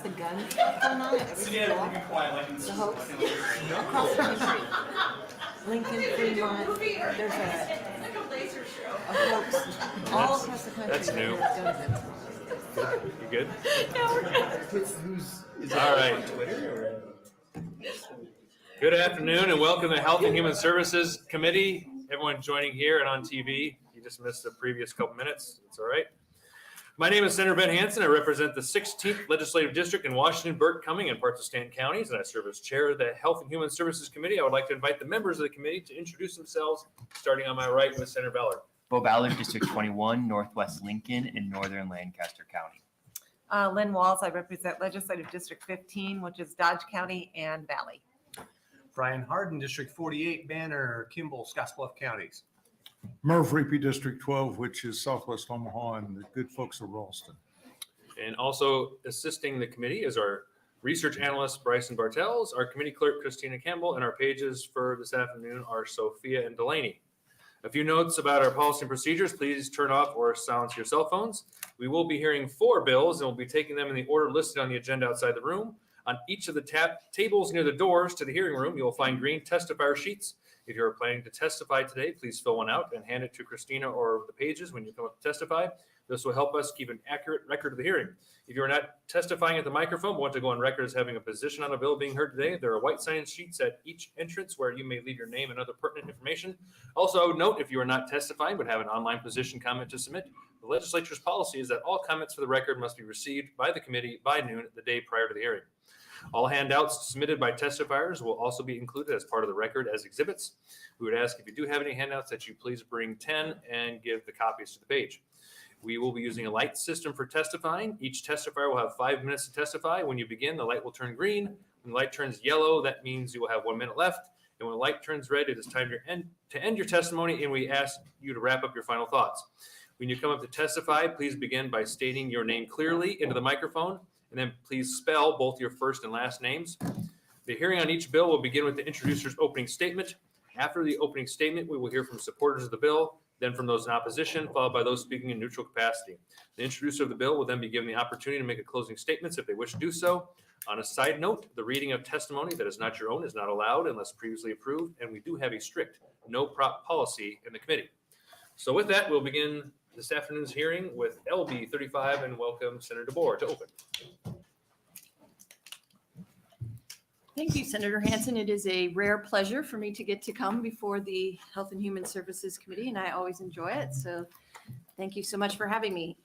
The gun going on at every the hoax across the country. Lincoln, Fremont, there's a hoax all across the country. That's new. You good? Yeah, we're good. Who's is it All right. on Twitter? Good afternoon and welcome to Health and Human Services Committee. Everyone joining here and on TV. You just missed the previous couple minutes. It's all right. My name is Senator Ben Hansen. I represent the 16th Legislative District in Washington, Burke, Cumming, and parts of Stanton counties, and I serve as chair of the Health and Human Services Committee. I would like to invite the members of the committee to introduce themselves, starting on my right with Senator Ballard. Bo Ballard, District 21, Northwest Lincoln, and Northern Lancaster County. Lynn Walls, I represent Legislative District 15, which is Dodge County and Valley. Brian Harden, District 48, Banner, Kimball, Scottsbluff counties. Murph Reapy, District 12, which is Southwest Omaha, and the good folks of Ralston. And also assisting the committee is our research analyst, Bryson Bartels, our committee clerk, Christina Campbell, and our pages for this afternoon are Sophia and Delaney. A few notes about our policy and procedures. Please turn off or silence your cell phones. We will be hearing 4 bills, and we'll be taking them in the order listed on the agenda outside the room. On each of the tables near the doors to the hearing room, you will find green testifier sheets. If you are planning to testify today, please fill one out and hand it to Christina or the pages when you come up to testify. This will help us keep an accurate record of the hearing. If you are not testifying at the microphone but want to go on record as having a position on a bill being heard today, there are white sign sheets at each entrance where you may leave your name and other pertinent information. Also, note if you are not testifying but have an online position comment to submit, the legislature's policy is that all comments for the record must be received by the committee by noon the day prior to the hearing. All handouts submitted by testifiers will also be included as part of the record as exhibits. We would ask if you do have any handouts that you please bring 10 and give the copies to the page. We will be using a light system for testifying. Each testifier will have 5 minutes to testify. When you begin, the light will turn green. When the light turns yellow, that means you will have 1 minute left. And when the light turns red, it is time to end your testimony, and we ask you to wrap up your final thoughts. When you come up to testify, please begin by stating your name clearly into the microphone, and then please spell both your first and last names. The hearing on each bill will begin with the introducer's opening statement. After the opening statement, we will hear from supporters of the bill, then from those in opposition, followed by those speaking in neutral capacity. The introducer of the bill will then be given the opportunity to make a closing statement if they wish to do so. On a side note, the reading of testimony that is not your own is not allowed unless previously approved, and we do have a strict no prop policy in the committee. So with that, we'll begin this afternoon's hearing with LB 35 and welcome Senator DeBoer to open. Thank you, Senator Hansen. It is a rare pleasure for me to get to come before the Health and Human Services Committee, and I always enjoy it. So thank you so much for having me.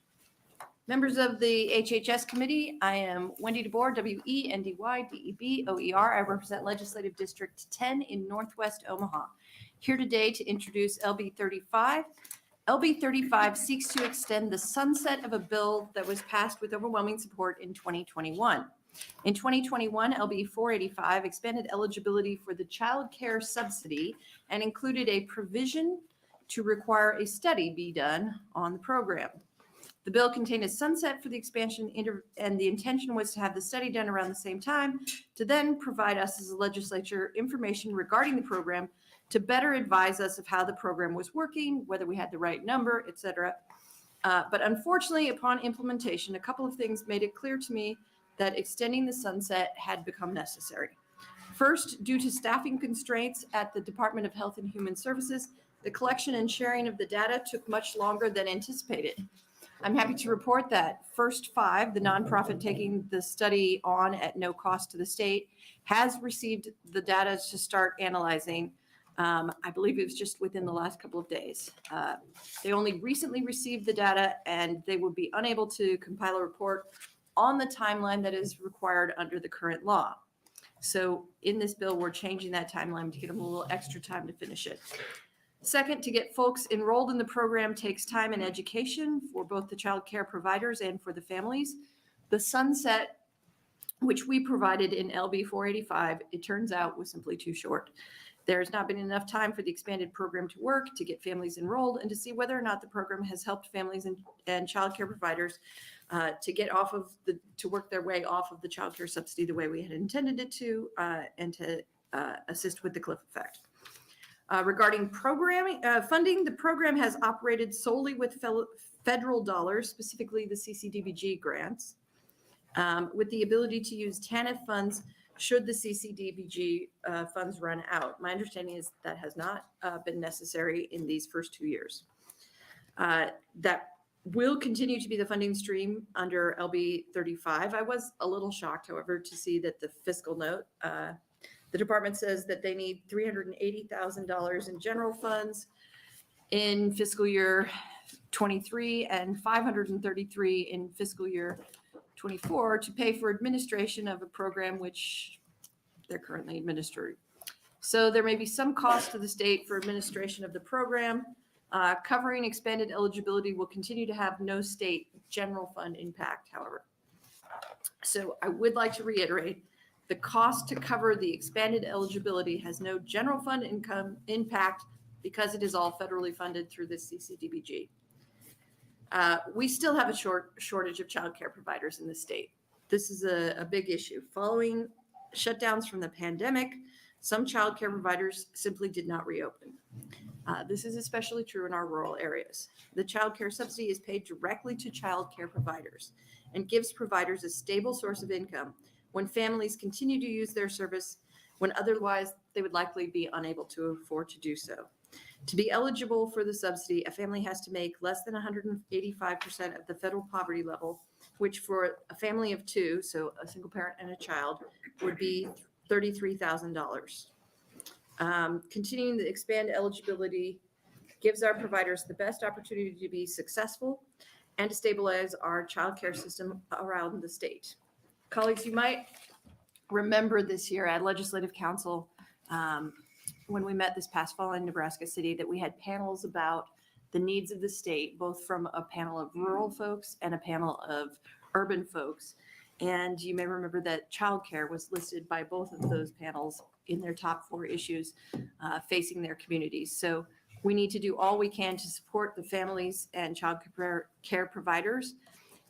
Members of the HHS Committee, I am Wendy DeBoer, W-E-N-D-Y-D-E-B-O-E-R. I represent Legislative District 10 in Northwest Omaha. Here today to introduce LB 35. LB 35 seeks to extend the sunset of a bill that was passed with overwhelming support in 2021. In 2021, LB 485 expanded eligibility for the child care subsidy and included a provision to require a study be done on the program. The bill contained a sunset for the expansion, and the intention was to have the study done around the same time to then provide us as a legislature information regarding the program to better advise us of how the program was working, whether we had the right number, et cetera. But unfortunately, upon implementation, a couple of things made it clear to me that extending the sunset had become necessary. First, due to staffing constraints at the Department of Health and Human Services, the collection and sharing of the data took much longer than anticipated. I'm happy to report that First Five, the nonprofit taking the study on at no cost to the state, has received the data to start analyzing. I believe it was just within the last couple of days. They only recently received the data, and they would be unable to compile a report on the timeline that is required under the current law. So in this bill, we're changing that timeline to give them a little extra time to finish it. Second, to get folks enrolled in the program takes time and education for both the child care providers and for the families. The sunset, which we provided in LB 485, it turns out was simply too short. There's not been enough time for the expanded program to work, to get families enrolled, and to see whether or not the program has helped families and child care providers to get to work their way off of the child care subsidy the way we had intended it to, and to assist with the cliff effect. Regarding programming funding, the program has operated solely with federal dollars, specifically the CCDBG grants. with the ability to use TANF funds should the CCDBG funds run out. My understanding is that has not been necessary in these first 2 years. That will continue to be the funding stream under LB 35. I was a little shocked, however, to see that the fiscal note, the department says that they need $380,000 in general funds in fiscal year 23 and 533 in fiscal year 24 to pay for administration of a program which they're currently administering. So there may be some cost to the state for administration of the program. Covering expanded eligibility will continue to have no state general fund impact, however. So I would like to reiterate, the cost to cover the expanded eligibility has no general fund income impact because it is all federally funded through the CCDBG. We still have a shortage of childcare providers in the state. This is a big issue. Following shutdowns from the pandemic, some childcare providers simply did not reopen. This is especially true in our rural areas. The childcare subsidy is paid directly to childcare providers and gives providers a stable source of income when families continue to use their service when otherwise they would likely be unable to afford to do so. To be eligible for the subsidy, a family has to make less than 185% of the federal poverty level, which for a family of two, so a single parent and a child, would be $33,000. Continuing to expand eligibility gives our providers the best opportunity to be successful and to stabilize our childcare system around the state. Colleagues, you might remember this year at Legislative Council, when we met this past fall in Nebraska City, that we had panels about the needs of the state, both from a panel of rural folks and a panel of urban folks. And you may remember that childcare was listed by both of those panels in their top 4 issues facing their communities. So we need to do all we can to support the families and child care providers.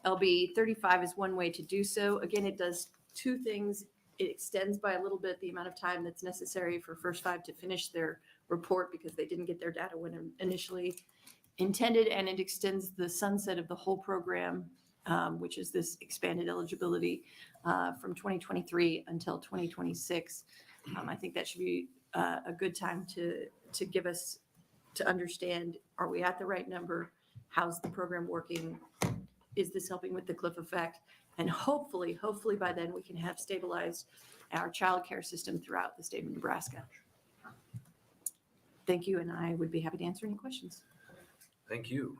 LB 35 is one way to do so. Again, it does 2 things. It extends by a little bit the amount of time that's necessary for First 5 to finish their report because they didn't get their data when initially intended, and it extends the sunset of the whole program, which is this expanded eligibility from 2023 until 2026. I think that should be a good time to give us to understand, are we at the right number? How's the program working? Is this helping with the cliff effect? And hopefully by then we can have stabilized our childcare system throughout the state of Nebraska. Thank you, and I would be happy to answer any questions. Thank you.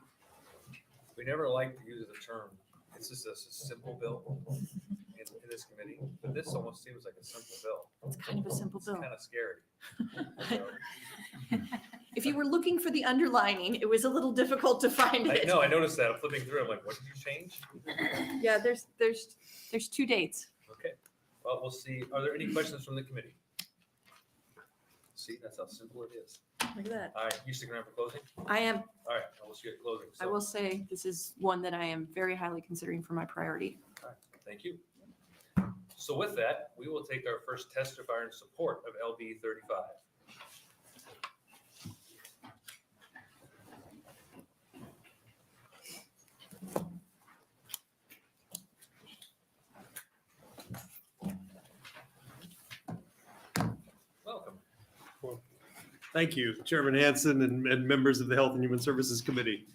We never like to use the term, it's just a simple bill in this committee, but this almost seems like a simple bill. It's kind of a simple bill. It's kind of scary. So, If you were looking for the underlining, it was a little difficult to find it. I noticed that. I'm flipping through. I'm like, what did you change? Yeah, there's 2 dates. Okay. Well, we'll see. Are there any questions from the committee? See, that's how simple it is. Look at that. All right, you stick around for closing? I am. All right, I will see you at closing. I will say this is one that I am very highly considering for my priority. All right, thank you. So with that, we will take our first testifier in support of LB 35. Welcome. Thank you, Chairman Hanson and members of the Health and Human Services Committee.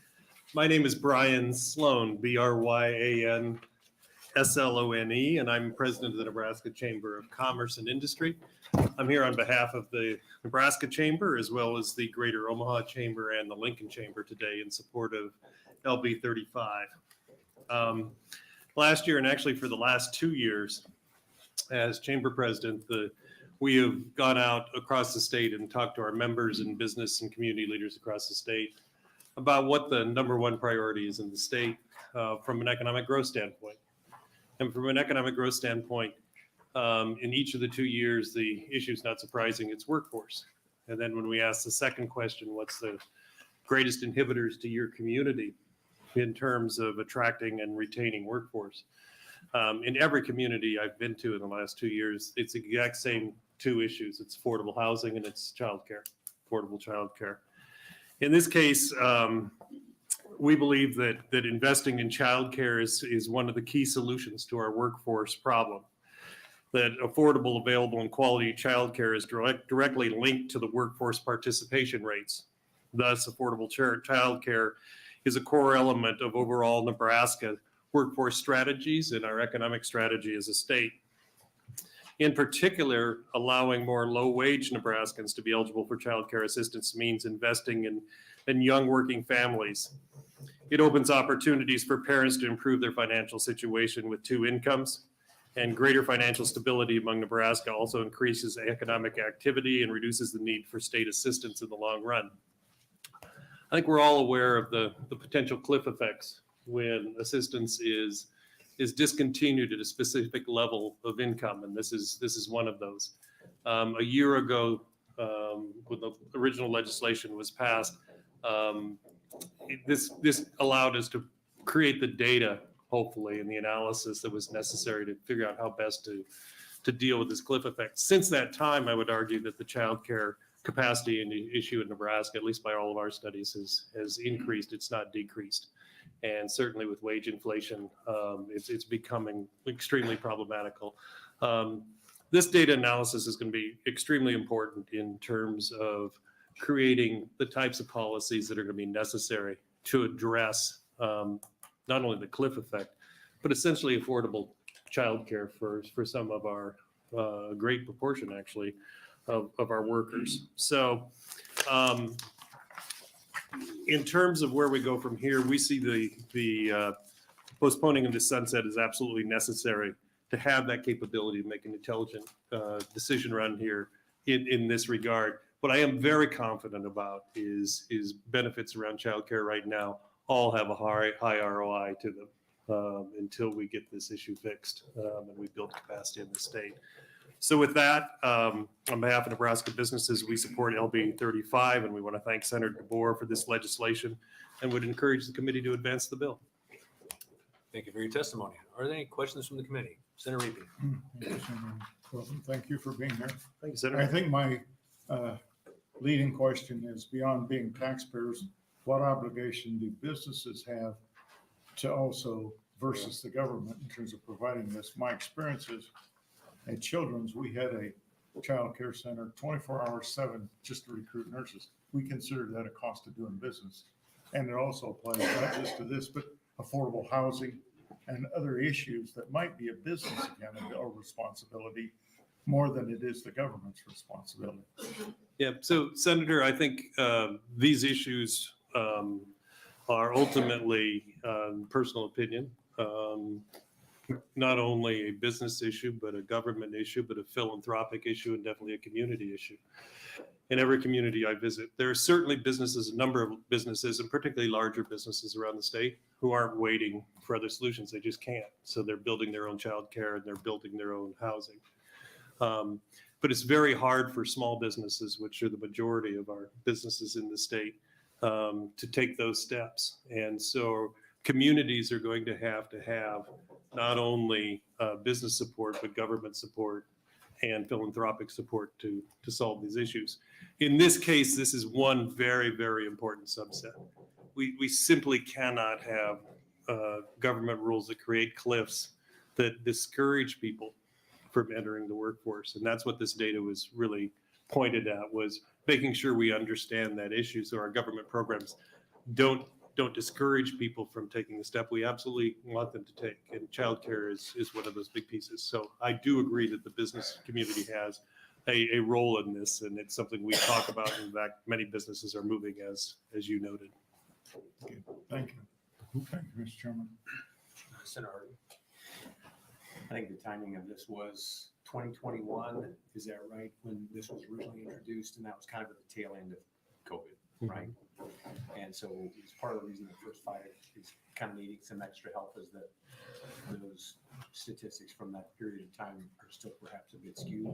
My name is Brian Sloan, BRYAN SLONE, and I'm president of the Nebraska Chamber of Commerce and Industry. I'm here on behalf of the Nebraska Chamber, as well as the Greater Omaha Chamber and the Lincoln Chamber today in support of LB 35. Last year, and actually for the last 2 years, as Chamber President, we have gone out across the state and talked to our members and business and community leaders across the state about what the #1 priority is in the state from an economic growth standpoint. And from an economic growth standpoint, in each of the 2 years, the issue is not surprising, it's workforce. And then when we ask the second question, what's the greatest inhibitors to your community in terms of attracting and retaining workforce? In every community I've been to in the last 2 years, it's the exact same 2 issues. It's affordable housing and it's childcare, affordable childcare. In this case, we believe that investing in childcare is one of the key solutions to our workforce problem. That affordable, available, and quality childcare is directly linked to the workforce participation rates. Thus, affordable childcare is a core element of overall Nebraska workforce strategies and our economic strategy as a state. In particular, allowing more low-wage Nebraskans to be eligible for childcare assistance means investing in young working families. It opens opportunities for parents to improve their financial situation with two incomes, and greater financial stability among Nebraska also increases economic activity and reduces the need for state assistance in the long run. I think we're all aware of the potential cliff effects when assistance is discontinued at a specific level of income, and this is one of those. A year ago, when the original legislation was passed, this allowed us to create the data, hopefully, and the analysis that was necessary to figure out how best to deal with this cliff effect. Since that time, I would argue that the child care capacity and issue in Nebraska, at least by all of our studies, has increased. It's not decreased. And certainly with wage inflation, it's becoming extremely problematical. This data analysis is going to be extremely important in terms of creating the types of policies that are going to be necessary to address not only the cliff effect, but essentially affordable childcare for some of our great proportion, actually, of our workers. So in terms of where we go from here, we see the postponing of the sunset is absolutely necessary to have that capability to make an intelligent decision around here in this regard. What I am very confident about is benefits around childcare right now all have a high ROI to them until we get this issue fixed and we build capacity in the state. So with that, on behalf of Nebraska businesses, we support LB 35, and we want to thank Senator DeBoer for this legislation and would encourage the committee to advance the bill. Thank you for your testimony. Are there any questions from the committee? Senator Reapy. Well, thank you for being here. Thank you, Senator. I think my leading question is, beyond being taxpayers, what obligation do businesses have to also versus the government in terms of providing this? My experience is at Children's, we had a child care center 24 hours, 7 just to recruit nurses. We considered that a cost of doing business. And it also applies not just to this, but affordable housing and other issues that might be a business again, or responsibility more than it is the government's responsibility. Yeah, so Senator, I think these issues are ultimately, personal opinion, not only a business issue, but a government issue, but a philanthropic issue, and definitely a community issue. In every community I visit, there are certainly businesses, a number of businesses, and particularly larger businesses around the state, who aren't waiting for other solutions. They just can't. So they're building their own childcare and they're building their own housing. But it's very hard for small businesses, which are the majority of our businesses in the state, to take those steps. And so communities are going to have not only business support, but government support and philanthropic support to solve these issues. In this case, this is one very, very important subset. We simply cannot have government rules that create cliffs that discourage people from entering the workforce. And that's what this data was really pointed at, was making sure we understand that issue so our government programs don't discourage people from taking the step we absolutely want them to take. And childcare is one of those big pieces. So I do agree that the business community has a role in this, and it's something we talk about. In fact, many businesses are moving as you noted. Thank you. Thank you, Mr. Chairman. Senator Hardy. I think the timing of this was 2021. Is that right? When this was originally introduced, and that was kind of at the tail end of COVID, right? And so it's part of the reason the first 5 is kind of needing some extra help, is that those statistics from that period of time are still perhaps a bit skewed.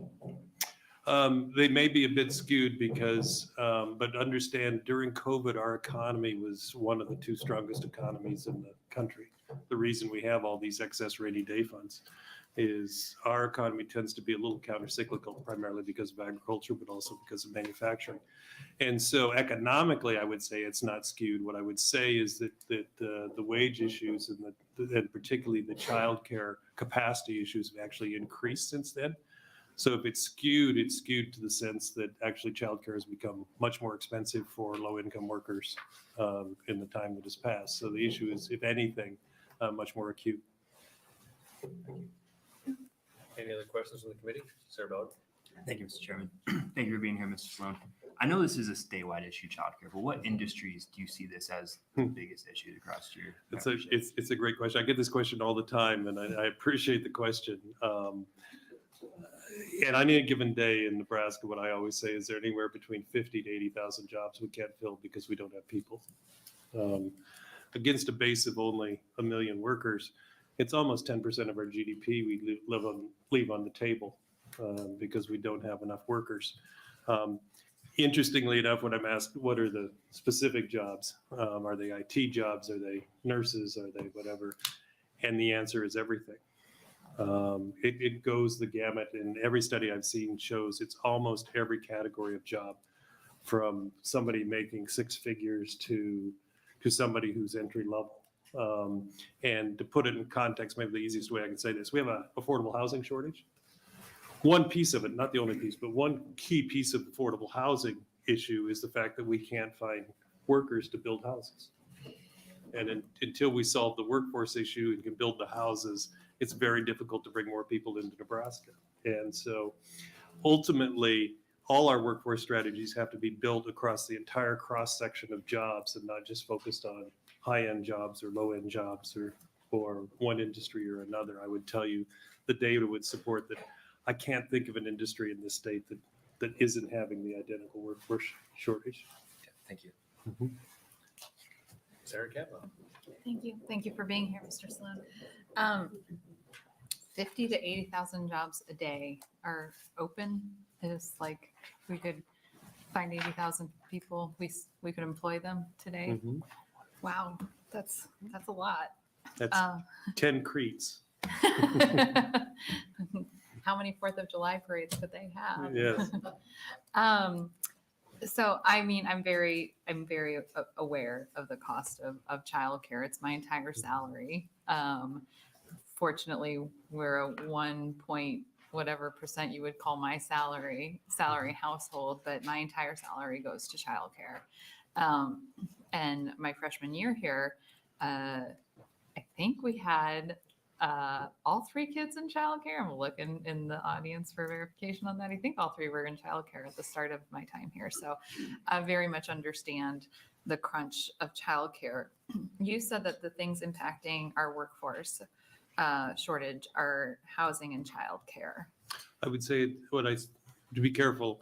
They may be a bit skewed because, but understand during COVID, our economy was one of the 2 strongest economies in the country. the reason we have all these excess rainy day funds is our economy tends to be a little countercyclical, primarily because of agriculture, but also because of manufacturing. And so economically, I would say it's not skewed. What I would say is that the wage issues and particularly the childcare capacity issues have actually increased since then. So if it's skewed to the sense that actually childcare has become much more expensive for low-income workers in the time that has passed. So the issue is, if anything, much more acute. Any other questions from the committee? Sarah Ballard? Thank you, Mr. Chairman. Thank you for being here, Mr. Sloan. I know this is a statewide issue, childcare, but what industries do you see this as the biggest issue across your? It's a great question. I get this question all the time, and I appreciate the question. And on any given day in Nebraska, what I always say is there anywhere between 50 to 80,000 jobs we can't fill because we don't have people. Against a base of only 1 million workers, it's almost 10% of our GDP we leave on the table because we don't have enough workers. Interestingly enough, when I'm asked what are the specific jobs, are they IT jobs, are they nurses, are they whatever, and the answer is everything. It goes the gamut, and every study I've seen shows it's almost every category of job, from somebody making 6 figures to somebody who's entry level. And to put it in context, maybe the easiest way I can say this, we have an affordable housing shortage. One piece of it, not the only piece, but one key piece of affordable housing issue is the fact that we can't find workers to build houses. And until we solve the workforce issue and can build the houses, it's very difficult to bring more people into Nebraska. And so ultimately, all our workforce strategies have to be built across the entire cross section of jobs and not just focused on high-end jobs or low-end jobs or one industry or another. I would tell you the data would support that. I can't think of an industry in this state that isn't having the identical workforce shortage. Yeah, thank you. Sarah Cavanaugh. Thank you. Thank you for being here, Mr. Sloan. 50 to 80,000 jobs a day are open. Is like we could find 80,000 people. We could employ them today. Mm-hmm. Wow, that's a lot. That's 10 Cretes. How many 4th of July parades could they have? Yes. So, I mean, I'm very aware of the cost of childcare. It's my entire salary. Fortunately, we're a 1 point whatever percent you would call my salary household, but my entire salary goes to childcare. And my freshman year here, I think we had all 3 kids in childcare. I'm looking in the audience for verification on that. I think all 3 were in childcare at the start of my time here. So I very much understand the crunch of childcare. You said that the things impacting our workforce shortage are housing and childcare. I would say to be careful,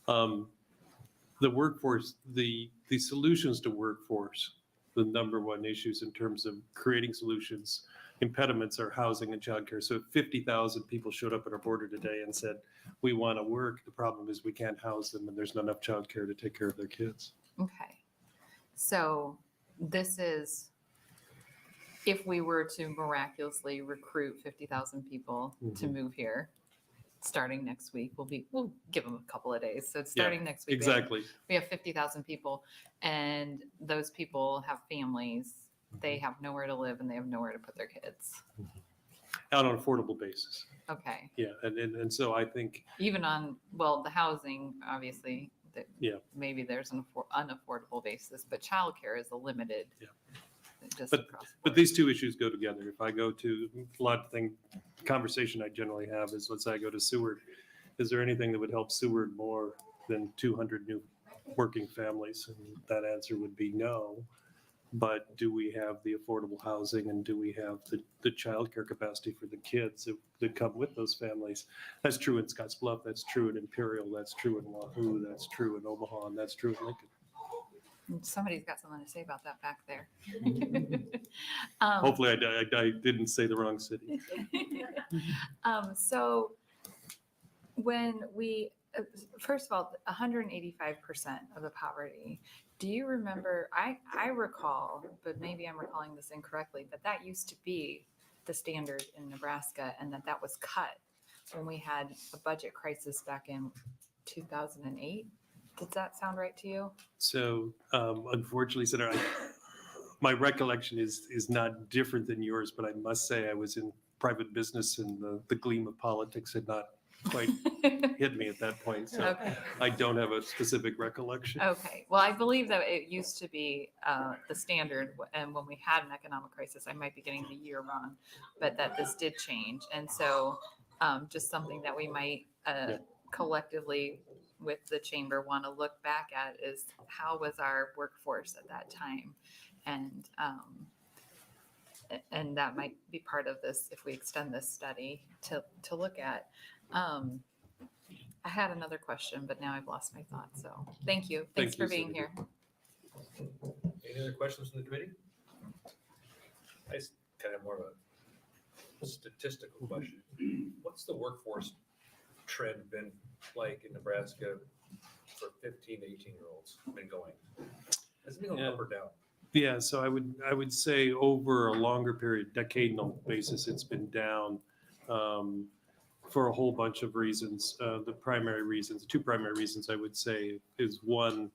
the workforce, the solutions to workforce, the number one issues in terms of creating solutions, impediments are housing and childcare. So if 50,000 people showed up at our border today and said, we want to work, the problem is we can't house them and there's not enough childcare to take care of their kids. Okay. So this is, if we were to miraculously recruit 50,000 people to move here, starting next week, we'll give them a couple of days. So it's starting next week. Exactly. We have 50,000 people, and those people have families. They have nowhere to live and they have nowhere to put their kids. Out on an affordable basis. Okay. Yeah. And so I think. Even on, the housing, obviously, maybe there's an unaffordable basis, but childcare is a limited. Yeah. But these two issues go together. If I go to a lot of conversation I generally have is, let's say I go to Seward, is there anything that would help Seward more than 200 new working families? And that answer would be no. But do we have the affordable housing and do we have the childcare capacity for the kids that come with those families? That's true in Scottsbluff. That's true in Imperial. That's true in Wahoo. That's true in Omaha. And that's true in Lincoln. Somebody's got something to say about that back there. Hopefully I didn't say the wrong city. So when we First of all, 185% of the poverty. Do you remember? I recall, but maybe I'm recalling this incorrectly, but that used to be the standard in Nebraska, and that was cut when we had a budget crisis back in 2008. Does that sound right to you? So unfortunately, Senator, my recollection is not different than yours, but I must say I was in private business and the gleam of politics had not quite hit me at that point. So Okay. I don't have a specific recollection. Okay. Well, I believe that it used to be the standard, and when we had an economic crisis, I might be getting the year wrong, but that this did change. And so just something that we might collectively with the chamber want to look back at is how was our workforce at that time? And that might be part of this if we extend this study to look at. I had another question, but now I've lost my thought. So thank you. Thanks for being here. Any other questions from the committee? I kind of more of a statistical question. What's the workforce trend been like in Nebraska for 15 to 18-year-olds been going? Has it been going up or down? Yeah, so I would say over a longer period, decadal basis, it's been down for a whole bunch of reasons. The two primary reasons I would say is one,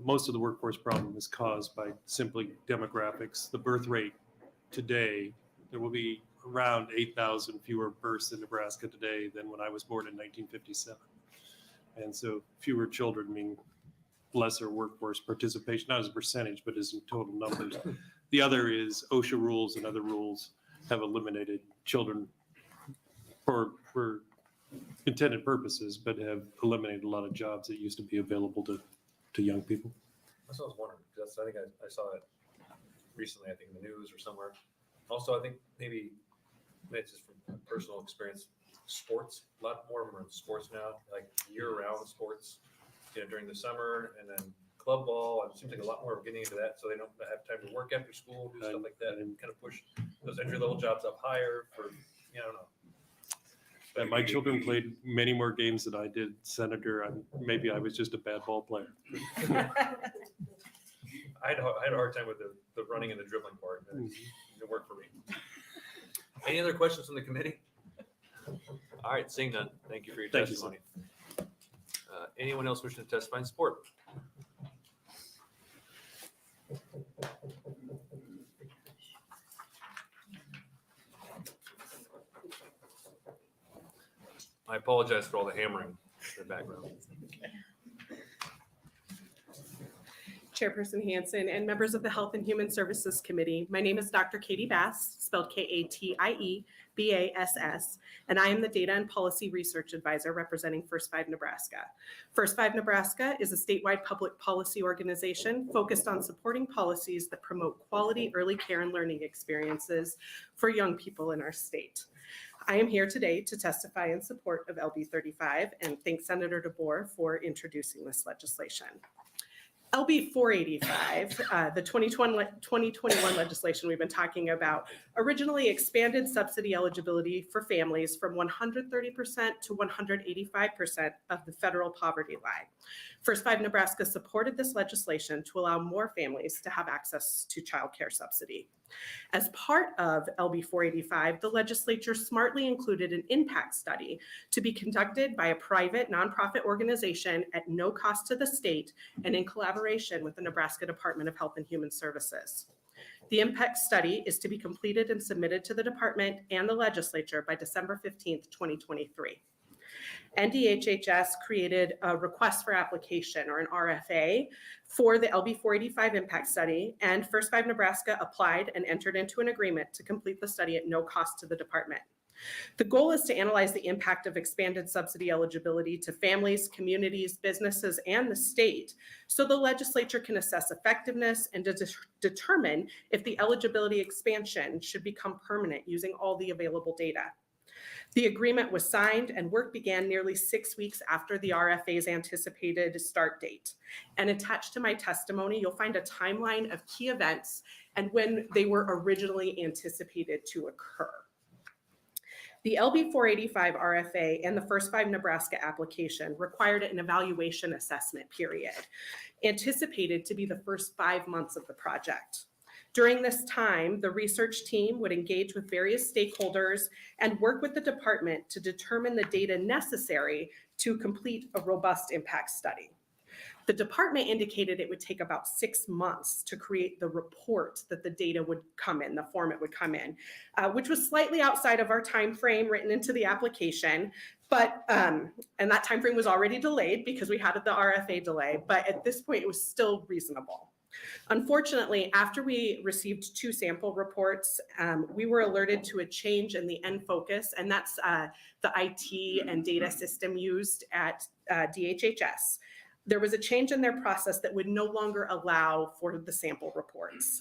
most of the workforce problem is caused by simply demographics. The birth rate today, there will be around 8,000 fewer births in Nebraska today than when I was born in 1957. And so fewer children mean lesser workforce participation, not as a percentage, but as in total numbers. The other is OSHA rules and other rules have eliminated children for intended purposes, but have eliminated a lot of jobs that used to be available to young people. That's what I was wondering, because I think I saw it recently, I think in the news or somewhere. Also, I think maybe it's just from personal experience, sports, a lot more of them are in sports now, like year-round sports, during the summer, and then club ball. It seems like a lot more of getting into that, so they don't have time to work after school, do stuff like that, and kind of push those entry-level jobs up higher for, I don't know. And my children played many more games than I did, Senator. Maybe I was just a bad ball player. I had a hard time with the running and the dribbling part. It worked for me. Any other questions from the committee? All right, seeing none, thank you for your testimony. Anyone else wishing to testify in support? I apologize for all the hammering in the background. Chairperson Hanson and members of the Health and Human Services Committee. My name is Dr. Katie Bass, spelled Katie-Bass, and I am the Data and Policy Research Advisor representing First Five Nebraska. First Five Nebraska is a statewide public policy organization focused on supporting policies that promote quality early care and learning experiences for young people in our state. I am here today to testify in support of LB 35 and thank Senator DeBoer for introducing this legislation. LB 485, the 2021 legislation we've been talking about, originally expanded subsidy eligibility for families from 130% to 185% of the federal poverty line. First Five Nebraska supported this legislation to allow more families to have access to child care subsidy. As part of LB 485, the legislature smartly included an impact study to be conducted by a private nonprofit organization at no cost to the state and in collaboration with the Nebraska Department of Health and Human Services. The impact study is to be completed and submitted to the department and the legislature by December 15th, 2023. NDHHS created a request for application, or an RFA, for the LB 485 impact study, and First Five Nebraska applied and entered into an agreement to complete the study at no cost to the department. The goal is to analyze the impact of expanded subsidy eligibility to families, communities, businesses, and the state, so the legislature can assess effectiveness and determine if the eligibility expansion should become permanent using all the available data. The agreement was signed and work began nearly 6 weeks after the RFA's anticipated start date. And attached to my testimony, you'll find a timeline of key events and when they were originally anticipated to occur. The LB 485 RFA and the First 5 Nebraska application required an evaluation assessment period, anticipated to be the first 5 months of the project. During this time, the research team would engage with various stakeholders and work with the department to determine the data necessary to complete a robust impact study. The department indicated it would take about 6 months to create the report that the data would come in, the form it would come in, which was slightly outside of our time frame written into the application. But, and that time frame was already delayed because we had the RFA delay, but at this point it was still reasonable. Unfortunately, after we received 2 sample reports, we were alerted to a change in the end focus, and that's the IT and data system used at DHHS. There was a change in their process that would no longer allow for the sample reports.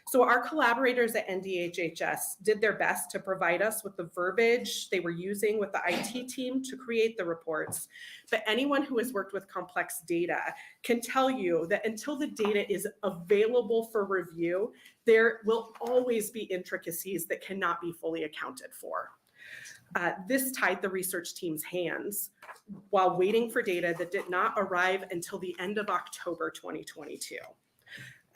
So our collaborators at NDHHS did their best to provide us with the verbiage they were using with the IT team to create the reports. But anyone who has worked with complex data can tell you that until the data is available for review, there will always be intricacies that cannot be fully accounted for. This tied the research team's hands while waiting for data that did not arrive until the end of October 2022.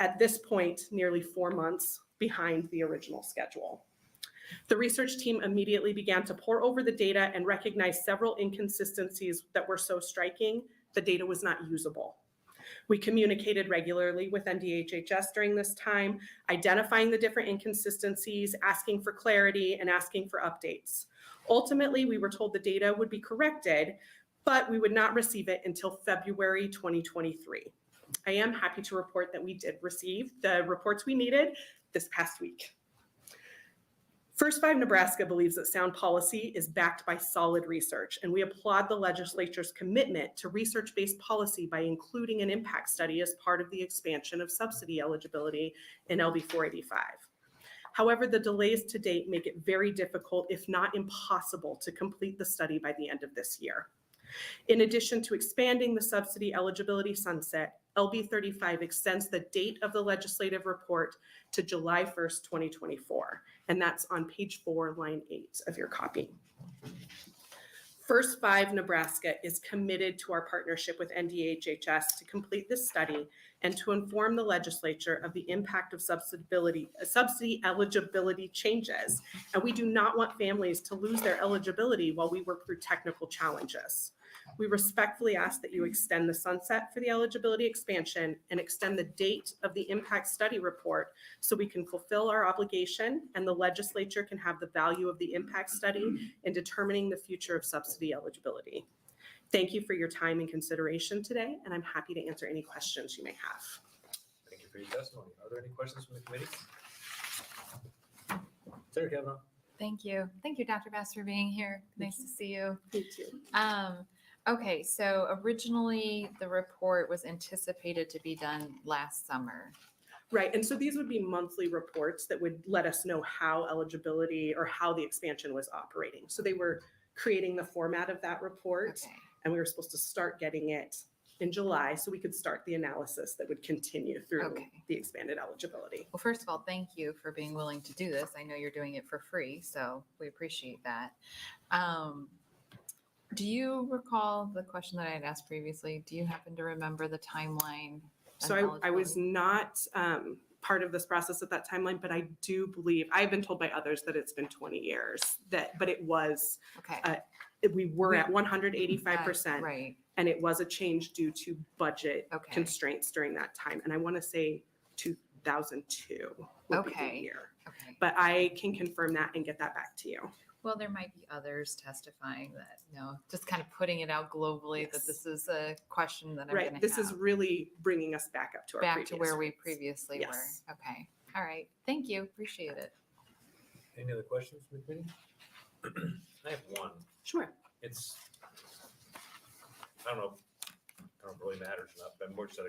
At this point, nearly 4 months behind the original schedule. The research team immediately began to pore over the data and recognized several inconsistencies that were so striking, the data was not usable. We communicated regularly with NDHHS during this time, identifying the different inconsistencies, asking for clarity, and asking for updates. Ultimately, we were told the data would be corrected, but we would not receive it until February 2023. I am happy to report that we did receive the reports we needed this past week. First 5 Nebraska believes that sound policy is backed by solid research, and we applaud the legislature's commitment to research-based policy by including an impact study as part of the expansion of subsidy eligibility in LB 485. However, the delays to date make it very difficult, if not impossible, to complete the study by the end of this year. In addition to expanding the subsidy eligibility sunset, LB 35 extends the date of the legislative report to July 1st, 2024, and that's on page 4, line 8 of your copy. First 5 Nebraska is committed to our partnership with NDHHS to complete this study and to inform the legislature of the impact of subsidy eligibility changes. And we do not want families to lose their eligibility while we work through technical challenges. We respectfully ask that you extend the sunset for the eligibility expansion and extend the date of the impact study report so we can fulfill our obligation and the legislature can have the value of the impact study in determining the future of subsidy eligibility. Thank you for your time and consideration today, and I'm happy to answer any questions you may have. Thank you for your testimony. Are there any questions from the committee? Sarah Kavanaugh. Thank you. Thank you, Dr. Bass, for being here. Nice to see you. Thank you. Okay, so originally the report was anticipated to be done last summer. Right, and so these would be monthly reports that would let us know how eligibility or how the expansion was operating. So they were creating the format of that report, Okay. and we were supposed to start getting it in July so we could start the analysis that would continue through Okay. the expanded eligibility. Well, first of all, thank you for being willing to do this. I know you're doing it for free, so we appreciate that. Do you recall the question that I had asked previously? Do you happen to remember the timeline? So I was not part of this process at that timeline, but I do believe, I've been told by others that it's been 20 years, but it was, Okay. we were at 185%. Right. And it was a change due to budget Okay. constraints during that time. And I want to say 2002 would be the Okay. year. Okay. But I can confirm that and get that back to you. Well, there might be others testifying that, just kind of putting it out globally that Yes. this is a question that I'm going Right. to This have. is really bringing us back up to our Back previous to where we rates. previously Yes. were. Okay. All right. Thank you. Appreciate it. Any other questions from the committee? I have one. Sure. It's, I don't know if it really matters or not, but I'm more just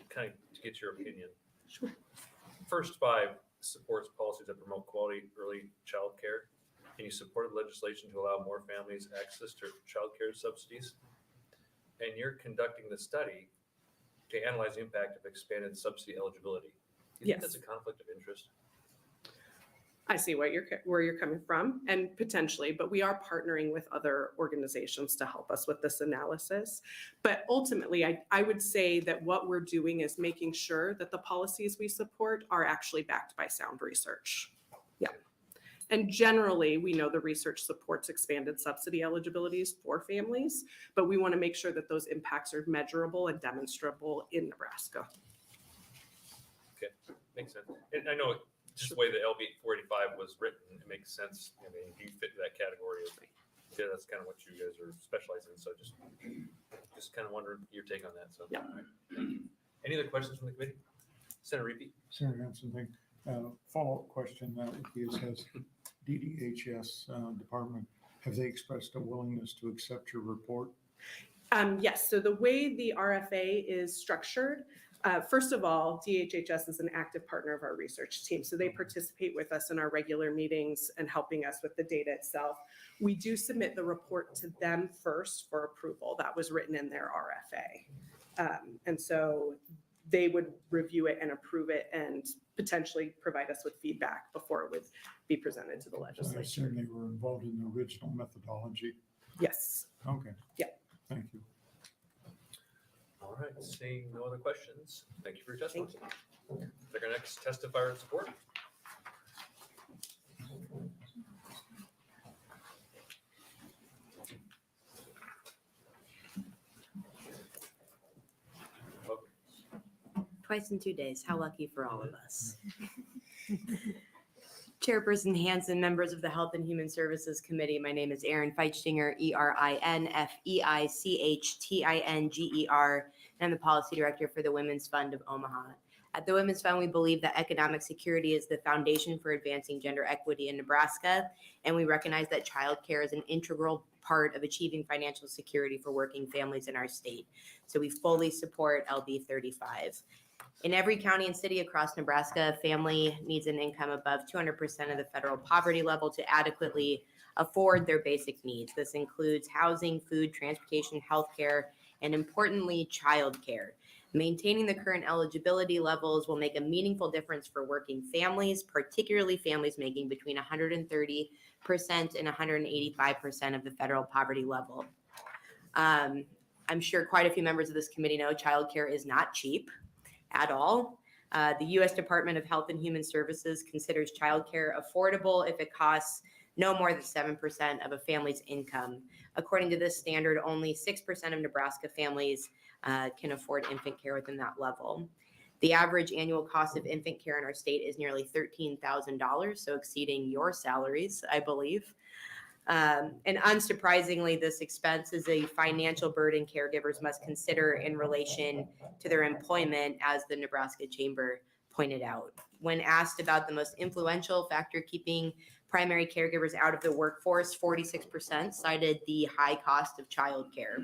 kind of to get your opinion. Sure. First 5 supports policies that promote quality early child care. And you supported legislation to allow more families access to child care subsidies. And you're conducting the study to analyze the impact of expanded subsidy eligibility. Do you think Yes. that's a conflict of interest? I see where you're coming from, and potentially, but we are partnering with other organizations to help us with this analysis. But ultimately, I would say that what we're doing is making sure that the policies we support are actually backed by sound research. Yeah. And generally, we know the research supports expanded subsidy eligibilities for families, but we want to make sure that those impacts are measurable and demonstrable in Nebraska. Okay, makes sense. And I know just the way the LB 485 was written, it makes sense. I mean, you fit that category of, yeah, that's kind of what you guys are specializing in. So just kind of wondering your take on that. So, Yeah. all right, thank you. Any other questions from the committee? Senator Repeat. Senator Hanson, thing, follow-up question that would be, has DDHS department, have they expressed a willingness to accept your report? Yes, so the way the RFA is structured, first of all, DHHS is an active partner of our research team. So they participate with us in our regular meetings and helping us with the data itself. We do submit the report to them first for approval. That was written in their RFA. And so they would review it and approve it and potentially provide us with feedback before it would be presented to the I legislature. assume they were involved in the original methodology. Yes. Okay. Yeah. Thank you. All right, seeing no other questions, thank you for your testimony. Thank Take our next testifier in support. Twice in 2 days. How lucky for all of us. Chairperson Hanson, members of the Health and Human Services Committee, my name is Erin Feichtinger, ERINFEICHTINGER, and I'm the Policy Director for the Women's Fund of Omaha. At the Women's Fund, we believe that economic security is the foundation for advancing gender equity in Nebraska, and we recognize that childcare is an integral part of achieving financial security for working families in our state. So we fully support LB 35. In every county and city across Nebraska, a family needs an income above 200% of the federal poverty level to adequately afford their basic needs. This includes housing, food, transportation, healthcare, and importantly, childcare. Maintaining the current eligibility levels will make a meaningful difference for working families, particularly families making between 130% and 185% of the federal poverty level. I'm sure quite a few members of this committee know childcare is not cheap at all. The U.S. Department of Health and Human Services considers childcare affordable if it costs no more than 7% of a family's income. According to this standard, only 6% of Nebraska families can afford infant care within that level. The average annual cost of infant care in our state is nearly $13,000, so exceeding your salaries, I believe. And unsurprisingly, this expense is a financial burden caregivers must consider in relation to their employment, as the Nebraska Chamber pointed out. When asked about the most influential factor keeping primary caregivers out of the workforce, 46% cited the high cost of childcare.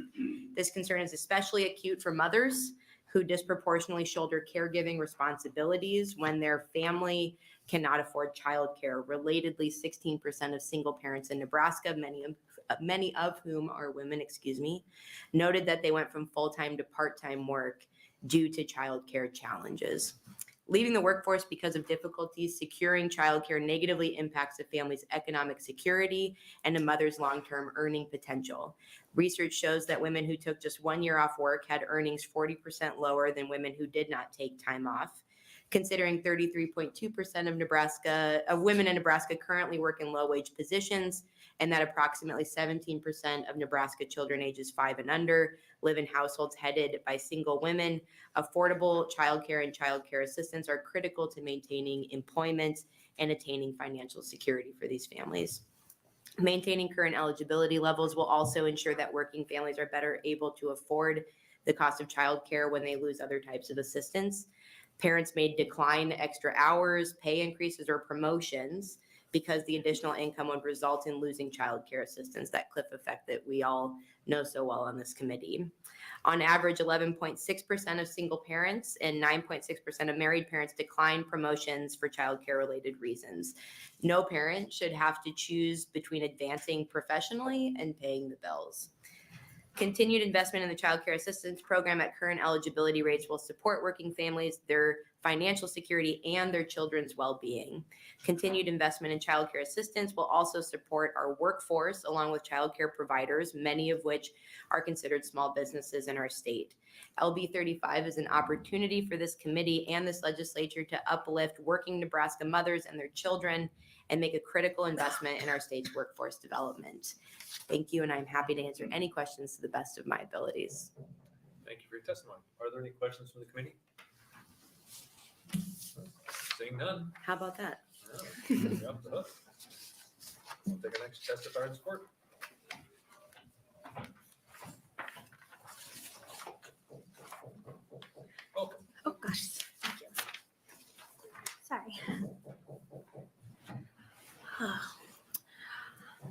This concern is especially acute for mothers who disproportionately shoulder caregiving responsibilities when their family cannot afford childcare. Relatedly, 16% of single parents in Nebraska, many of whom are women, noted that they went from full-time to part-time work due to childcare challenges. Leaving the workforce because of difficulties securing childcare negatively impacts a family's economic security and a mother's long-term earning potential. Research shows that women who took just 1 year off work had earnings 40% lower than women who did not take time off. Considering 33.2% of women in Nebraska currently work in low-wage positions, and that approximately 17% of Nebraska children ages 5 and under live in households headed by single women, affordable childcare and childcare assistance are critical to maintaining employment and attaining financial security for these families. Maintaining current eligibility levels will also ensure that working families are better able to afford the cost of childcare when they lose other types of assistance. Parents may decline extra hours, pay increases, or promotions because the additional income would result in losing childcare assistance, that cliff effect that we all know so well on this committee. On average, 11.6% of single parents and 9.6% of married parents decline promotions for childcare-related reasons. No parent should have to choose between advancing professionally and paying the bills. Continued investment in the Child Care Assistance Program at current eligibility rates will support working families, their financial security, and their children's well-being. Continued investment in child care assistance will also support our workforce along with child care providers, many of which are considered small businesses in our state. LB 35 is an opportunity for this committee and this legislature to uplift working Nebraska mothers and their children and make a critical investment in our state's workforce development. Thank you, and I'm happy to answer any questions to the best of my abilities. Thank you for your testimony. Are there any questions from the committee? Seeing none. How about that? You're up to hook. We'll take our next testifier in support. Welcome. Oh, gosh. Thank you. Sorry.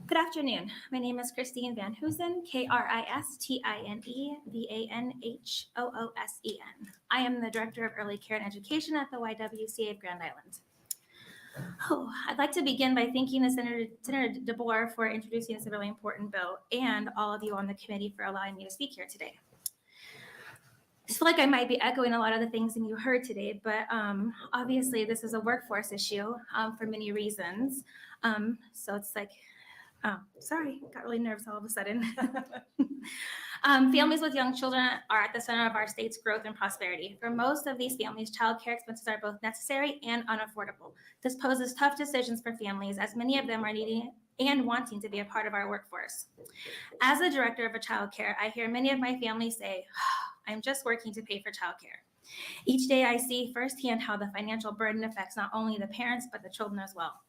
Good afternoon. My name is Christine Van Hoosen, KRISTINE VANHOOSEN. I am the Director of Early Care and Education at the YWCA of Grand Island. I'd like to begin by thanking the Senator DeBoer for introducing this really important bill and all of you on the committee for allowing me to speak here today. I feel like I might be echoing a lot of the things that you heard today, but obviously this is a workforce issue for many reasons. So it's like, oh, sorry, got really nervous all of a sudden. Families with young children are at the center of our state's growth and prosperity. For most of these families, child care expenses are both necessary and unaffordable. This poses tough decisions for families, as many of them are needing and wanting to be a part of our workforce. As a director of a child care, I hear many of my families say, I'm just working to pay for child care. Each day I see firsthand how the financial burden affects not only the parents, but the children as well.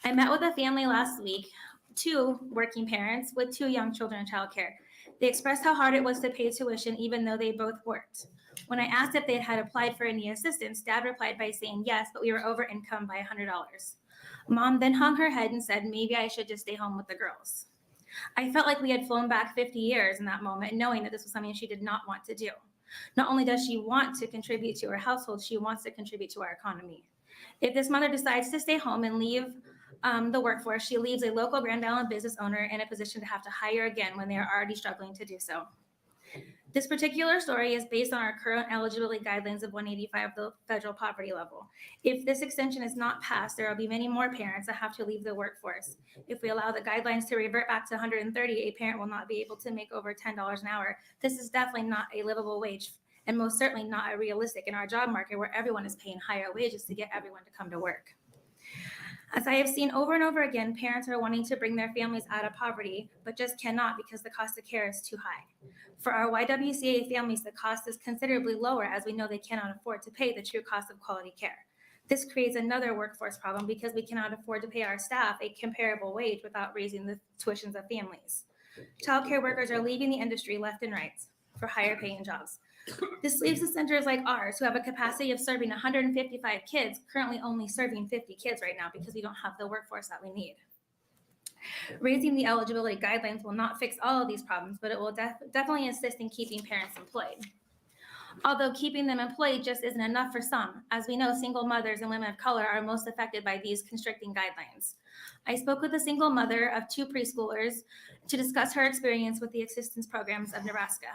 I met with a family last week, 2 working parents with 2 young children in child care. They expressed how hard it was to pay tuition even though they both worked. When I asked if they had applied for any assistance, Dad replied by saying yes, but we were over income by $100. Mom then hung her head and said, maybe I should just stay home with the girls. I felt like we had flown back 50 years in that moment, knowing that this was something she did not want to do. Not only does she want to contribute to her household, she wants to contribute to our economy. If this mother decides to stay home and leave the workforce, she leaves a local Grand Island business owner in a position to have to hire again when they are already struggling to do so. This particular story is based on our current eligibility guidelines of 185 of the federal poverty level. If this extension is not passed, there will be many more parents that have to leave the workforce. If we allow the guidelines to revert back to 130, a parent will not be able to make over $10 an hour. This is definitely not a livable wage, and most certainly not a realistic in our job market where everyone is paying higher wages to get everyone to come to work. As I have seen over and over again, parents are wanting to bring their families out of poverty, but just cannot because the cost of care is too high. For our YWCA families, the cost is considerably lower as we know they cannot afford to pay the true cost of quality care. This creates another workforce problem because we cannot afford to pay our staff a comparable wage without raising the tuitions of families. Child care workers are leaving the industry left and right for higher paying jobs. This leaves the centers like ours, who have a capacity of serving 155 kids, currently only serving 50 kids right now because we don't have the workforce that we need. Raising the eligibility guidelines will not fix all of these problems, but it will definitely assist in keeping parents employed. Although keeping them employed just isn't enough for some. As we know, single mothers and women of color are most affected by these constricting guidelines. I spoke with a single mother of 2 preschoolers to discuss her experience with the assistance programs of Nebraska.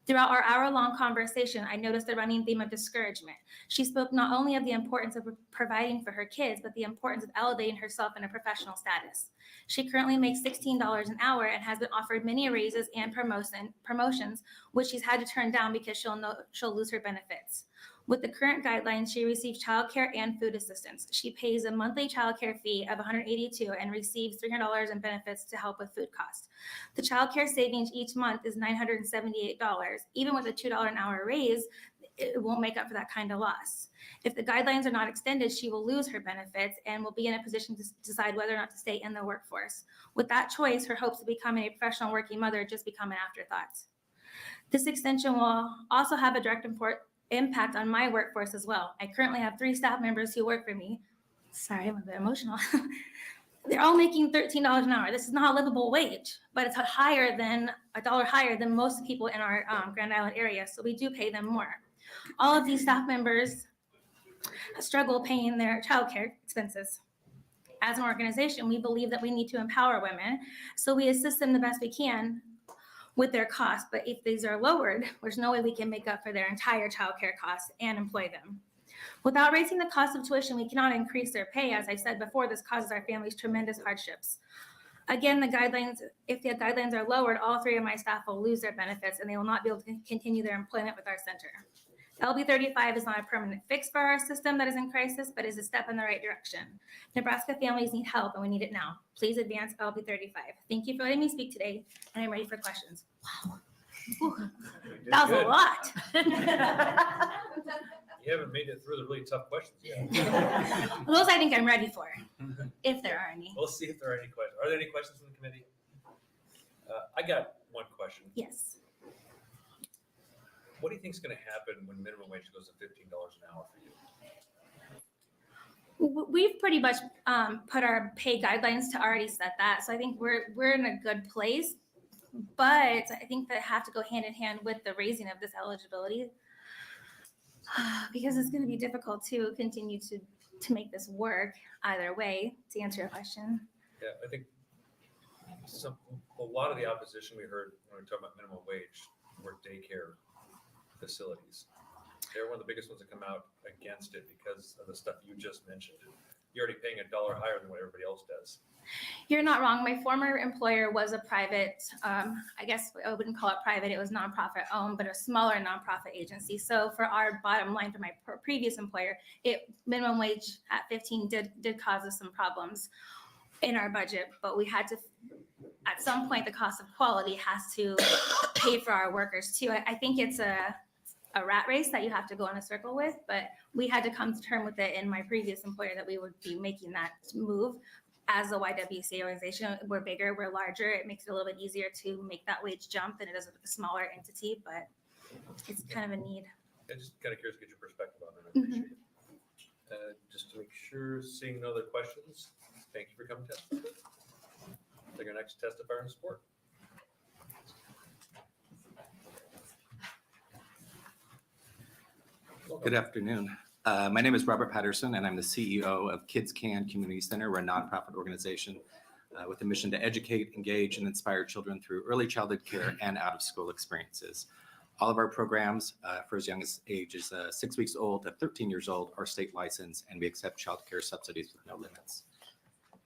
Throughout our hour-long conversation, I noticed the running theme of discouragement. She spoke not only of the importance of providing for her kids, but the importance of elevating herself in a professional status. She currently makes $16 an hour and has been offered many raises and promotions, which she's had to turn down because she'll lose her benefits. With the current guidelines, she receives child care and food assistance. She pays a monthly child care fee of $182 and receives $300 in benefits to help with food costs. The child care savings each month is $978. Even with a $2 an hour raise, it won't make up for that kind of loss. If the guidelines are not extended, she will lose her benefits and will be in a position to decide whether or not to stay in the workforce. With that choice, her hopes of becoming a professional working mother just become an afterthought. This extension will also have a direct impact on my workforce as well. I currently have 3 staff members who work for me. Sorry, I'm a bit emotional. They're all making $13 an hour. This is not a livable wage, but it's $1 higher than most people in our Grand Island area, so we do pay them more. All of these staff members struggle paying their childcare expenses. As an organization, we believe that we need to empower women, so we assist them the best we can with their costs. But if these are lowered, there's no way we can make up for their entire childcare costs and employ them. Without raising the cost of tuition, we cannot increase their pay. As I said before, this causes our families tremendous hardships. Again, if the guidelines are lowered, all 3 of my staff will lose their benefits and they will not be able to continue their employment with our center. LB 35 is not a permanent fix for our system that is in crisis, but is a step in the right direction. Nebraska families need help and we need it now. Please advance LB 35. Thank you for letting me speak today, and I'm ready for questions. Wow. Whew. That was a lot. You haven't made it through the really tough questions yet. Those I think I'm ready for, if there are any. We'll see if there are any questions. Are there any questions from the committee? I got one question. Yes. What do you think is going to happen when minimum wage goes to $15 an hour for you? We've pretty much put our pay guidelines to already set that. So I think we're in a good place, but I think that have to go hand in hand with the raising of this eligibility, because it's going to be difficult to continue to make this work either way, to answer your question. Yeah, I think a lot of the opposition we heard when we were talking about minimum wage were daycare facilities. They're one of the biggest ones that come out against it because of the stuff you just mentioned. You're already paying $1 higher than what everybody else does. You're not wrong. My former employer was a private, I guess I wouldn't call it private, it was nonprofit owned, but a smaller nonprofit agency. So for our bottom line for my previous employer, minimum wage at 15 did cause us some problems in our budget, but we had to, at some point, the cost of quality has to pay for our workers too. I think it's a rat race that you have to go in a circle with, but we had to come to terms with it in my previous employer that we would be making that move. As a YWCA organization, we're bigger, we're larger. It makes it a little bit easier to make that wage jump than it does with a smaller entity, but it's kind of a need. I'm just kind of curious to get your perspective on it. I appreciate it. Just to make sure, seeing no other questions, thank you for coming to testify. Take our next testifier in support. Good afternoon. My name is Robert Patterson, and I'm the CEO of Kids Can Community Center. We're a nonprofit organization with a mission to educate, engage, and inspire children through early childhood care and out-of-school experiences. All of our programs for as young as ages 6 weeks old to 13 years old are state licensed, and we accept child care subsidies with no limits.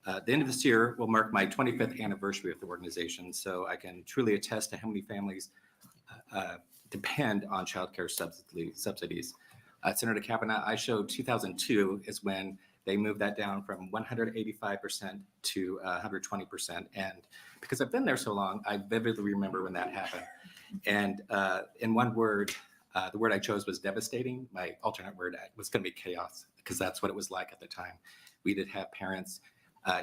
At the end of this year will mark my 25th anniversary of the organization, so I can truly attest to how many families depend on child care subsidies. Senator Kavanaugh, I showed 2002 is when they moved that down from 185% to 120%. And because I've been there so long, I vividly remember when that happened. And in one word, the word I chose was devastating. My alternate word was going to be chaos, because that's what it was like at the time. We did have parents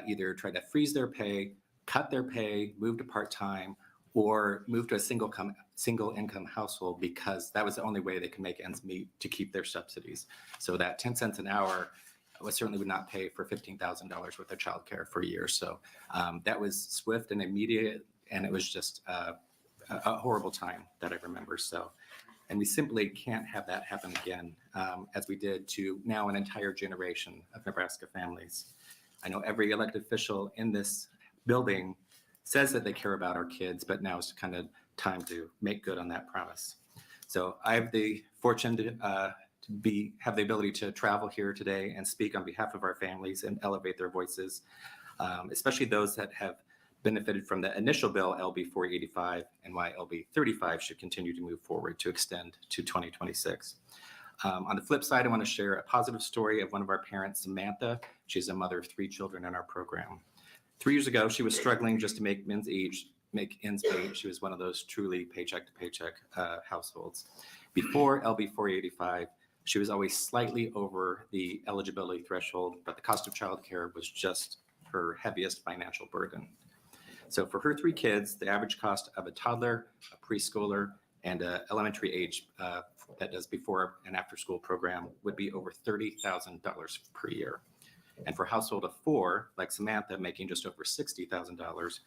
either try to freeze their pay, cut their pay, move to part-time, or move to a single income household, because that was the only way they could make ends meet to keep their subsidies. So that 10 cents an hour certainly would not pay for $15,000 worth of childcare for a year. So that was swift and immediate, and it was just a horrible time that I remember. So, and we simply can't have that happen again, as we did to now an entire generation of Nebraska families. I know every elected official in this building says that they care about our kids, but now is kind of time to make good on that promise. So I have the fortune to have the ability to travel here today and speak on behalf of our families and elevate their voices, especially those that have benefited from the initial bill, LB 485, and why LB 35 should continue to move forward to extend to 2026. On the flip side, I want to share a positive story of one of our parents, Samantha. She's a mother of 3 children in our program. 3 years ago, she was struggling just to make ends meet. She was one of those truly paycheck to paycheck households. Before LB 485, she was always slightly over the eligibility threshold, but the cost of childcare was just her heaviest financial burden. So for her 3 kids, the average cost of a toddler, a preschooler, and an elementary age that does before and after school program would be over $30,000 per year. And for a household of 4, like Samantha, making just over $60,000,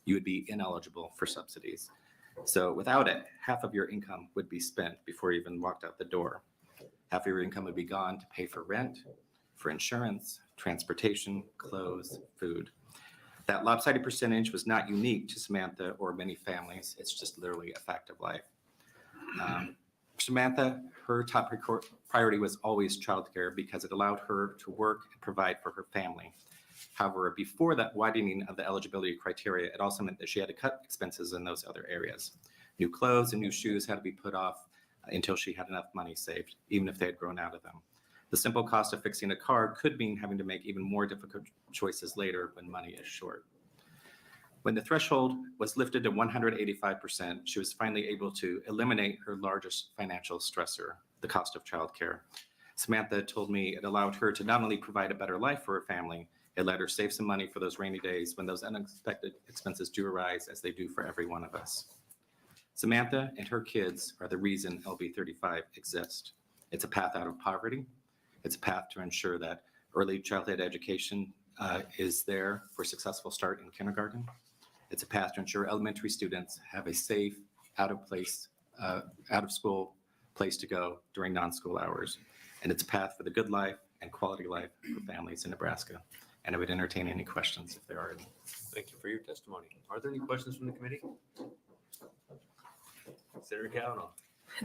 you would be ineligible for subsidies. So without it, half of your income would be spent before you even walked out the door. Half of your income would be gone to pay for rent, for insurance, transportation, clothes, food. That lopsided percentage was not unique to Samantha or many families. It's just literally a fact of life. For Samantha, her top priority was always childcare because it allowed her to work and provide for her family. However, before that widening of the eligibility criteria, it also meant that she had to cut expenses in those other areas. New clothes and new shoes had to be put off until she had enough money saved, even if they had grown out of them. The simple cost of fixing a car could mean having to make even more difficult choices later when money is short. When the threshold was lifted to 185%, she was finally able to eliminate her largest financial stressor, the cost of childcare. Samantha told me it allowed her to not only provide a better life for her family, it let her save some money for those rainy days when those unexpected expenses do arise, as they do for every one of us. Samantha and her kids are the reason LB 35 exists. It's a path out of poverty. It's a path to ensure that early childhood education is there for a successful start in kindergarten. It's a path to ensure elementary students have a safe, out of school place to go during non-school hours. And it's a path for the good life and quality life for families in Nebraska. And I would entertain any questions if there are any. Thank you for your testimony. Are there any questions from the committee? Senator Kavanaugh.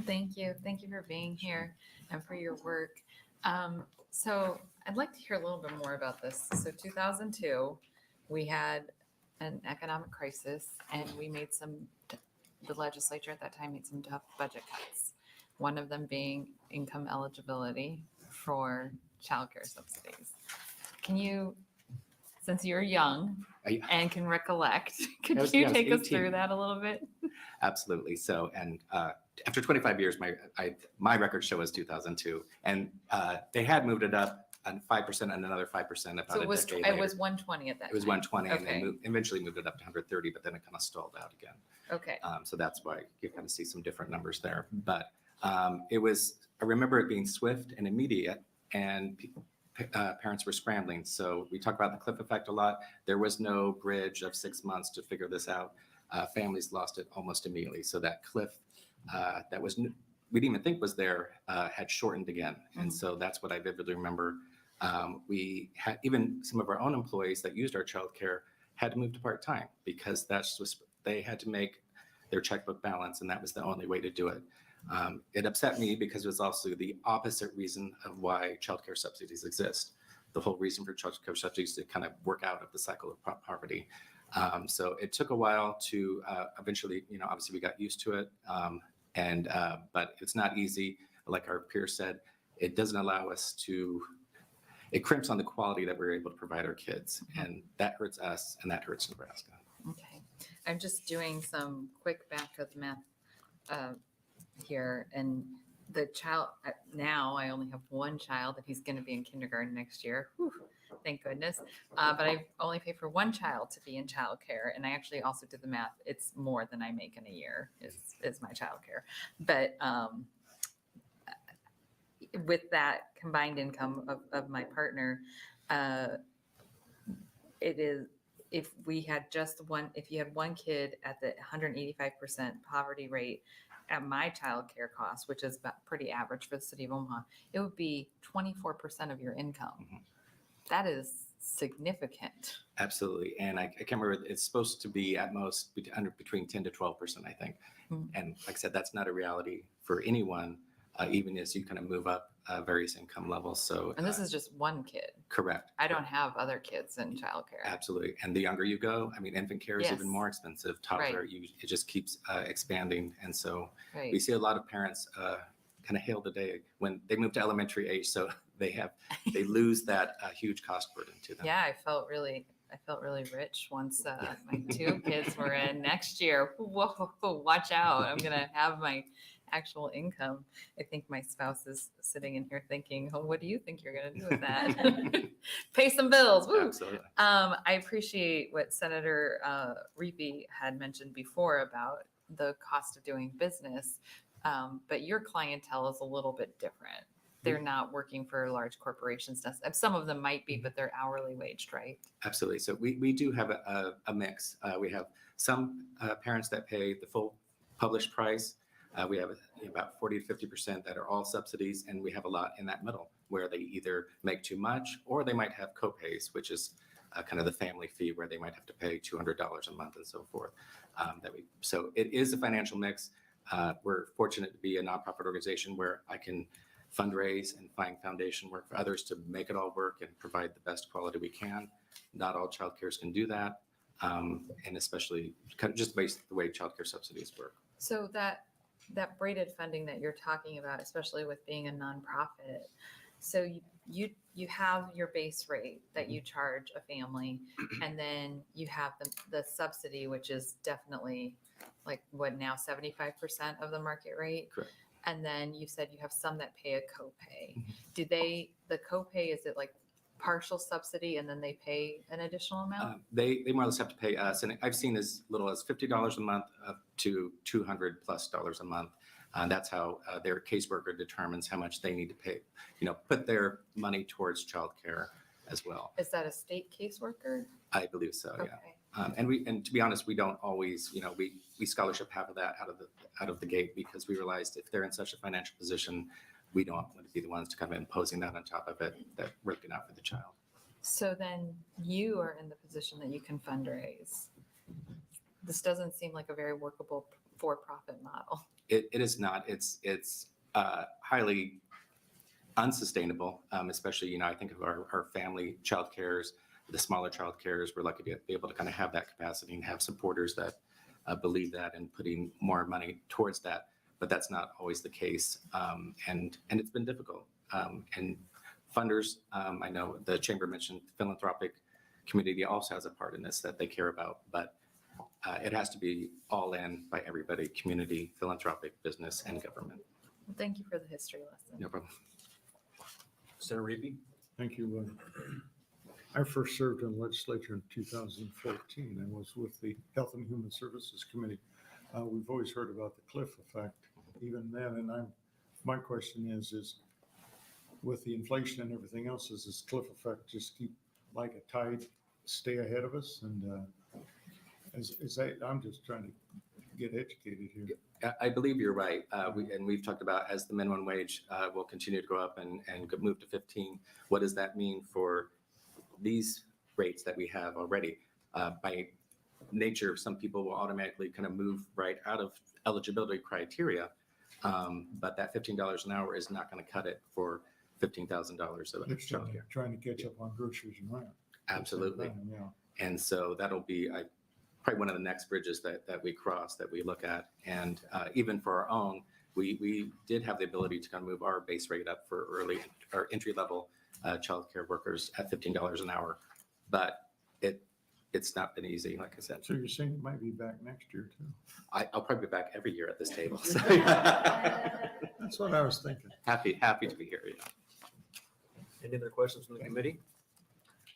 Thank you. Thank you for being here and for your work. So I'd like to hear a little bit more about this. So 2002, we had an economic crisis and we made the legislature at that time made some tough budget cuts. One of them being income eligibility for childcare subsidies. Can you, since you're young and can recollect, could you take us through that a little bit? Absolutely. So, and after 25 years, my records show us 2002, and they had moved it up on 5% and another 5% about So a it was decade later. 120 at that time. It was 120, Okay. and then eventually moved it up to 130, but then it kind of stalled out again. Okay. So that's why you kind of see some different numbers there. But it was, I remember it being swift and immediate, and parents were scrambling. So we talk about the cliff effect a lot. There was no bridge of 6 months to figure this out. Families lost it almost immediately. So that cliff that was, we didn't even think was there, had shortened again. And so that's what I vividly remember. We had even some of our own employees that used our childcare had to move to part-time because they had to make their checkbook balance, and that was the only way to do it. It upset me because it was also the opposite reason of why childcare subsidies exist. The whole reason for childcare subsidies is to kind of work out of the cycle of poverty. So it took a while to eventually, obviously we got used to it, but it's not easy. Like our peer said, it doesn't allow us to. It crimps on the quality that we're able to provide our kids, and that hurts us, and that hurts Nebraska. Okay. I'm just doing some quick back of the math here, and the child, now I only have one child, and he's going to be in kindergarten next year. Whew, thank goodness. But I only pay for one child to be in childcare, and I actually also did the math. It's more than I make in a year is my childcare. But with that combined income of my partner, it is, if you had one kid at the 185% poverty rate at my child care cost, which is about pretty average for the city of Omaha, it would be 24% of your income. Mm-hmm. That is significant. Absolutely. And I can't remember, it's supposed to be at most between 10 to 12%, I think. Mm-hmm. And like I said, that's not a reality for anyone, even as you kind of move up various income levels. So, and this is just one kid. Correct. I don't have other kids in childcare. Absolutely. And the younger you go, I mean, infant care is even more expensive. Toddler, right. It just keeps expanding. And so right. we see a lot of parents kind of hail the day when they move to elementary age. So they lose that huge cost burden to them. Yeah, I felt really rich once my two kids were in. Next year, whoa, watch out. I'm going to have my actual income. I think my spouse is sitting in here thinking, oh, what do you think you're going to do with that? Pay some bills. Woo. Absolutely. I appreciate what Senator Reapy had mentioned before about the cost of doing business. But your clientele is a little bit different. They're not working for large corporations. Some of them might be, but they're hourly waged, right? Absolutely. So we do have a mix. We have some parents that pay the full published price. We have about 40 to 50% that are all subsidies, and we have a lot in that middle where they either make too much or they might have copays, which is kind of the family fee where they might have to pay $200 a month and so forth. So it is a financial mix. We're fortunate to be a nonprofit organization where I can fundraise and find foundation work for others to make it all work and provide the best quality we can. Not all childcares can do that, and especially kind of just based the way childcare subsidies work. So that braided funding that you're talking about, especially with being a nonprofit, so you have your base rate that you charge a family, and then you have the subsidy, which is definitely like what now 75% of the market rate. Correct. And then you said you have some that pay a copay. Do the copay, is it like partial subsidy and then they pay an additional amount? They more or less have to pay us, and I've seen as little as $50 a month up to $200+ a month. That's how their caseworker determines how much they need to pay, put their money towards childcare as well. Is that a state caseworker? I believe so, Okay. yeah. And to be honest, we don't always, we scholarship half of that out of the gate, because we realized if they're in such a financial position, we don't want to be the ones to come in imposing that on top of it, that we're looking out for the child. So then you are in the position that you can fundraise. This doesn't seem like a very workable for-profit model. It is not. It's highly unsustainable, especially, I think of our family child cares, the smaller child cares. We're lucky to be able to kind of have that capacity and have supporters that believe that and putting more money towards that. But that's not always the case. And it's been difficult. And funders, I know the Chamber mentioned the philanthropic community also has a part in this that they care about, but it has to be all in by everybody: community, philanthropic, business, and government. Well, thank you for the history lesson. No problem. Senator Reapy? Thank you. I first served in the legislature in 2014 and was with the Health and Human Services Committee. We've always heard about the cliff effect even then. And my question is with the inflation and everything else, does this cliff effect just keep like a tide stay ahead of us? And I'm just trying to get educated here. I believe you're right. We've talked about, as the minimum wage will continue to go up and move to 15, what does that mean for these rates that we have already? By nature, some people will automatically kind of move right out of eligibility criteria, but that $15 an hour is not going to cut it for $15,000 of It's childcare. trying to catch up on groceries and rent. Absolutely. Yeah. And so that'll be probably one of the next bridges that we cross, that we look at. And even for our own, we did have the ability to kind of move our base rate up for our entry level childcare workers at $15 an hour, but it's not been easy, like I said. So you're saying it might be back next year too? I'll probably be back every year at this table. So. That's what I was thinking. Happy to be here. Yeah. Any other questions from the committee?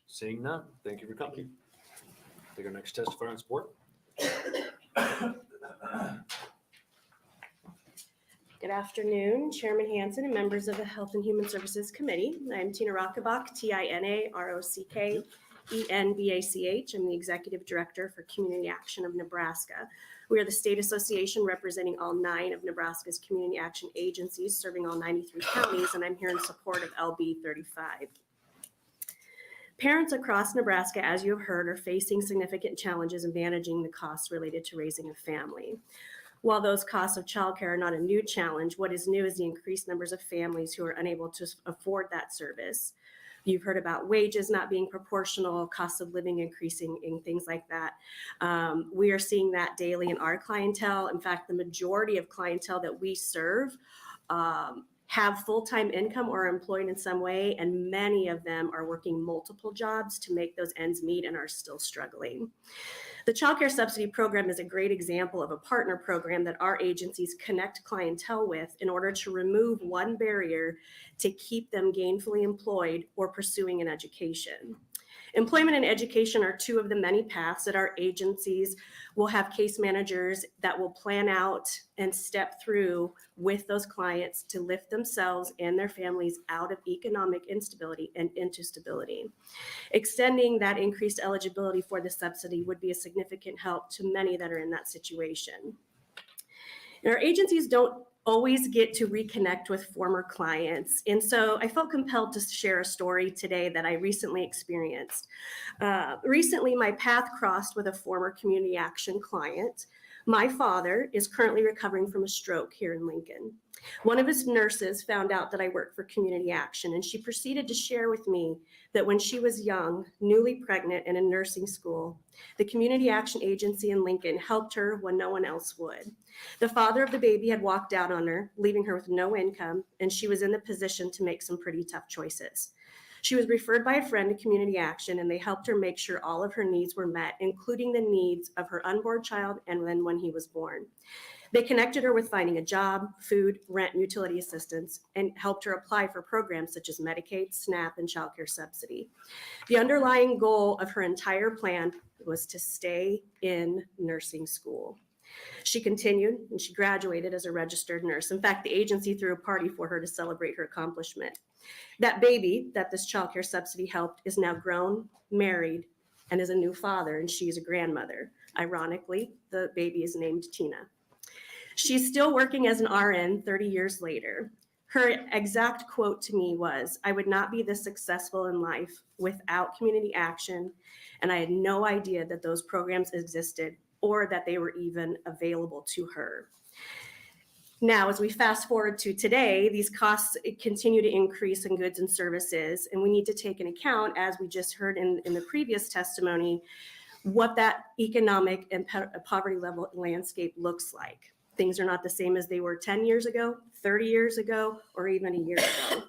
Seeing none, thank you for coming. Take our next testifier on support. Good afternoon, Chairman Hansen and members of the Health and Human Services Committee. I'm Tina Rockabach, TINAROCKENBACH. I'm the Executive Director for Community Action of Nebraska. We are the state association representing all 9 of Nebraska's community action agencies, serving all 93 counties, and I'm here in support of LB 35. Parents across Nebraska, as you have heard, are facing significant challenges in managing the costs related to raising a family. While those costs of childcare are not a new challenge, what is new is the increased numbers of families who are unable to afford that service. You've heard about wages not being proportional, cost of living increasing, and things like that. We are seeing that daily in our clientele. In fact, the majority of clientele that we serve have full-time income or are employed in some way, and many of them are working multiple jobs to make those ends meet and are still struggling. The Child Care Subsidy Program is a great example of a partner program that our agencies connect clientele with in order to remove one barrier to keep them gainfully employed or pursuing an education. Employment and education are 2 of the many paths that our agencies will have case managers that will plan out and step through with those clients to lift themselves and their families out of economic instability and into stability. Extending that increased eligibility for the subsidy would be a significant help to many that are in that situation. And our agencies don't always get to reconnect with former clients. And so I felt compelled to share a story today that I recently experienced. Recently, my path crossed with a former community action client. My father is currently recovering from a stroke here in Lincoln. One of his nurses found out that I work for community action, and she proceeded to share with me that when she was young, newly pregnant and in nursing school, the community action agency in Lincoln helped her when no one else would. The father of the baby had walked out on her, leaving her with no income, and she was in the position to make some pretty tough choices. She was referred by a friend to community action, and they helped her make sure all of her needs were met, including the needs of her unborn child and then when he was born. They connected her with finding a job, food, rent, and utility assistance, and helped her apply for programs such as Medicaid, SNAP, and child care subsidy. The underlying goal of her entire plan was to stay in nursing school. She continued and she graduated as a registered nurse. In fact, the agency threw a party for her to celebrate her accomplishment. That baby that this child care subsidy helped is now grown, married, and is a new father, and she is a grandmother. Ironically, the baby is named Tina. She's still working as an RN 30 years later. Her exact quote to me was, "I would not be this successful in life without community action, and I had no idea that those programs existed or that they were even available to her." Now, as we fast forward to today, these costs continue to increase in goods and services, and we need to take into account, as we just heard in the previous testimony, what that economic and poverty level landscape looks like. Things are not the same as they were 10 years ago, 30 years ago, or even a year ago.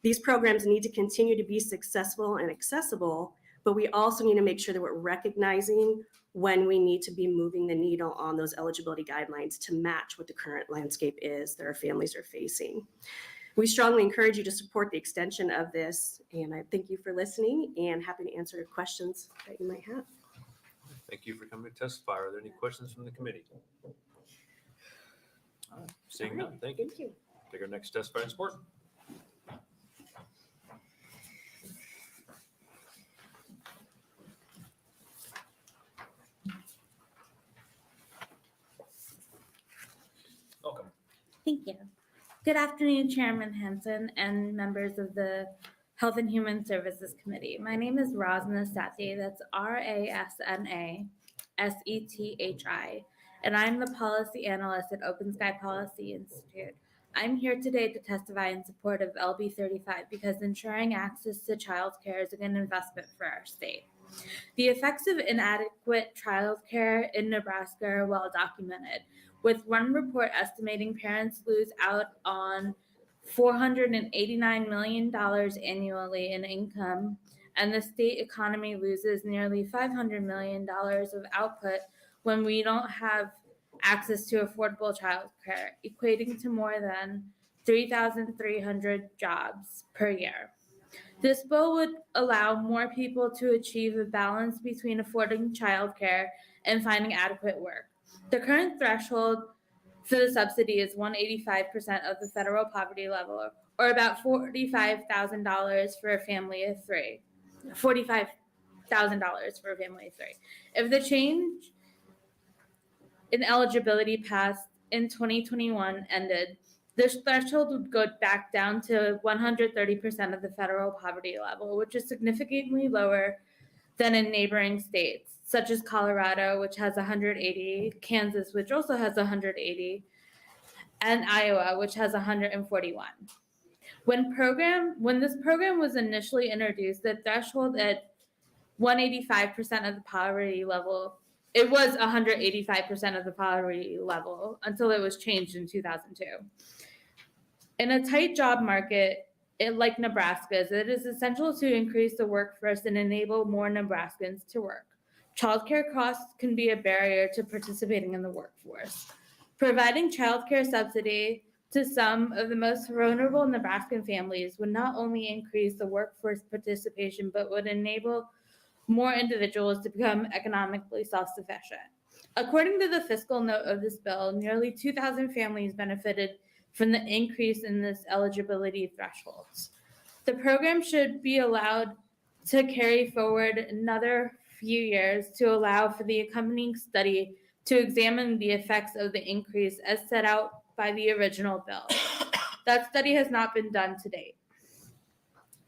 These programs need to continue to be successful and accessible, but we also need to make sure that we're recognizing when we need to be moving the needle on those eligibility guidelines to match what the current landscape is that our families are facing. We strongly encourage you to support the extension of this, and I thank you for listening and happy to answer questions that you might have. Thank you for coming to testify. Are there any questions from the committee? All right, seeing none, thank you. Thank you. Take our next testifying support. Welcome. Thank you. Good afternoon, Chairman Henson and members of the Health and Human Services Committee. My name is Rasna Sethi, that's Rasna Sethi, and I'm the policy analyst at Open Sky Policy Institute. I'm here today to testify in support of LB 35 because ensuring access to childcare is an investment for our state. The effects of inadequate childcare in Nebraska are well documented, with one report estimating parents lose out on $489 million annually in income, and the state economy loses nearly $500 million of output when we don't have access to affordable childcare, equating to more than 3,300 jobs per year. This bill would allow more people to achieve a balance between affording childcare and finding adequate work. The current threshold for the subsidy is 185% of the federal poverty level, or about $45,000 for a family of three. $45,000 for a family of three. If the change in eligibility passed in 2021 ended, this threshold would go back down to 130% of the federal poverty level, which is significantly lower than in neighboring states, such as Colorado, which has 180, Kansas, which also has 180, and Iowa, which has 141. When this program was initially introduced, the threshold at 185% of the poverty level, it was 185% of the poverty level until it was changed in 2002. In a tight job market, like Nebraska's, it is essential to increase the workforce and enable more Nebraskans to work. Childcare costs can be a barrier to participating in the workforce. Providing childcare subsidy to some of the most vulnerable Nebraskan families would not only increase the workforce participation, but would enable more individuals to become economically self-sufficient. According to the fiscal note of this bill, nearly 2,000 families benefited from the increase in this eligibility thresholds. The program should be allowed to carry forward another few years to allow for the accompanying study to examine the effects of the increase as set out by the original bill. That study has not been done to date.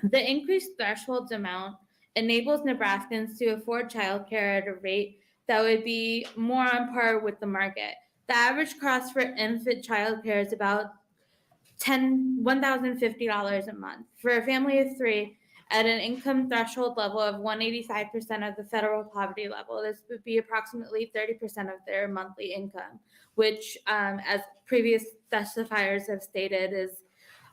The increased thresholds amount enables Nebraskans to afford childcare at a rate that would be more on par with the market. The average cost for infant childcare is about $1,050 a month. For a family of 3, at an income threshold level of 185% of the federal poverty level, this would be approximately 30% of their monthly income, which, as previous testifiers have stated, is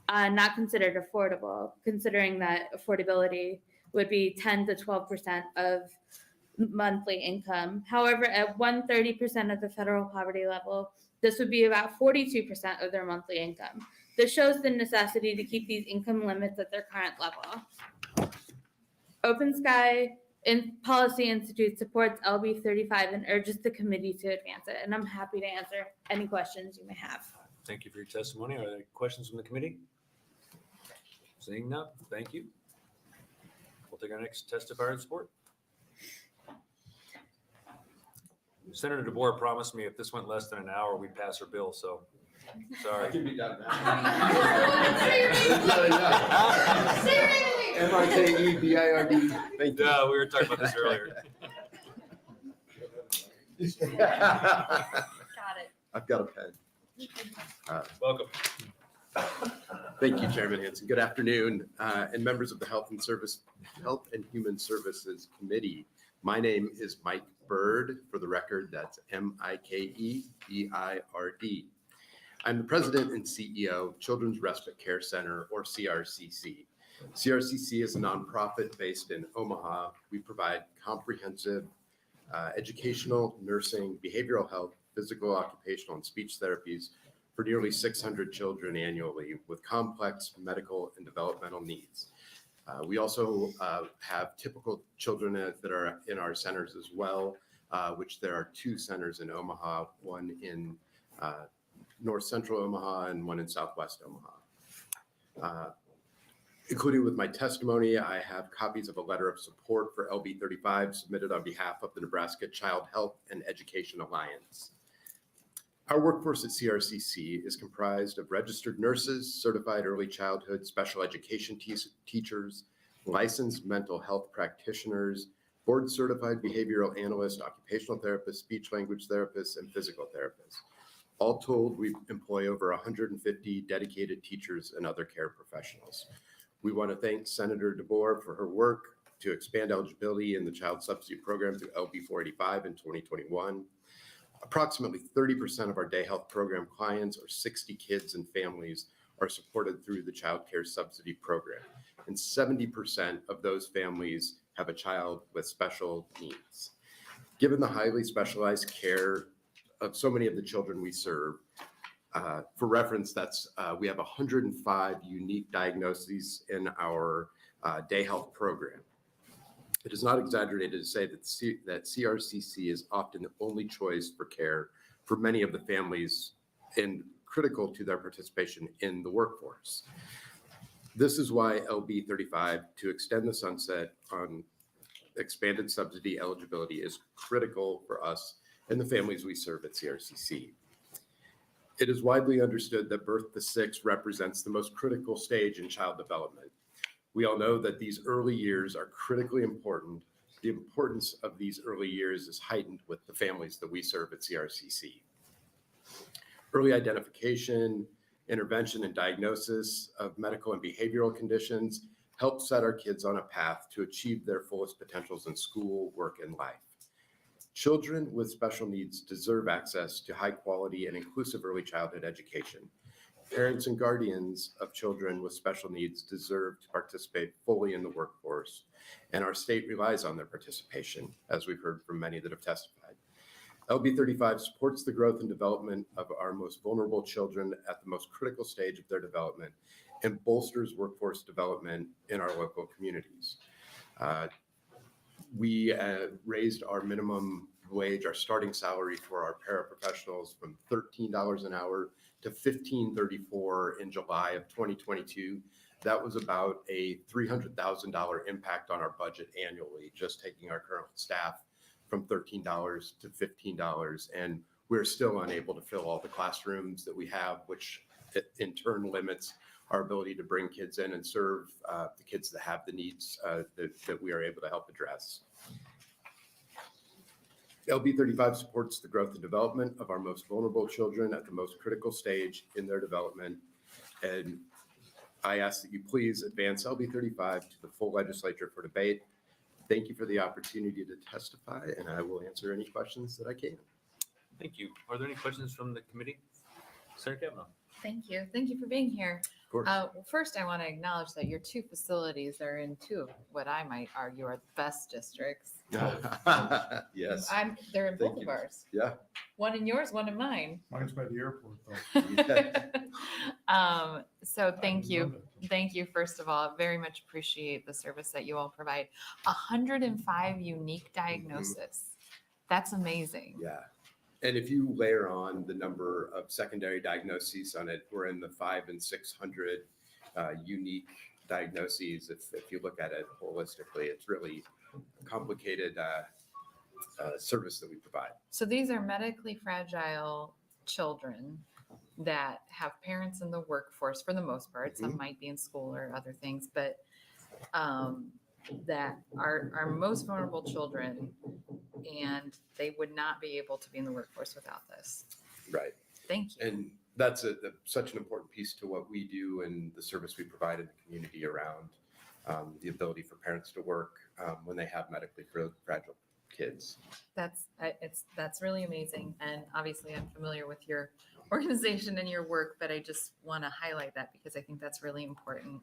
not considered affordable, considering that affordability would be 10 to 12% of monthly income. However, at 130% of the federal poverty level, this would be about 42% of their monthly income. This shows the necessity to keep these income limits at their current level. Open Sky Policy Institute supports LB 35 and urges the committee to advance it. And I'm happy to answer any questions you may have. Thank you for your testimony. Are there questions from the committee? Seeing none, thank you. We'll take our next testifier in support. Senator DeBoer promised me if this went less than an hour, we'd pass her bill, so sorry. Can be done now. MRKEBIRD. Thank you. Yeah, we were talking about this earlier. Got it. I've got a pen. Welcome. Thank you, Chairman Hanson. Good afternoon, and members of the Health and Human Services Committee. My name is Mike Bird. For the record, that's MIKEBIRD. I'm the president and CEO of Children's Respite Care Center, or CRCC. CRCC is a nonprofit based in Omaha. We provide comprehensive educational, nursing, behavioral health, physical, occupational, and speech therapies for nearly 600 children annually with complex medical and developmental needs. We also have typical children that are in our centers as well, which there are 2 centers in Omaha, one in north central Omaha and one in southwest Omaha. Including with my testimony, I have copies of a letter of support for LB 35 submitted on behalf of the Nebraska Child Health and Education Alliance. Our workforce at CRCC is comprised of registered nurses, certified early childhood special education teachers, licensed mental health practitioners, board certified behavioral analysts, occupational therapists, speech language therapists, and physical therapists. All told, we employ over 150 dedicated teachers and other care professionals. We want to thank Senator DeBoer for her work to expand eligibility in the child subsidy program through LB 485 in 2021. Approximately 30% of our day health program clients, or 60 kids and families, are supported through the child care subsidy program. And 70% of those families have a child with special needs. Given the highly specialized care of so many of the children we serve, for reference, we have 105 unique diagnoses in our day health program. It is not exaggerated to say that CRCC is often the only choice for care for many of the families and critical to their participation in the workforce. This is why LB 35, to extend the sunset on expanded subsidy eligibility, is critical for us and the families we serve at CRCC. It is widely understood that birth to 6 represents the most critical stage in child development. We all know that these early years are critically important. The importance of these early years is heightened with the families that we serve at CRCC. Early identification, intervention, and diagnosis of medical and behavioral conditions help set our kids on a path to achieve their fullest potentials in school, work, and life. Children with special needs deserve access to high quality and inclusive early childhood education. Parents and guardians of children with special needs deserve to participate fully in the workforce, and our state relies on their participation, as we've heard from many that have testified. LB 35 supports the growth and development of our most vulnerable children at the most critical stage of their development and bolsters workforce development in our local communities. We raised our minimum wage, our starting salary for our paraprofessionals from $13 an hour to $15.34 in July of 2022. That was about a $300,000 impact on our budget annually, just taking our current staff from $13 to $15. And we're still unable to fill all the classrooms that we have, which in turn limits our ability to bring kids in and serve the kids that have the needs that we are able to help address. LB 35 supports the growth and development of our most vulnerable children at the most critical stage in their development. And I ask that you please advance LB 35 to the full legislature for debate. Thank you for the opportunity to testify, and I will answer any questions that I can. Thank you. Are there any questions from the committee? Senator Kavanaugh. Thank you. Thank you for being here. Of course. Well, first, I want to acknowledge that your two facilities are in two of what I might argue are the best districts. Yes. They're in Thank both of you. ours. Yeah. One in yours, one in mine. Mine's by the airport though. So thank you. Thank you, first of all. Very much appreciate the service that you all provide. 105 unique diagnoses. That's amazing. Yeah. And if you layer on the number of secondary diagnoses on it, we're in the 500 and 600 unique diagnoses. If you look at it holistically, it's really a complicated service that we provide. So these are medically fragile children that have parents in the workforce for the most part. Some might be in school or other things, but that are our most vulnerable children, and they would not be able to be in the workforce without this. Right. Thank you. And that's such an important piece to what we do and the service we provide in the community around the ability for parents to work when they have medically fragile kids. That's really amazing. And obviously I'm familiar with your organization and your work, but I just want to highlight that because I think that's really important.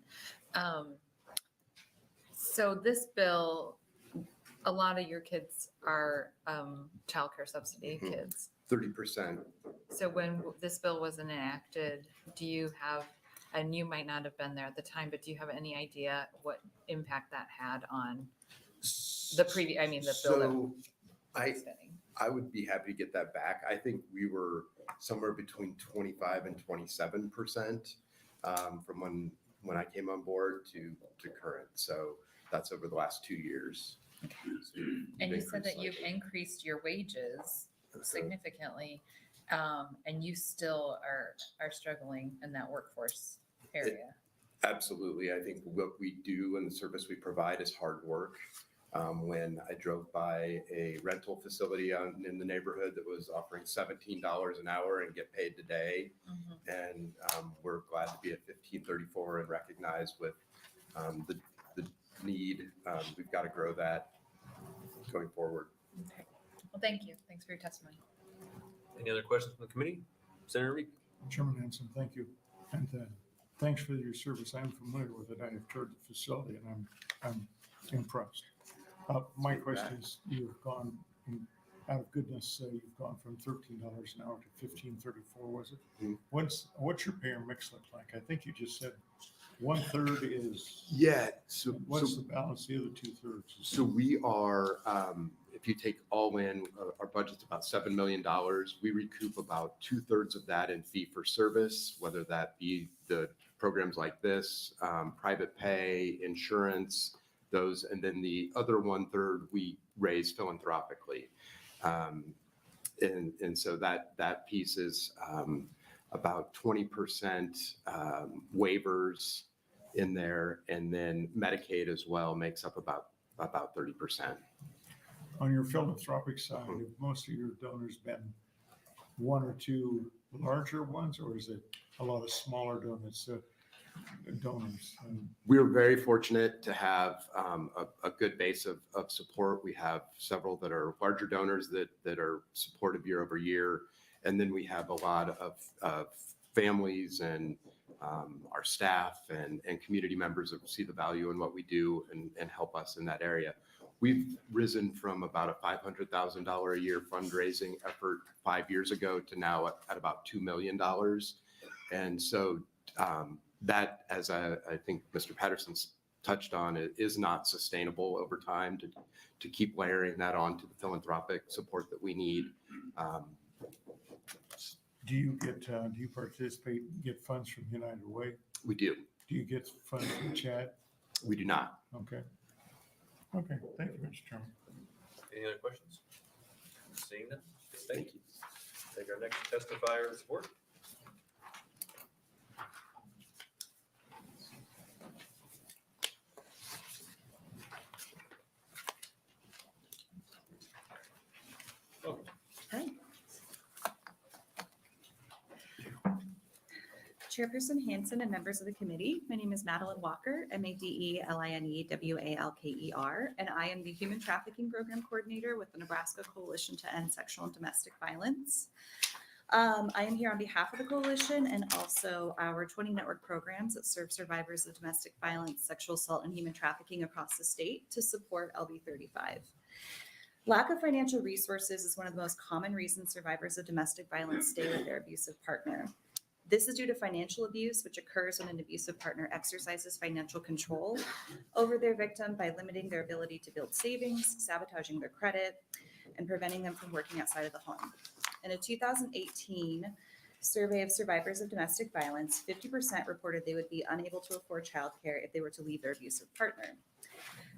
So this bill, a lot of your kids are childcare subsidy kids. 30%. So when this bill was enacted, do you have, and you might not have been there at the time, but do you have any idea what impact that had on the bill that was spending? I would be happy to get that back. I think we were somewhere between 25 and 27% from when I came on board to current. So that's over the last 2 years. Okay. And you said that you've increased your wages significantly, and you still are struggling in that workforce area. Absolutely. I think what we do and the service we provide is hard work. When I drove by a rental facility in the neighborhood that was offering $17 an hour and get paid today, and we're glad to be at $15.34 and recognized with the need. We've got to grow that going forward. Okay. Well, thank you. Thanks for your testimony. Any other questions from the committee? Senator Reed. Chairman Hanson, thank you. And thanks for your service. I'm familiar with it. I have toured the facility and I'm impressed. My question is, you've gone, out of goodness, you've gone from $13 an hour to $15.34, was it? What's your payer mix look like? I think you just said 1/3 is. Yeah. What's the balance, the other 2/3? So we are, if you take all in, our budget's about $7 million. We recoup about 2/3 of that in fee for service, whether that be the programs like this, private pay, insurance, those, and then the other 1/3 we raise philanthropically. And so that piece is about 20% waivers in there, and then Medicaid as well makes up about 30%. On your philanthropic side, have most of your donors been one or two larger ones, or is it a lot of smaller donors? We're very fortunate to have a good base of support. We have several that are larger donors that are supportive year over year. And then we have a lot of families and our staff and community members that see the value in what we do and help us in that area. We've risen from about a $500,000 a year fundraising effort 5 years ago to now at about $2 million. And so that, as I think Mr. Patterson's touched on, it is not sustainable over time to keep layering that on to the philanthropic support that we need. Do you participate, get funds from United Way? We do. Do you get funds from Chad? We do not. Okay. Okay, thank you, Mr. Chairman. Any other questions? Seeing none, thank you. Take our next testifier to support. Hi. Chairperson Hanson and members of the committee, my name is Madeline Walker, MadelinWalker, and I am the Human Trafficking Program Coordinator with the Nebraska Coalition to End Sexual and Domestic Violence. I am here on behalf of the coalition and also our 20 network programs that serve survivors of domestic violence, sexual assault, and human trafficking across the state to support LB 35. Lack of financial resources is one of the most common reasons survivors of domestic violence stay with their abusive partner. This is due to financial abuse, which occurs when an abusive partner exercises financial control over their victim by limiting their ability to build savings, sabotaging their credit, and preventing them from working outside of the home. In a 2018 survey of survivors of domestic violence, 50% reported they would be unable to afford childcare if they were to leave their abusive partner.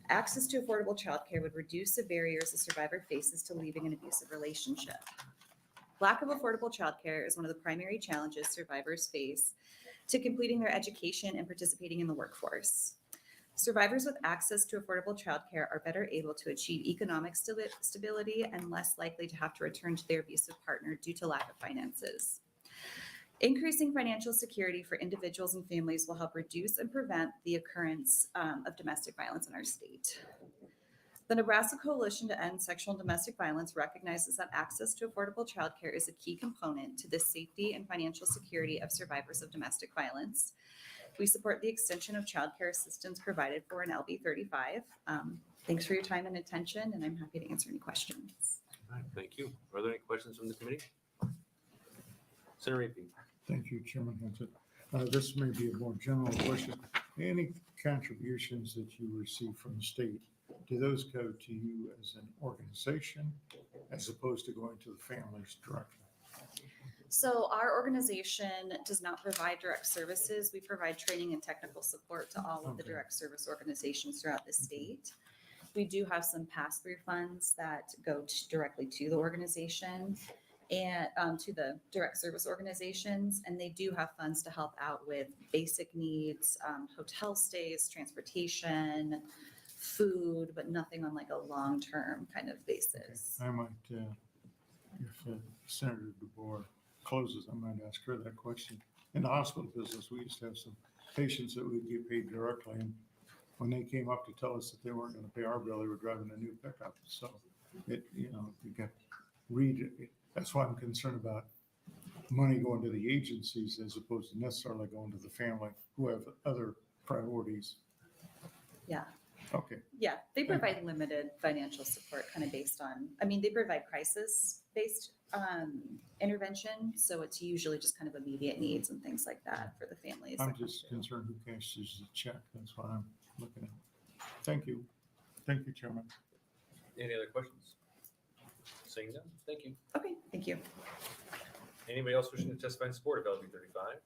Access to affordable childcare would reduce the barriers a survivor faces to leaving an abusive relationship. Lack of affordable childcare is one of the primary challenges survivors face to completing their education and participating in the workforce. Survivors with access to affordable childcare are better able to achieve economic stability and less likely to have to return to their abusive partner due to lack of finances. Increasing financial security for individuals and families will help reduce and prevent the occurrence of domestic violence in our state. The Nebraska Coalition to End Sexual and Domestic Violence recognizes that access to affordable childcare is a key component to the safety and financial security of survivors of domestic violence. We support the extension of childcare assistance provided for in LB 35. Thanks for your time and attention, and I'm happy to answer any questions. All right, thank you. Are there any questions from the committee? Senator Repeat. Thank you, Chairman Hanson. This may be a more general question. Any contributions that you receive from the state, do those go to you as an organization as opposed to going to the families directly? So our organization does not provide direct services. We provide training and technical support to all of the direct service organizations throughout the state. We do have some pass-through funds that go directly to the organization and to the direct service organizations, and they do have funds to help out with basic needs, hotel stays, transportation, food, but nothing on like a long-term kind of basis. I might, if Senator DeBoer closes, I might ask her that question. In the hospital business, we used to have some patients that would get paid directly, and when they came up to tell us that they weren't going to pay our bill, they were driving a new pickup. So it, you got that's why I'm concerned about money going to the agencies as opposed to necessarily going to the family who have other priorities. Yeah. Okay. Yeah, they provide limited financial support kind of based on, they provide crisis-based intervention. So it's usually just kind of immediate needs and things like that for the families. I'm just concerned who cashes the check. That's what I'm looking at. Thank you. Thank you, Chairman. Any other questions? Saying none, thank you. Okay, thank you. Anybody else wishing to testify in support of LB 35?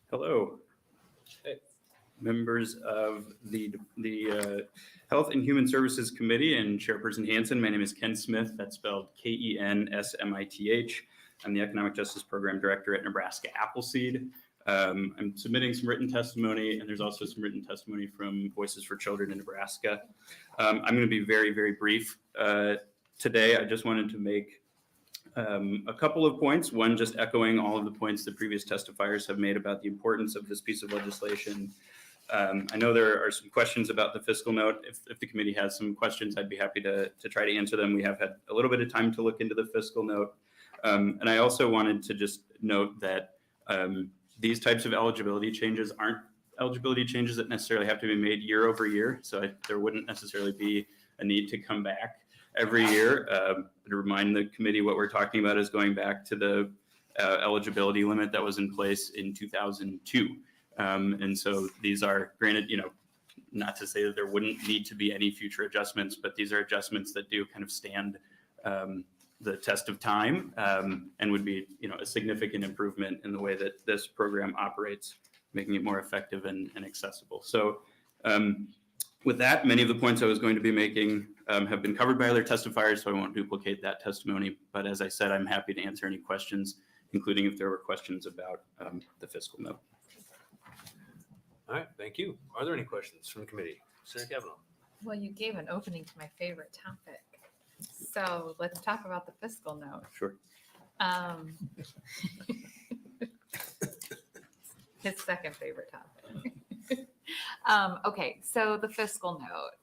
Hello. Hey. Members of the Health and Human Services Committee and Chairperson Hanson. My name is Ken Smith. That's spelled Kensmith. I'm the Economic Justice Program Director at Nebraska Appleseed. I'm submitting some written testimony, and there's also some written testimony from Voices for Children in Nebraska. I'm going to be very, very brief. Today, I just wanted to make a couple of points. One, just echoing all of the points that previous testifiers have made about the importance of this piece of legislation. I know there are some questions about the fiscal note. If the committee has some questions, I'd be happy to try to answer them. We have had a little bit of time to look into the fiscal note. And I also wanted to just note that these types of eligibility changes aren't eligibility changes that necessarily have to be made year over year. So there wouldn't necessarily be a need to come back every year. To remind the committee, what we're talking about is going back to the eligibility limit that was in place in 2002. And so these are, granted, not to say that there wouldn't need to be any future adjustments, but these are adjustments that do kind of stand the test of time and would be, a significant improvement in the way that this program operates, making it more effective and accessible. So with that, many of the points I was going to be making have been covered by other testifiers, so I won't duplicate that testimony. But as I said, I'm happy to answer any questions, including if there were questions about the fiscal note. All right, thank you. Are there any questions from the committee? Senator Kavanaugh. Well, you gave an opening to my favorite topic. So let's talk about the fiscal note. Sure. His second favorite topic. Okay, so the fiscal note.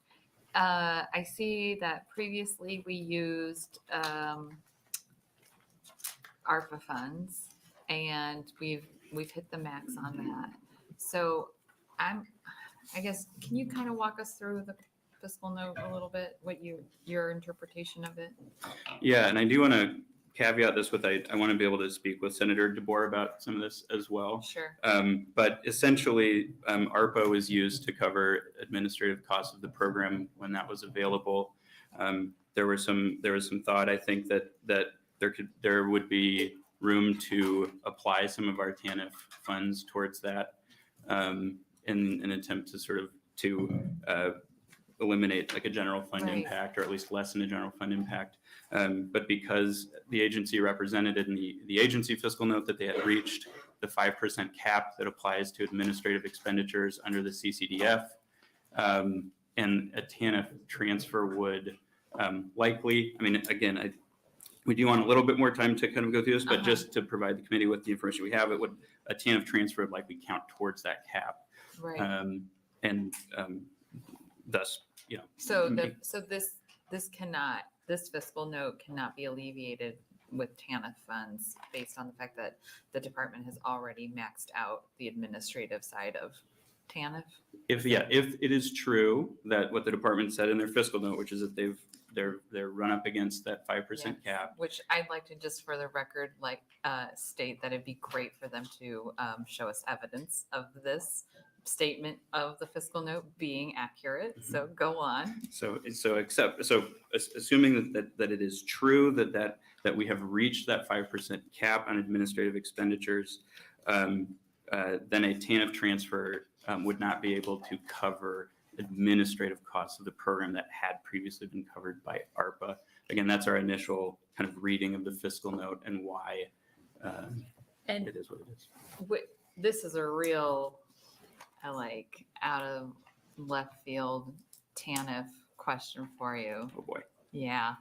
I see that previously we used ARPA funds, and we've hit the max on that. So I guess, can you kind of walk us through the fiscal note a little bit, what your interpretation of it? Yeah, and I do want to caveat this with, I want to be able to speak with Senator DeBoer about some of this as well. Sure. But essentially, ARPA was used to cover administrative costs of the program when that was available. There was some thought, I think, that there would be room to apply some of our TANF funds towards that in an attempt to sort of eliminate like a general fund impact, or at least lessen a general fund impact. But because the agency represented in the agency fiscal note that they had reached the 5% cap that applies to administrative expenditures under the CCDF, and a TANF transfer would likely, again, we do want a little bit more time to kind of go through this, but just to provide the committee with the information we have, a TANF transfer would likely count towards that cap. Right. Thus, So this fiscal note cannot be alleviated with TANF funds based on the fact that the department has already maxed out the administrative side of TANF. If it is true that what the department said in their fiscal note, which is that they're run up against that 5% cap. Which I'd like to just for the record, state that it'd be great for them to show us evidence of this statement of the fiscal note being accurate. Mm-hmm. So go on. So assuming that it is true that we have reached that 5% cap on administrative expenditures, then a TANF transfer would not be able to cover administrative costs of the program that had previously been covered by ARPA. Again, that's our initial kind of reading of the fiscal note and why it is what it is. This is a real, out of left field TANF question for you. Oh boy. Yeah.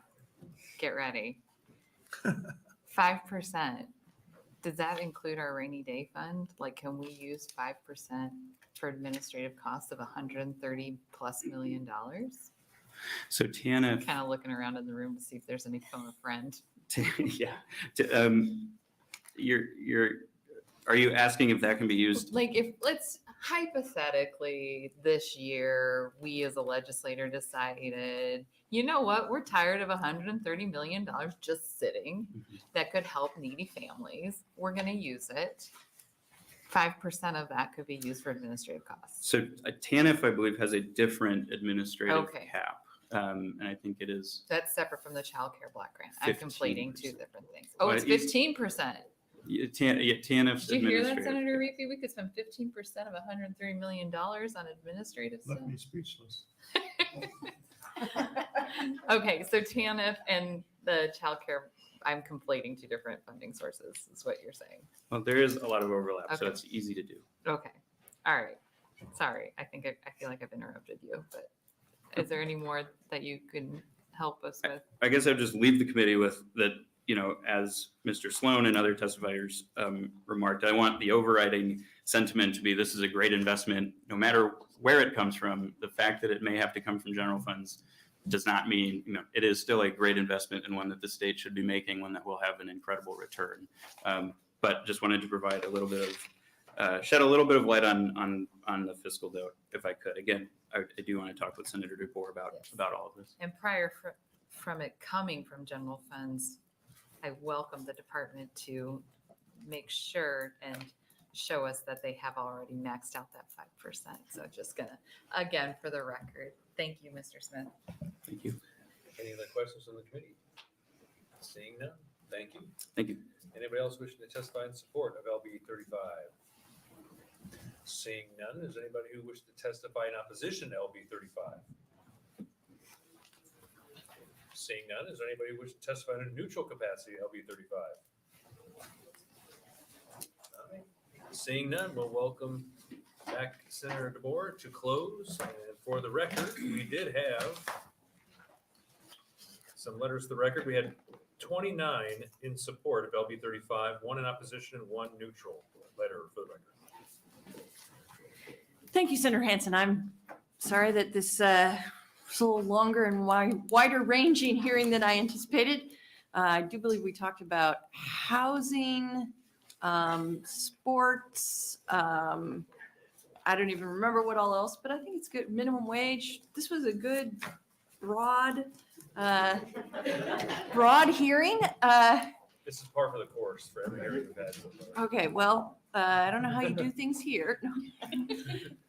Get ready. 5%. Does that include our rainy day fund? Can we use 5% for administrative costs of $130+ million? So TANF. Kind of looking around in the room to see if there's any phone a friend. Yeah. Are you asking if that can be used? If let's hypothetically this year we as a legislator decided, you know what, we're tired of $130 million just sitting that could help needy families. We're going to use it. 5% of that could be used for administrative costs. So a TANF, I believe, has a different administrative cap. And I think it is. That's separate from the child care block grant. I'm 15%. conflating two different things. Oh, it's 15%. TANF's Did you hear that, Senator Reefy? We could spend 15% of $103 million on administrative stuff. Left me speechless. Okay, so TANF and the child care, I'm conflating two different funding sources, is what you're saying. Well, there is a lot of overlap, so Okay. it's easy to do. Okay, all right. Sorry, I feel like I've interrupted you, but is there any more that you can help us with? I guess I'll just leave the committee with that, as Mr. Sloan and other testifiers remarked, I want the overriding sentiment to be this is a great investment, no matter where it comes from. The fact that it may have to come from general funds does not mean, it is still a great investment and one that the state should be making, one that will have an incredible return. But just wanted to provide a little bit of, shed a little bit of light on the fiscal note, if I could. Again, I do want to talk with Senator DeBoer about all of this. And prior from it coming from general funds, I welcome the department to make sure and show us that they have already maxed out that 5%. So just gonna, again, for the record, thank you, Mr. Smith. Thank you. Any other questions from the committee? Seeing none, thank you. Thank you. Anybody else wishing to testify in support of LB 35? Seeing none, is anybody who wishes to testify in opposition to LB 35? Seeing none, is there anybody who wishes to testify in a neutral capacity to LB 35? Seeing none, we'll welcome back Senator DeBoer to close. And for the record, we did have some letters to the record. We had 29 in support of LB 35, 1 in opposition, and 1 neutral letter for the record. Thank you, Senator Hansen. I'm sorry that this was a little longer and wider ranging hearing than I anticipated. I do believe we talked about housing, sports. I don't even remember what all else, but I think it's good. Minimum wage. This was a good, broad hearing. This is par for the course for every hearing we've had so far. Okay, well, I don't know how you do things here.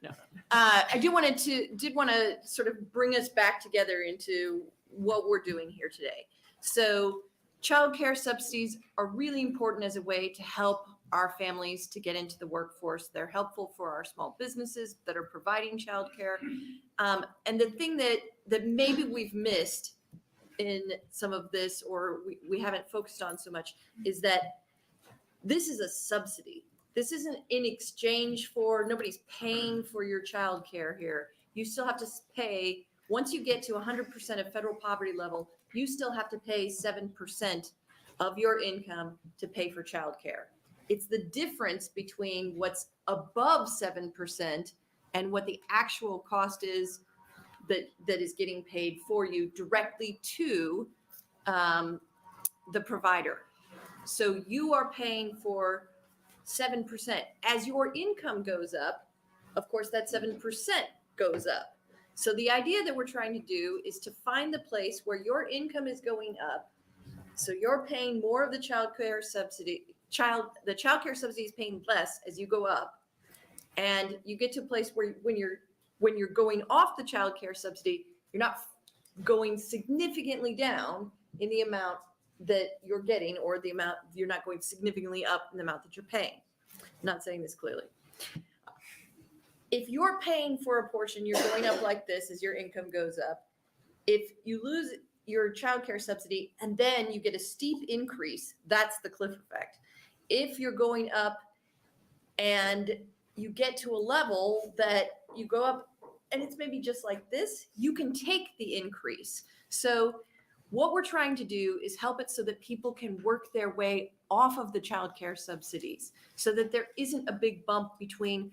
No. I did want to sort of bring us back together into what we're doing here today. So childcare subsidies are really important as a way to help our families to get into the workforce. They're helpful for our small businesses that are providing childcare. And the thing that maybe we've missed in some of this, or we haven't focused on so much, is that this is a subsidy. This isn't in exchange for, nobody's paying for your childcare here. You still have to pay, once you get to 100% of federal poverty level, you still have to pay 7% of your income to pay for childcare. It's the difference between what's above 7% and what the actual cost is that is getting paid for you directly to the provider. So you are paying for 7%. As your income goes up, of course, that 7% goes up. So the idea that we're trying to do is to find the place where your income is going up. So you're paying more of the childcare subsidy. The childcare subsidy is paying less as you go up, and you get to a place where when you're going off the childcare subsidy, you're not going significantly down in the amount that you're getting, or the amount you're not going significantly up in the amount that you're paying. I'm not saying this clearly. If you're paying for a portion, you're going up like this as your income goes up. If you lose your childcare subsidy and then you get a steep increase, that's the cliff effect. If you're going up and you get to a level that you go up and it's maybe just like this, you can take the increase. So what we're trying to do is help it so that people can work their way off of the childcare subsidies, so that there isn't a big bump between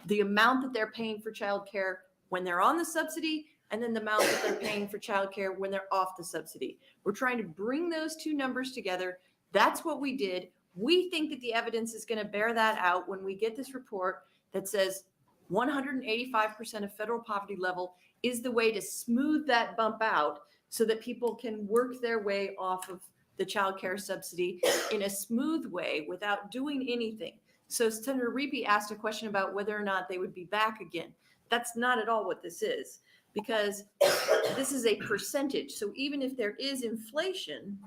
the amount that they're paying for childcare when they're on the subsidy and then the amount that they're paying for childcare when they're off the subsidy. We're trying to bring those two numbers together. That's what we did. We think that the evidence is going to bear that out when we get this report that says 185% of federal poverty level is the way to smooth that bump out so that people can work their way off of the child care subsidy in a smooth way without doing anything. So Senator Reapy asked a question about whether or not they would be back again. That's not at all what this is, because this is a percentage. So even if there is inflation,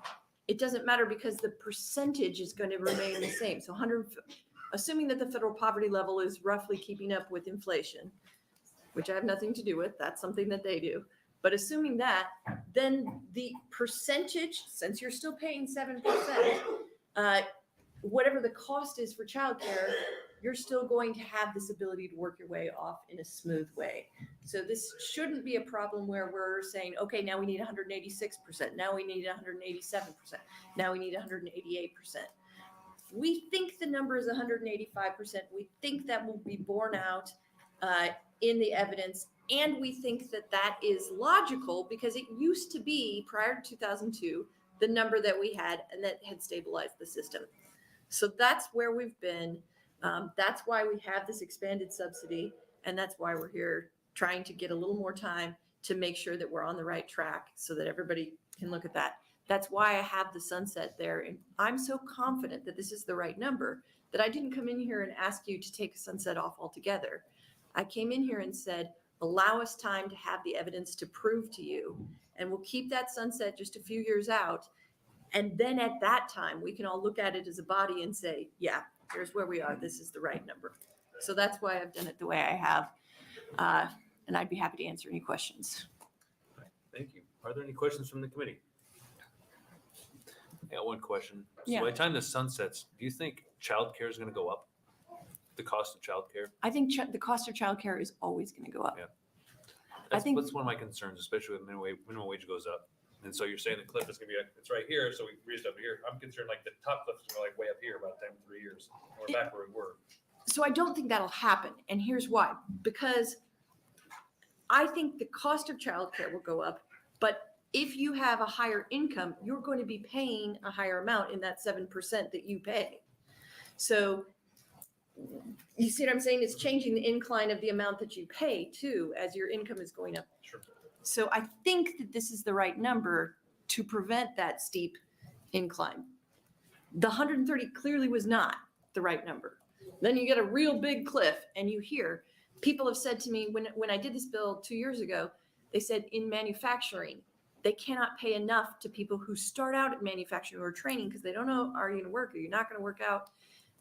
it doesn't matter because the percentage is going to remain the same. So assuming that the federal poverty level is roughly keeping up with inflation, which I have nothing to do with, that's something that they do. But assuming that, then the percentage, since you're still paying 7%, whatever the cost is for childcare, you're still going to have this ability to work your way off in a smooth way. So this shouldn't be a problem where we're saying, okay, now we need 186%, now we need 187%, now we need 188%. We think the number is 185%. We think that will be borne out in the evidence. And we think that that is logical because it used to be, prior to 2002, the number that we had and that had stabilized the system. So that's where we've been. That's why we have this expanded subsidy. And that's why we're here trying to get a little more time to make sure that we're on the right track so that everybody can look at that. That's why I have the sunset there. And I'm so confident that this is the right number that I didn't come in here and ask you to take a sunset off altogether. I came in here and said, allow us time to have the evidence to prove to you, and we'll keep that sunset just a few years out. And then at that time, we can all look at it as a body and say, yeah, here's where we are. This is the right number. So that's why I've done it the way I have. And I'd be happy to answer any questions. Thank you. Are there any questions from the committee? I got one question. So Yeah. by the time this sunsets, do you think childcare is going to go up? The cost of childcare? I think the cost of childcare is always going to go up. Yeah. That's That's one of my concerns, especially when minimum wage goes up. And so you're saying the cliff is going to be, it's right here, so we raised up here. I'm concerned like the top cliff is going to like way up here about 10, 3 years. We're back where we were. So I don't think that'll happen. And here's why. Because I think the cost of childcare will go up, but if you have a higher income, you're going to be paying a higher amount in that 7% that you pay. So you see what I'm saying? It's changing the incline of the amount that you pay too, as your income is going up. Sure. So I think that this is the right number to prevent that steep incline. The 130 clearly was not the right number. Then you get a real big cliff, and you hear people have said to me when I did this bill 2 years ago, they said in manufacturing, they cannot pay enough to people who start out at manufacturing or training because they don't know, are you going to work? Are you not going to work out?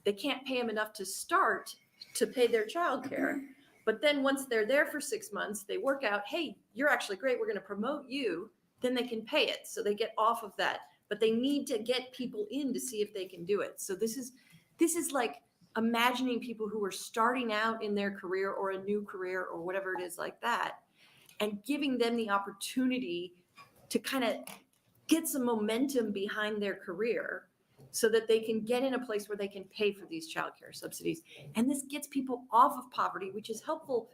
They can't pay them enough to start to pay their childcare. But then once they're there for 6 months, they work out, hey, you're actually great. We're going to promote you. Then they can pay it. So they get off of that. But they need to get people in to see if they can do it. So this is like imagining people who are starting out in their career or a new career or whatever it is like that, and giving them the opportunity to kind of get some momentum behind their career so that they can get in a place where they can pay for these childcare subsidies. And this gets people off of poverty, which is helpful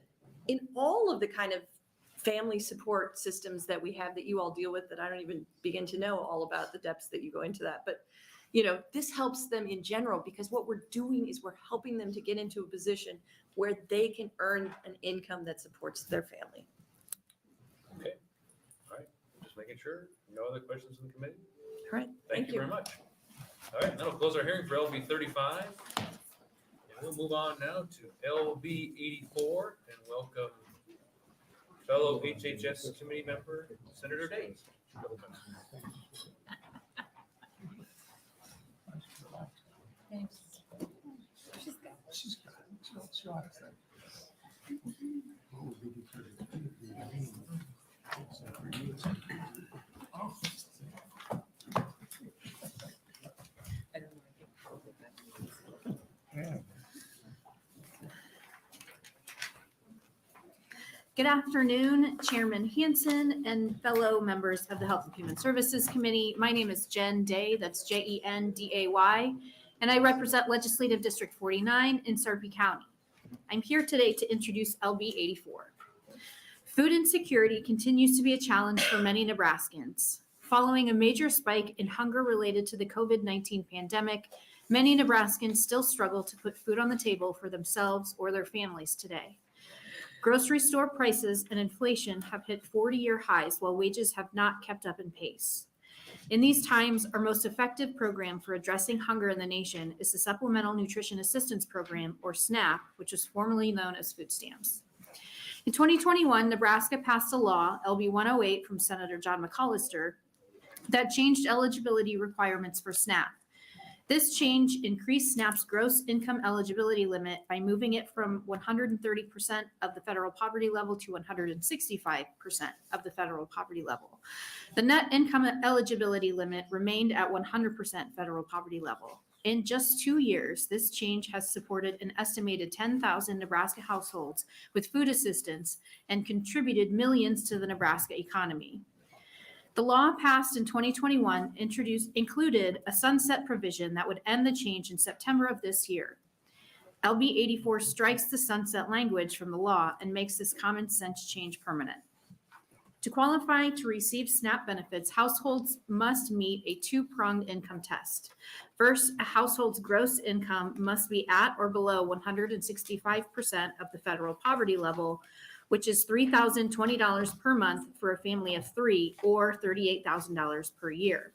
in all of the kind of family support systems that we have that you all deal with that I don't even begin to know all about the depths that you go into that. But, you know, this helps them in general because what we're doing is we're helping them to get into a position where they can earn an income that supports their family. Okay. All right. Just making sure. No other questions from the committee? All right. Thank you very much. All right, that'll close our hearing for LB 35. And we'll move on now to LB 84 and welcome fellow HHS committee member, Senator Days. Good afternoon, Chairman Hansen and fellow members of the Health and Human Services Committee. My name is Jen Day, that's Jenday, and I represent Legislative District 49 in Sarpy County. I'm here today to introduce LB 84. Food insecurity continues to be a challenge for many Nebraskans. Following a major spike in hunger related to the COVID-19 pandemic, many Nebraskans still struggle to put food on the table for themselves or their families today. Grocery store prices and inflation have hit 40-year highs while wages have not kept up in pace. In these times, our most effective program for addressing hunger in the nation is the Supplemental Nutrition Assistance Program, or SNAP, which was formerly known as food stamps. In 2021, Nebraska passed a law, LB 108 from Senator John McCollister, that changed eligibility requirements for SNAP. This change increased SNAP's gross income eligibility limit by moving it from 130% of the federal poverty level to 165% of the federal poverty level. The net income eligibility limit remained at 100% federal poverty level. In just 2 years, this change has supported an estimated 10,000 Nebraska households with food assistance and contributed millions to the Nebraska economy. The law passed in 2021 included a sunset provision that would end the change in September of this year. LB 84 strikes the sunset language from the law and makes this common sense change permanent. To qualify to receive SNAP benefits, households must meet a two-pronged income test. First, a household's gross income must be at or below 165% of the federal poverty level, which is $3,020 per month for a family of 3 or $38,000 per year.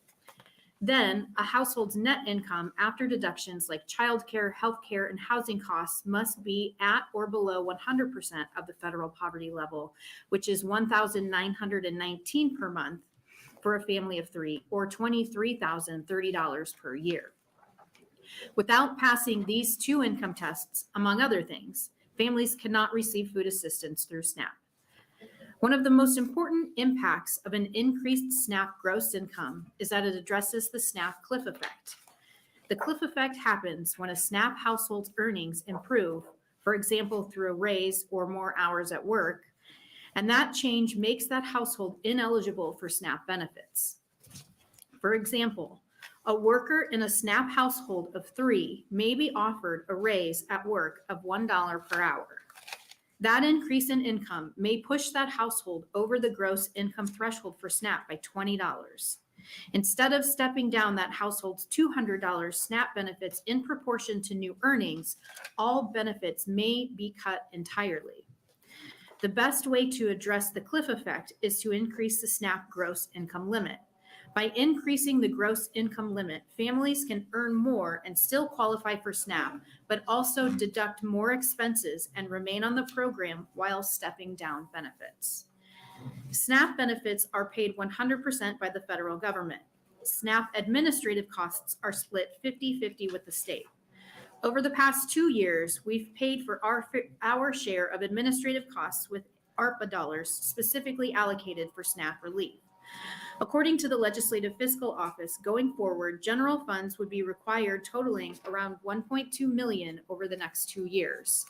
Then, a household's net income after deductions like childcare, healthcare, and housing costs must be at or below 100% of the federal poverty level, which is $1,919 per month for a family of 3, or $23,030 per year. Without passing these 2 income tests, among other things, families cannot receive food assistance through SNAP. One of the most important impacts of an increased SNAP gross income is that it addresses the SNAP cliff effect. The cliff effect happens when a SNAP household's earnings improve, for example, through a raise or more hours at work, and that change makes that household ineligible for SNAP benefits. For example, a worker in a SNAP household of 3 may be offered a raise at work of $1 per hour. That increase in income may push that household over the gross income threshold for SNAP by $20. Instead of stepping down that household's $200 SNAP benefits in proportion to new earnings, all benefits may be cut entirely. The best way to address the cliff effect is to increase the SNAP gross income limit. By increasing the gross income limit, families can earn more and still qualify for SNAP, but also deduct more expenses and remain on the program while stepping down benefits. SNAP benefits are paid 100% by the federal government. SNAP administrative costs are split 50-50 with the state. Over the past 2 years, we've paid for our share of administrative costs with ARPA dollars specifically allocated for SNAP relief. According to the Legislative Fiscal Office, going forward, general funds would be required totaling around $1.2 million over the next 2 years.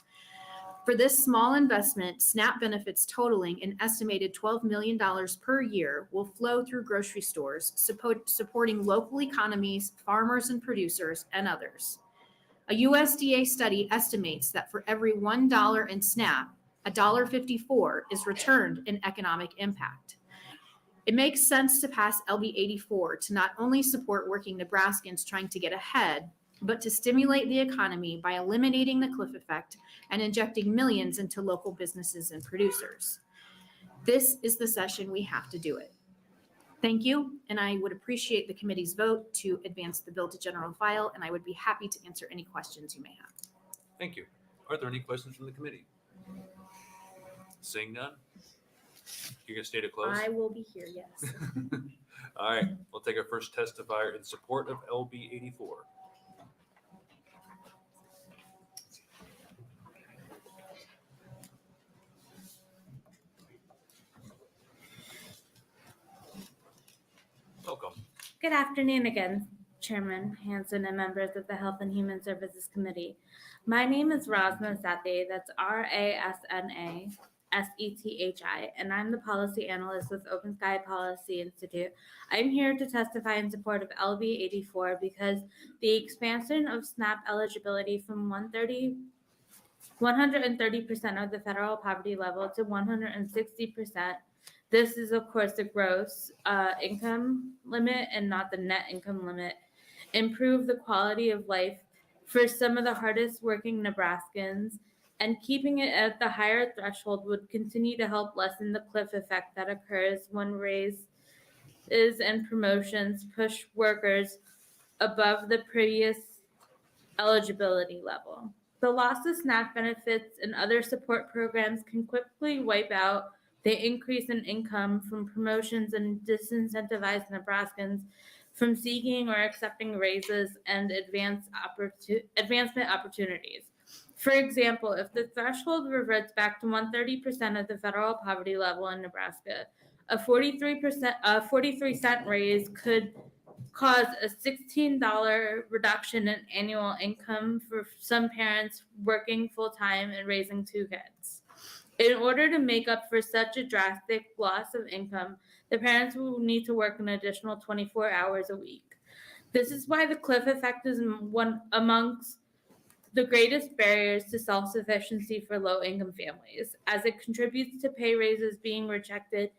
For this small investment, SNAP benefits totaling an estimated $12 million per year will flow through grocery stores, supporting local economies, farmers and producers, and others. A USDA study estimates that for every $1 in SNAP, $1.54 is returned in economic impact. It makes sense to pass LB 84 to not only support working Nebraskans trying to get ahead, but to stimulate the economy by eliminating the cliff effect and injecting millions into local businesses and producers. This is the session we have to do it. Thank you, and I would appreciate the committee's vote to advance the bill to general file, and I would be happy to answer any questions you may have. Thank you. Are there any questions from the committee? Seeing none? You're gonna stay to close? I will be here, yes. All right, we'll take our first testifier in support of LB 84. Welcome. Good afternoon again, Chairman Hansen and members of the Health and Human Services Committee. My name is Rasna Sethi, that's RASNA SETHI, and I'm the policy analyst with Open Sky Policy Institute. I'm here to testify in support of LB 84 because the expansion of SNAP eligibility from 130% of the federal poverty level to 160%. This is, of course, the gross income limit and not the net income limit. Improve the quality of life for some of the hardest working Nebraskans, and keeping it at the higher threshold would continue to help lessen the cliff effect that occurs when raises and promotions push workers above the previous eligibility level. The loss of SNAP benefits and other support programs can quickly wipe out the increase in income from promotions and disincentivize Nebraskans from seeking or accepting raises and advancement opportunities. For example, if the threshold reverts back to 130% of the federal poverty level in Nebraska, a 43-cent raise could cause a $16 reduction in annual income for some parents working full-time and raising 2 kids. In order to make up for such a drastic loss of income, the parents will need to work an additional 24 hours a week. This is why the cliff effect is one amongst the greatest barriers to self-sufficiency for low-income families, as it contributes to pay raises being rejected,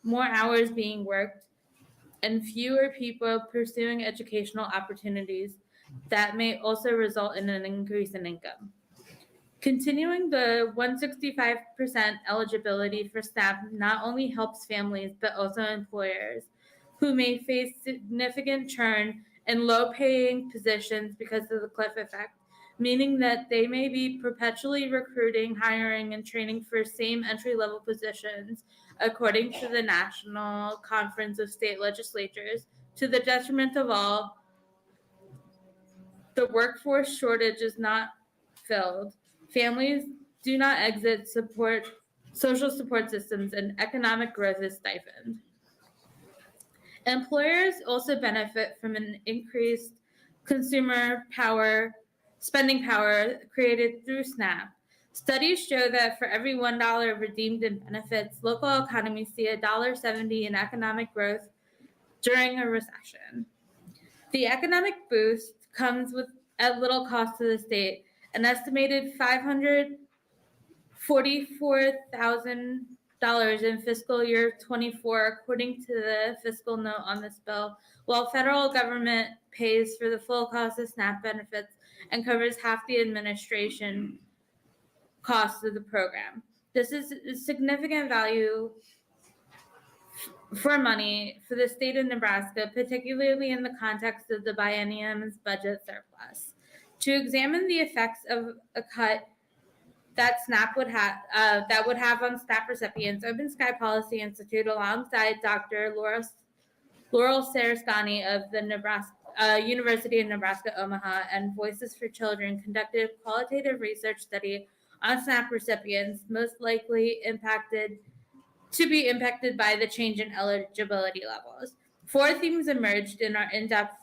more hours being worked, and fewer people pursuing educational opportunities that may also result in an increase in income. Continuing the 165% eligibility for SNAP not only helps families, but also employers. who may face significant churn in low-paying positions because of the cliff effect, meaning that they may be perpetually recruiting, hiring, and training for same entry-level positions, according to the National Conference of State Legislatures, to the detriment of all. The workforce shortage is not filled. Families do not exit social support systems, and economic growth is stifled. Employers also benefit from an increased consumer spending power created through SNAP. Studies show that for every $1 redeemed in benefits, local economies see $1.70 in economic growth during a recession. The economic boost comes at little cost to the state, an estimated $544,000 in fiscal year 24, according to the fiscal note on this bill, while federal government pays for the full cost of SNAP benefits and covers half the administration costs of the program. This is a significant value for money for the state of Nebraska, particularly in the context of the biennium's budget surplus. To examine the effects of a cut that SNAP would have on SNAP recipients, Open Sky Policy Institute, alongside Dr. Laurel Sarascani of the University of Nebraska Omaha and Voices for Children, conducted a qualitative research study on SNAP recipients most likely to be impacted by the change in eligibility levels. 4 themes emerged in our in-depth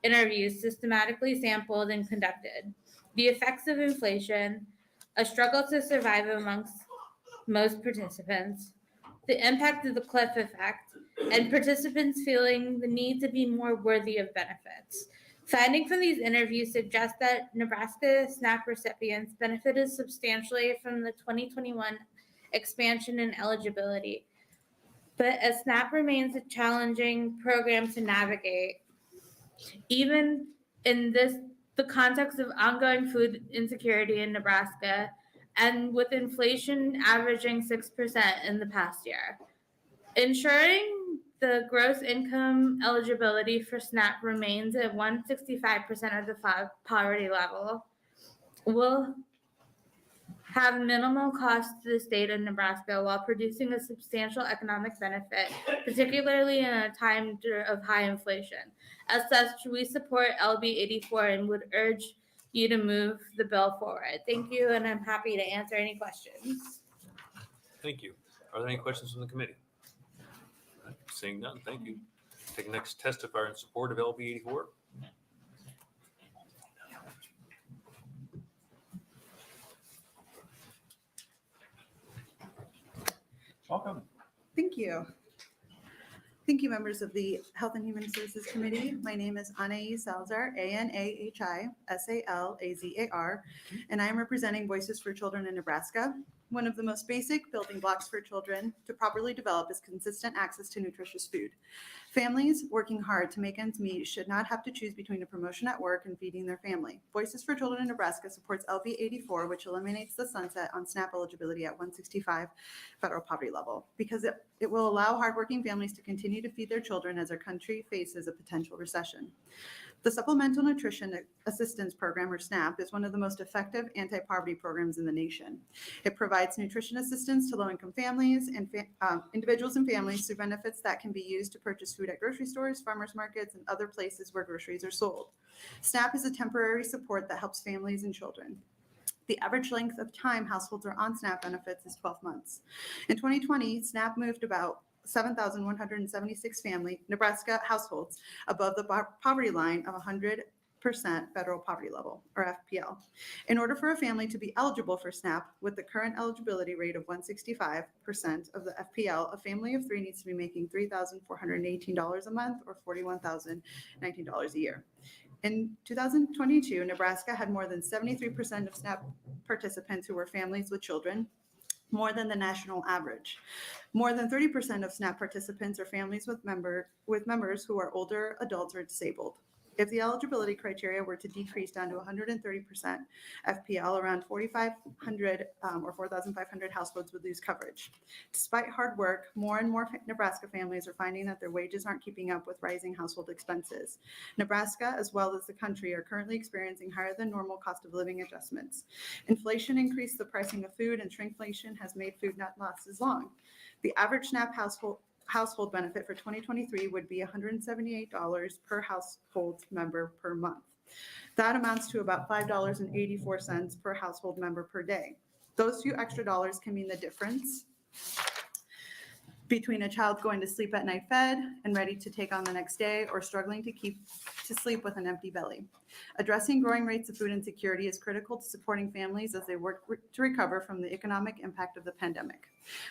interviews systematically sampled and conducted: the effects of inflation, a struggle to survive amongst most participants, the impact of the cliff effect, and participants feeling the need to be more worthy of benefits. Findings from these interviews suggest that Nebraska SNAP recipients benefited substantially from the 2021 expansion in eligibility, but as SNAP remains a challenging program to navigate, even in the context of ongoing food insecurity in Nebraska, and with inflation averaging 6% in the past year. Ensuring the gross income eligibility for SNAP remains at 165% of the poverty level will have minimal cost to the state of Nebraska while producing a substantial economic benefit, particularly in a time of high inflation. As such, we support LB 84 and would urge you to move the bill forward. Thank you, and I'm happy to answer any questions. Thank you. Are there any questions from the committee? Seeing none, thank you. Take the next testifier in support of LB 84. Welcome. Thank you. Thank you, members of the Health and Human Services Committee. My name is Anahi Salazar, ANAHI-SALAZAR, and I am representing Voices for Children in Nebraska. One of the most basic building blocks for children to properly develop is consistent access to nutritious food. Families working hard to make ends meet should not have to choose between a promotion at work and feeding their family. Voices for Children in Nebraska supports LB 84, which eliminates the sunset on SNAP eligibility at 165 federal poverty level, because it will allow hardworking families to continue to feed their children as our country faces a potential recession. The Supplemental Nutrition Assistance Program, or SNAP, is one of the most effective anti-poverty programs in the nation. It provides nutrition assistance to low-income families and individuals and families through benefits that can be used to purchase food at grocery stores, farmers markets, and other places where groceries are sold. SNAP is a temporary support that helps families and children. The average length of time households are on SNAP benefits is 12 months. In 2020, SNAP moved about 7,176 Nebraska households above the poverty line of 100% federal poverty level, or FPL. In order for a family to be eligible for SNAP with the current eligibility rate of 165% of the FPL, a family of 3 needs to be making $3,418 a month, or $41,019 a year. In 2022, Nebraska had more than 73% of SNAP participants who were families with children, more than the national average. More than 30% of SNAP participants are families with members who are older adults or disabled. If the eligibility criteria were to decrease down to 130% FPL, around 4,500 or 4,500 households would lose coverage. Despite hard work, more and more Nebraska families are finding that their wages aren't keeping up with rising household expenses. Nebraska, as well as the country, are currently experiencing higher than normal cost of living adjustments. Inflation increased the pricing of food, and shrinkflation has made food not last as long. The average SNAP household benefit for 2023 would be $178 per household member per month. That amounts to about $5.84 per household member per day. Those few extra dollars can mean the difference between a child going to sleep at night fed and ready to take on the next day, or struggling to sleep with an empty belly. Addressing growing rates of food insecurity is critical to supporting families as they work to recover from the economic impact of the pandemic.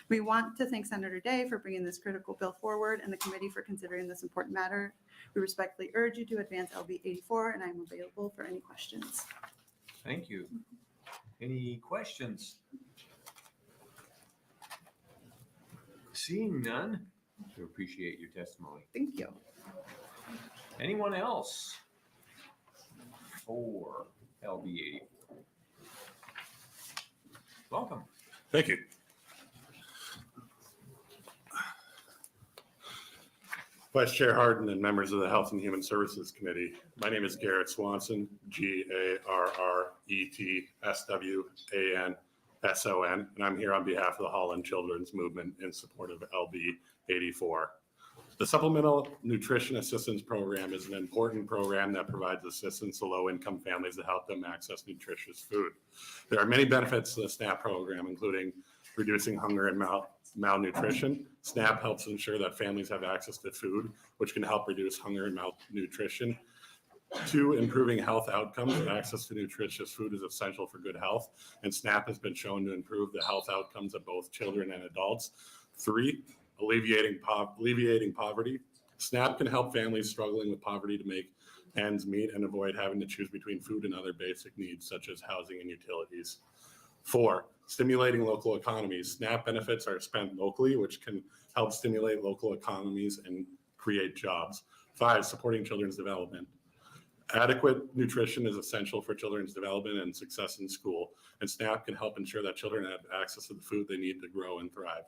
We want to thank Senator Day for bringing this critical bill forward and the committee for considering this important matter. We respectfully urge you to advance LB 84, and I'm available for any questions. Thank you. Any questions? Seeing none, we appreciate your testimony. Thank you. Anyone else for LB 84? Welcome. Thank you. Vice Chair Harden and members of the Health and Human Services Committee. My name is Garrett Swanson, GARRETSWANSON, and I'm here on behalf of the Holland Children's Movement in support of LB 84. The Supplemental Nutrition Assistance Program is an important program that provides assistance to low-income families to help them access nutritious food. There are many benefits to the SNAP program, including reducing hunger and malnutrition. SNAP helps ensure that families have access to food, which can help reduce hunger and malnutrition. 2, improving health outcomes. Access to nutritious food is essential for good health, and SNAP has been shown to improve the health outcomes of both children and adults. 3, alleviating poverty. SNAP can help families struggling with poverty to make ends meet and avoid having to choose between food and other basic needs such as housing and utilities. 4, stimulating local economies. SNAP benefits are spent locally, which can help stimulate local economies and create jobs. 5, supporting children's development. Adequate nutrition is essential for children's development and success in school, and SNAP can help ensure that children have access to the food they need to grow and thrive.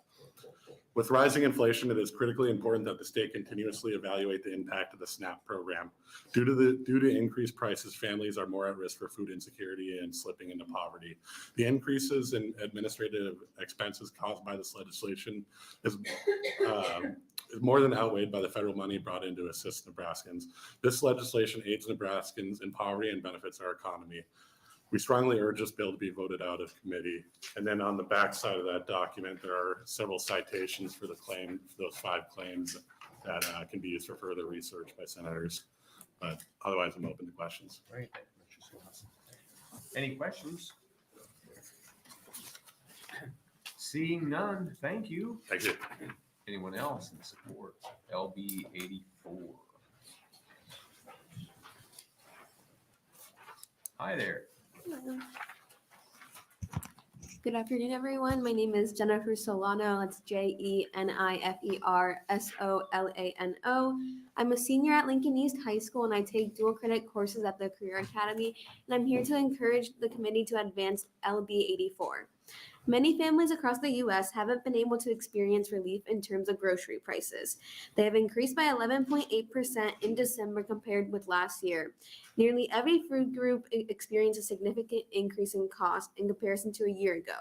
With rising inflation, it is critically important that the state continuously evaluate the impact of the SNAP program. Due to increased prices, families are more at risk for food insecurity and slipping into poverty. The increases in administrative expenses caused by this legislation is more than outweighed by the federal money brought in to assist Nebraskans. This legislation aids Nebraskans in poverty and benefits our economy. We strongly urge this bill to be voted out of committee. And then on the back side of that document, there are several citations for those 5 claims that can be used for further research by senators. But otherwise, I'm open to questions. Great. Any questions? Seeing none, thank you. Thank you. Anyone else in support? LB 84. Hi there. Hello. Good afternoon, everyone. My name is Jennifer Solano. That's JENIFERSOLANO. I'm a senior at Lincoln East High School, and I take dual credit courses at the Career Academy, and I'm here to encourage the committee to advance LB 84. Many families across the U.S. haven't been able to experience relief in terms of grocery prices. They have increased by 11.8% in December compared with last year. Nearly every food group experienced a significant increase in cost in comparison to a year ago.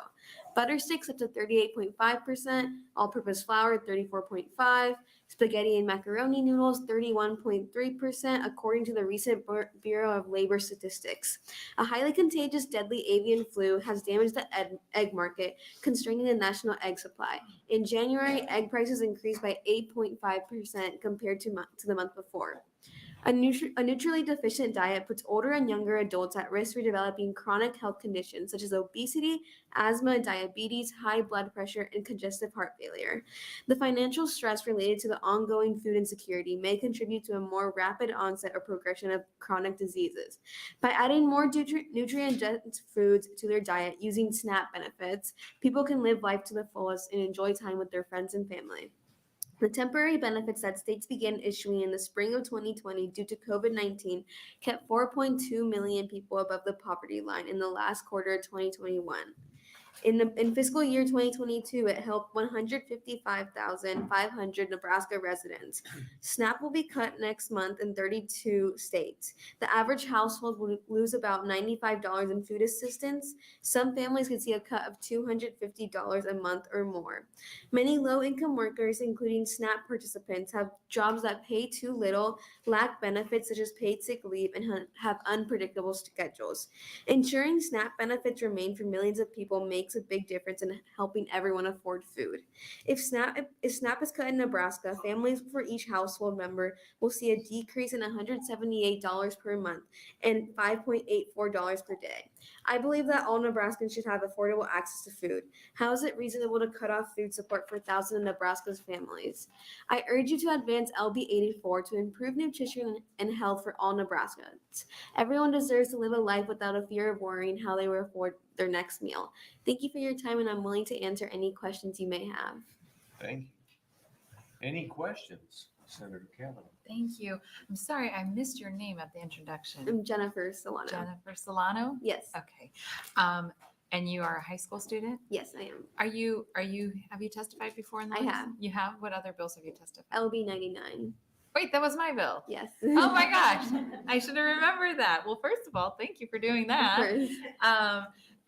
Butter sticks up to 38.5%, all-purpose flour 34.5%, spaghetti and macaroni noodles 31.3%, according to the recent Bureau of Labor Statistics. A highly contagious, deadly avian flu has damaged the egg market, constraining the national egg supply. In January, egg prices increased by 8.5% compared to the month before. A nutritionally deficient diet puts older and younger adults at risk for developing chronic health conditions such as obesity, asthma, diabetes, high blood pressure, and congestive heart failure. The financial stress related to the ongoing food insecurity may contribute to a more rapid onset or progression of chronic diseases. By adding more nutrient-dense foods to their diet using SNAP benefits, people can live life to the fullest and enjoy time with their friends and family. The temporary benefits that states began issuing in the spring of 2020 due to COVID-19 kept 4.2 million people above the poverty line in the last quarter of 2021. In fiscal year 2022, it helped 155,500 Nebraska residents. SNAP will be cut next month in 32 states. The average household will lose about $95 in food assistance. Some families could see a cut of $250 a month or more. Many low-income workers, including SNAP participants, have jobs that pay too little, lack benefits such as paid sick leave, and have unpredictable schedules. Ensuring SNAP benefits remain for millions of people makes a big difference in helping everyone afford food. If SNAP is cut in Nebraska, families for each household member will see a decrease in $178 per month and $5.84 per day. I believe that all Nebraskans should have affordable access to food. How is it reasonable to cut off food support for thousands of Nebraska's families? I urge you to advance LB 84 to improve nutrition and health for all Nebraskans. Everyone deserves to live a life without a fear of worrying how they will afford their next meal. Thank you for your time, and I'm willing to answer any questions you may have. Thank you. Any questions, Senator Kavanaugh? Thank you. I'm sorry, I missed your name at the introduction. I'm Jennifer Solano. Jennifer Solano? Yes. Okay. And you are a high school student? Yes, I am. Have you testified before in the I have. You have? What other bills have you testified? LB 99. Wait, that was my bill. Yes. Oh my gosh. I should have remembered that. Well, first of all, thank you for doing that. Of course.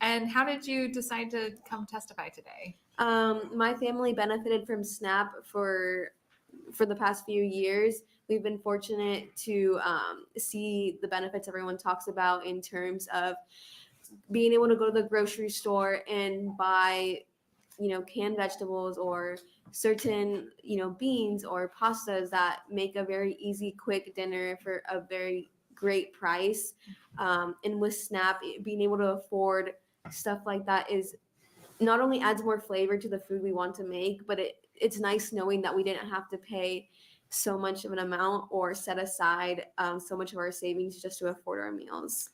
And how did you decide to come testify today? My family benefited from SNAP for the past few years. We've been fortunate to see the benefits everyone talks about in terms of being able to go to the grocery store and buy, canned vegetables or certain, beans or pastas that make a very easy, quick dinner for a very great price. And with SNAP, being able to afford stuff like that is not only adds more flavor to the food we want to make, but it's nice knowing that we didn't have to pay so much of an amount or set aside so much of our savings just to afford our meals.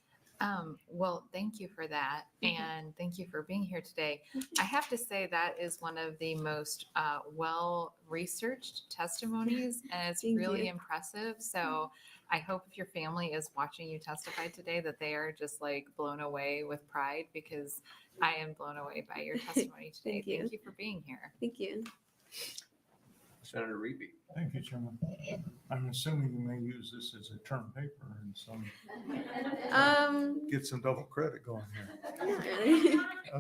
Well, thank you for that. And thank you for being here today. I have to say that is one of the most well-researched testimonies, and it's really impressive. So I hope if your family is watching you testify today that they are just like blown away with pride, because I am blown away by your testimony today. Thank you for being here. Thank you. Senator Reeby. Thank you, Chairman. I'm assuming you may use this as a term paper and get some double credit going here.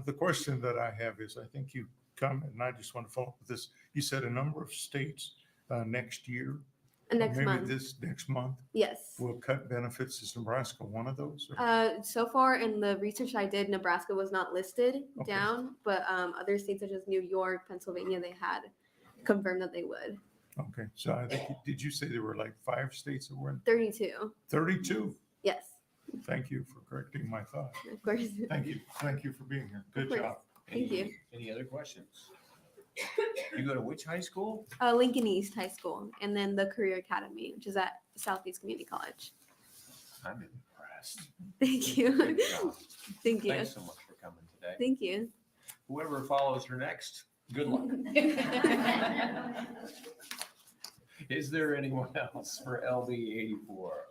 The question that I have is, I think you commented, and I just want to follow up with this. You said a number of states next year, next maybe month. this next month, Yes. will cut benefits. Is Nebraska one of those? So far in the research I did, Nebraska was not listed down, but other states such as New York, Pennsylvania, they had confirmed that they would. Okay, so I think, did you say there were like 5 states that were in? 32. 32? Yes. Thank you for correcting my thought. Of course. Thank you. Thank you for being here. Good course. job. Thank you. Any other questions? You go to which high school? Lincoln East High School, and then the Career Academy, which is at Southeast Community College. I'm impressed. Thank you. Good job. Thank you. Thanks so much for coming today. Thank you. Whoever follows her next, good luck. Is there anyone else for LB 84?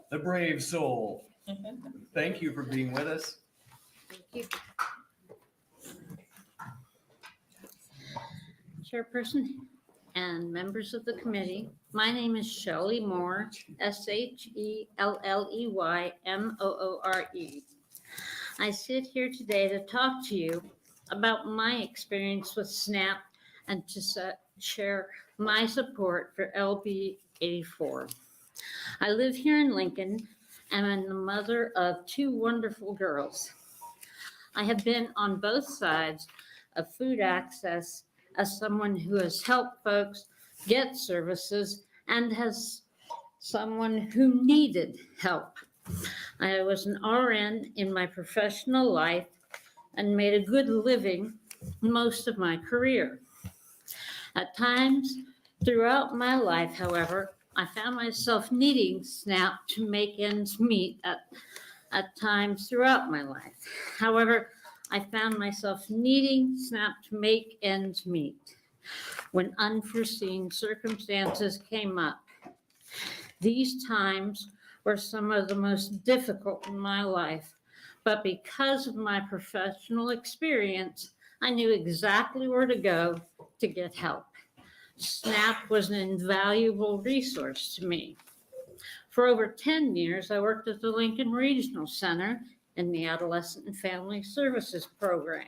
The brave soul. Thank you for being with us. Thank you. Chairperson and members of the committee, my name is Shelley Moore, SHELLEYMOORE. I sit here today to talk to you about my experience with SNAP and to share my support for LB 84. I live here in Lincoln and I'm the mother of 2 wonderful girls. I have been on both sides of food access as someone who has helped folks get services and as someone who needed help. I was an RN in my professional life and made a good living most of my career. At times throughout my life, however, I found myself needing SNAP to make ends meet at times throughout my life. However, I found myself needing SNAP to make ends meet when unforeseen circumstances came up. These times were some of the most difficult in my life, but because of my professional experience, I knew exactly where to go to get help. SNAP was an invaluable resource to me. For over 10 years, I worked at the Lincoln Regional Center in the Adolescent and Family Services Program.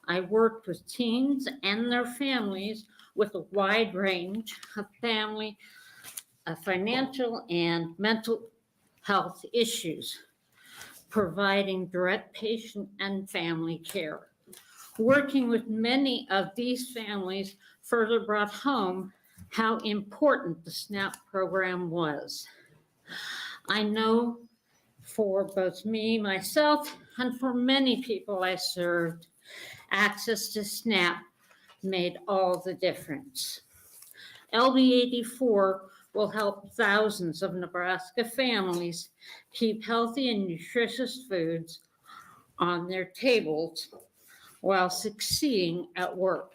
I worked with teens and their families with a wide range of financial and mental health issues, providing direct patient and family care. Working with many of these families further brought home how important the SNAP program was. I know for both me, myself, and for many people I served, access to SNAP made all the difference. LB 84 will help thousands of Nebraska families keep healthy and nutritious foods on their tables while succeeding at work.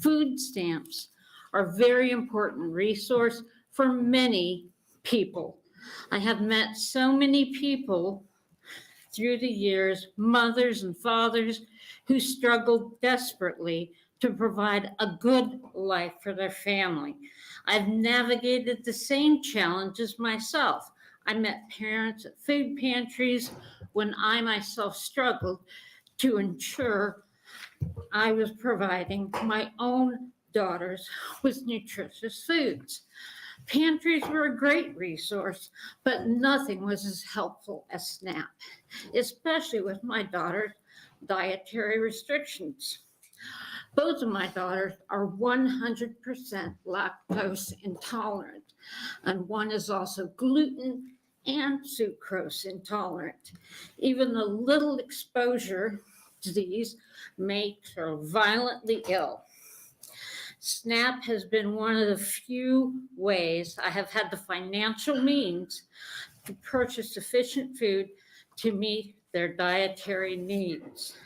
Food stamps are a very important resource for many people. I have met so many people through the years, mothers and fathers, who struggled desperately to provide a good life for their family. I've navigated the same challenges myself. I met parents at food pantries when I myself struggled to ensure I was providing my own daughters with nutritious foods. Pantries were a great resource, but nothing was as helpful as SNAP, especially with my daughter's dietary restrictions. Both of my daughters are 100% lactose intolerant, and one is also gluten and sucrose intolerant. Even a little exposure to these makes her violently ill. SNAP has been one of the few ways I have had the financial means to purchase sufficient food to meet their dietary needs.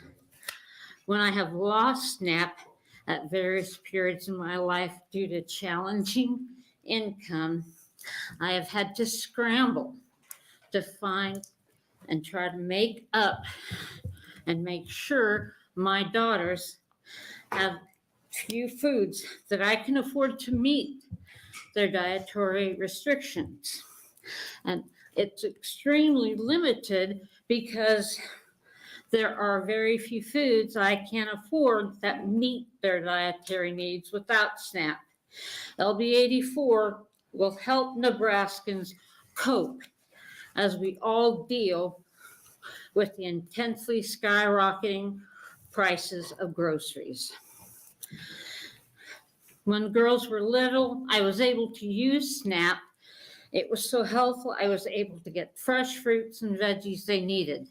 When I have lost SNAP at various periods in my life due to challenging income, I have had to scramble to find and try to make up and make sure my daughters have few foods that I can afford to meet their dietary restrictions. And it's extremely limited because there are very few foods I can afford that meet their dietary needs without SNAP. LB 84 will help Nebraskans cope as we all deal with the intensely skyrocketing prices of groceries. When girls were little, I was able to use SNAP. It was so helpful, I was able to get fresh fruits and veggies they needed.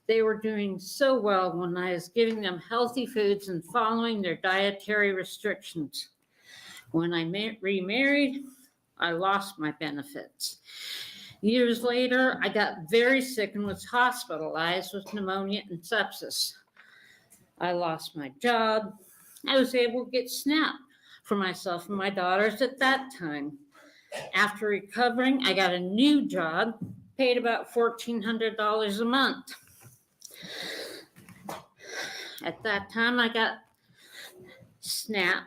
They were doing so well when I was giving them healthy foods and following their dietary restrictions. When I remarried, I lost my benefits. Years later, I got very sick and was hospitalized with pneumonia and sepsis. I lost my job. I was able to get SNAP for myself and my daughters at that time. After recovering, I got a new job, paid about $1,400 a month. At that time, I got SNAP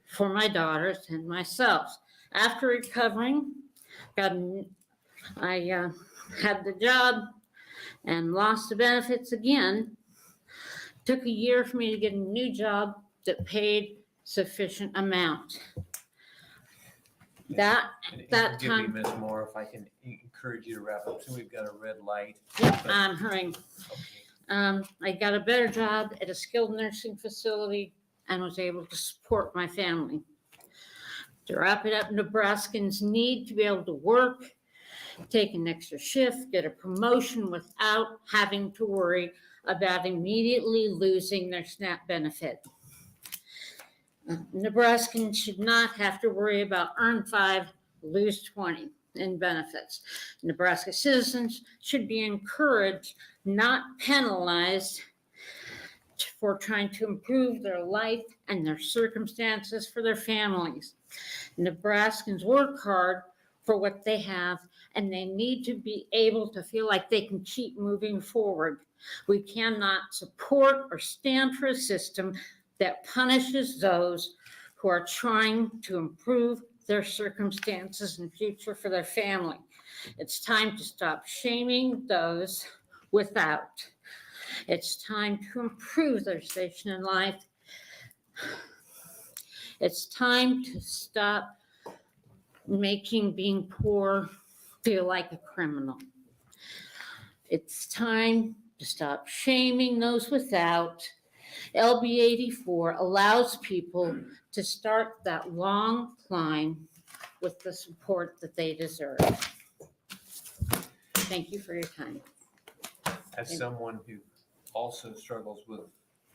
for my daughters and myself. After recovering, I had the job and lost the benefits again. Took a year for me to get a new job that paid sufficient amount. That Forgive time. me, Ms. Moore, if I can encourage you to wrap up. So we've got a red light. Yep, I'm hurrying. I got a better job at a skilled nursing facility and was able to support my family. To wrap it up, Nebraskans need to be able to work, take an extra shift, get a promotion without having to worry about immediately losing their SNAP benefit. Nebraskans should not have to worry about earn 5, lose 20. in benefits. Nebraska citizens should be encouraged, not penalized, for trying to improve their life and their circumstances for their families. Nebraskans work hard for what they have, and they need to be able to feel like they can keep moving forward. We cannot support or stand for a system that punishes those who are trying to improve their circumstances and future for their family. It's time to stop shaming those without. It's time to improve their station in life. It's time to stop making being poor feel like a criminal. It's time to stop shaming those without. LB 84 allows people to start that long climb with the support that they deserve. Thank you for your time. As someone who also struggles with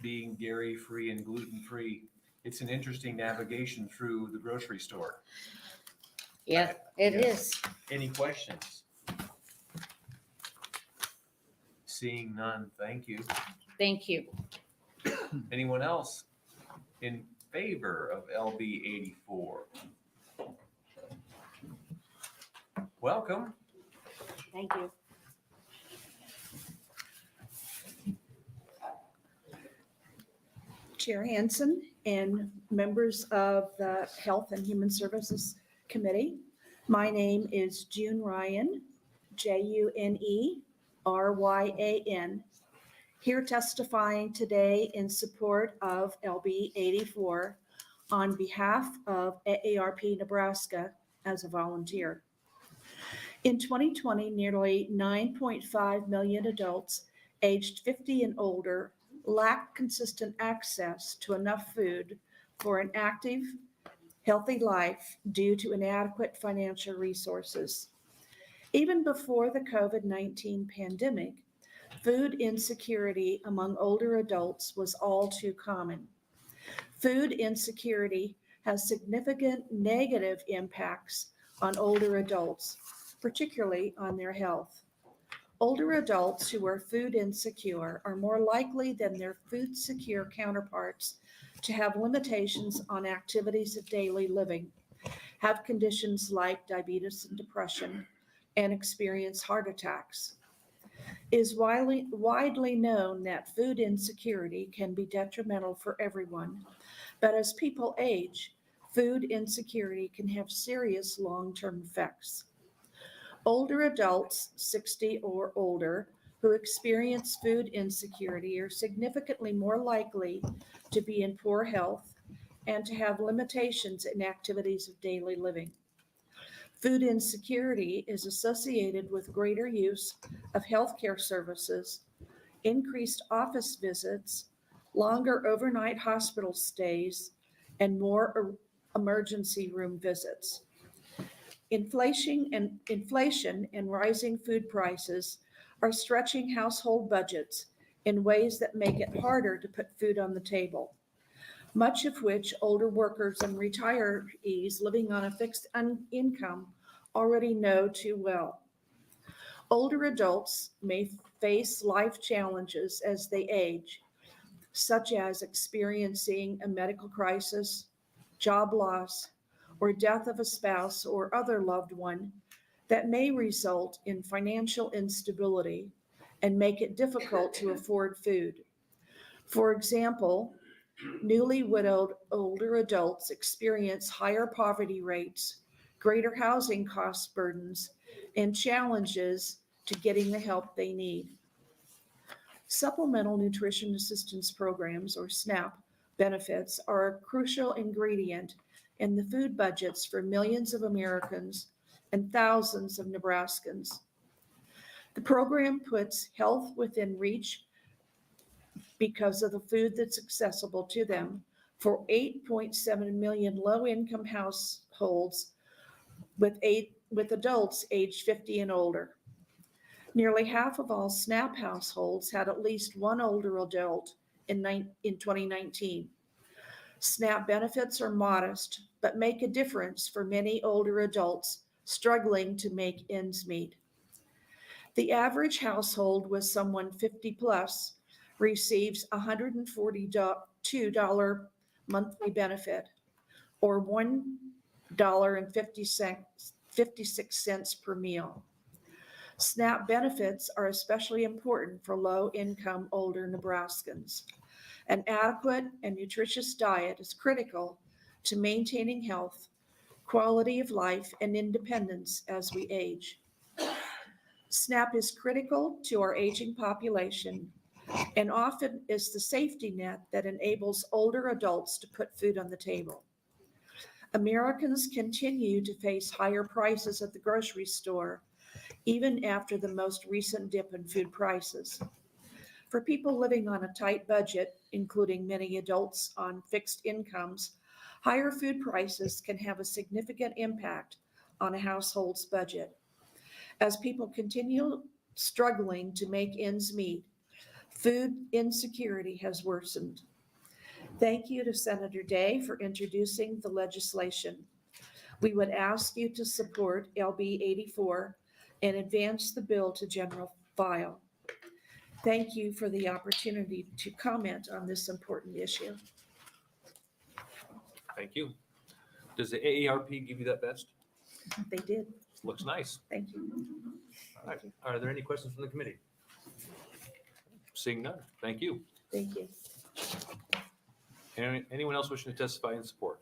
being dairy-free and gluten-free, it's an interesting navigation through the grocery store. Yeah, it is. Any questions? Seeing none, thank you. Thank you. Anyone else in favor of LB 84? Welcome. Thank you. Chair Hansen and members of the Health and Human Services Committee. My name is June Ryan, Juneryan, here testifying today in support of LB 84 on behalf of AARP Nebraska as a volunteer. In 2020, nearly 9.5 million adults aged 50 and older lack consistent access to enough food for an active, healthy life due to inadequate financial resources. Even before the COVID-19 pandemic, food insecurity among older adults was all too common. Food insecurity has significant negative impacts on older adults, particularly on their health. Older adults who are food insecure are more likely than their food secure counterparts to have limitations on activities of daily living, have conditions like diabetes and depression, and experience heart attacks. It is widely known that food insecurity can be detrimental for everyone, but as people age, food insecurity can have serious long-term effects. Older adults, 60 or older, who experience food insecurity are significantly more likely to be in poor health and to have limitations in activities of daily living. Food insecurity is associated with greater use of healthcare services, increased office visits, longer overnight hospital stays, and more emergency room visits. Inflation and rising food prices are stretching household budgets in ways that make it harder to put food on the table, much of which older workers and retirees living on a fixed income already know too well. Older adults may face life challenges as they age, such as experiencing a medical crisis, job loss, or death of a spouse or other loved one that may result in financial instability and make it difficult to afford food. For example, newly widowed older adults experience higher poverty rates, greater housing cost burdens, and challenges to getting the help they need. Supplemental Nutrition Assistance Programs, or SNAP, benefits are a crucial ingredient in the food budgets for millions of Americans and thousands of Nebraskans. The program puts health within reach because of the food that's accessible to them for 8.7 million low-income households with adults aged 50 and older. Nearly half of all SNAP households had at least one older adult in 2019. SNAP benefits are modest, but make a difference for many older adults struggling to make ends meet. The average household with someone 50 plus receives $142 monthly benefit, or $1.56 per meal. SNAP benefits are especially important for low-income older Nebraskans. An adequate and nutritious diet is critical to maintaining health, quality of life, and independence as we age. SNAP is critical to our aging population and often is the safety net that enables older adults to put food on the table. Americans continue to face higher prices at the grocery store, even after the most recent dip in food prices. For people living on a tight budget, including many adults on fixed incomes, higher food prices can have a significant impact on a household's budget. As people continue struggling to make ends meet, food insecurity has worsened. Thank you to Senator Day for introducing the legislation. We would ask you to support LB 84 and advance the bill to general file. Thank you for the opportunity to comment on this important issue. Thank you. Does the AARP give you that vest? They did. Looks nice. Thank you. All right. Are there any questions from the committee? Seeing none. Thank you. Thank you. Anyone else wishing to testify in support?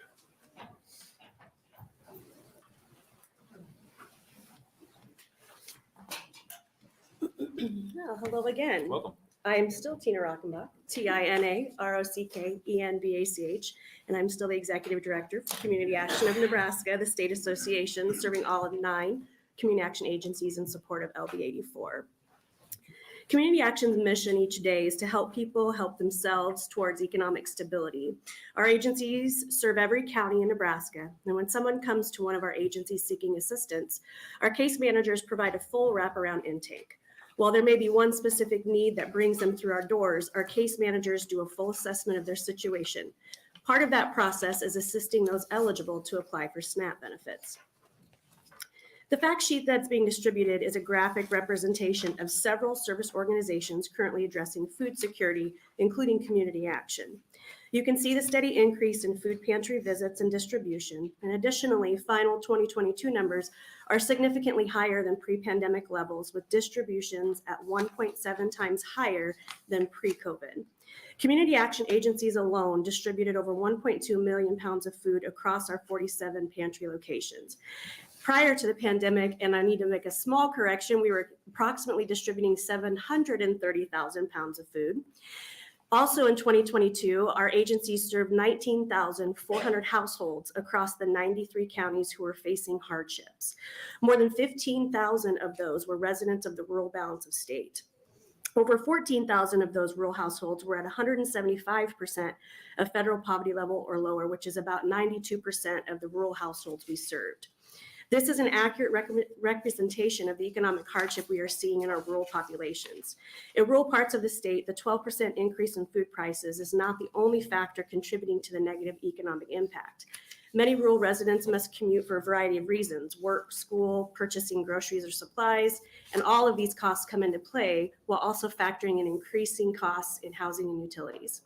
Oh, hello again. Welcome. I'm still Tina Rockenbach, TINAROCKENBACH, and I'm still the Executive Director for Community Action of Nebraska, the state association serving all of 9 community action agencies in support of LB 84. Community Action's mission each day is to help people help themselves towards economic stability. Our agencies serve every county in Nebraska, and when someone comes to one of our agencies seeking assistance, our case managers provide a full wraparound intake. While there may be one specific need that brings them through our doors, our case managers do a full assessment of their situation. Part of that process is assisting those eligible to apply for SNAP benefits. The fact sheet that's being distributed is a graphic representation of several service organizations currently addressing food security, including Community Action. You can see the steady increase in food pantry visits and distribution, and additionally, final 2022 numbers are significantly higher than pre-pandemic levels, with distributions at 1.7 times higher than pre-COVID. Community action agencies alone distributed over 1.2 million pounds of food across our 47 pantry locations. Prior to the pandemic, and I need to make a small correction, we were approximately distributing 730,000 pounds of food. Also in 2022, our agencies served 19,400 households across the 93 counties who were facing hardships. More than 15,000 of those were residents of the rural balance of state. Over 14,000 of those rural households were at 175% of federal poverty level or lower, which is about 92% of the rural households we served. This is an accurate representation of the economic hardship we are seeing in our rural populations. In rural parts of the state, the 12% increase in food prices is not the only factor contributing to the negative economic impact. Many rural residents must commute for a variety of reasons: work, school, purchasing groceries or supplies, and all of these costs come into play while also factoring in increasing costs in housing and utilities.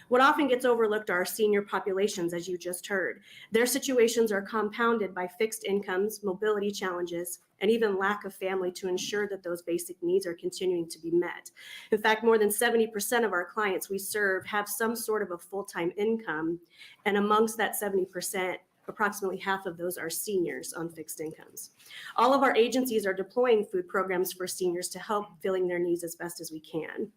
What often gets overlooked are our senior populations, as you just heard. Their situations are compounded by fixed incomes, mobility challenges, and even lack of family to ensure that those basic needs are continuing to be met. In fact, more than 70% of our clients we serve have some sort of a full-time income, and amongst that 70%, approximately half of those are seniors on fixed incomes. All of our agencies are deploying food programs for seniors to help filling their needs as best as we can.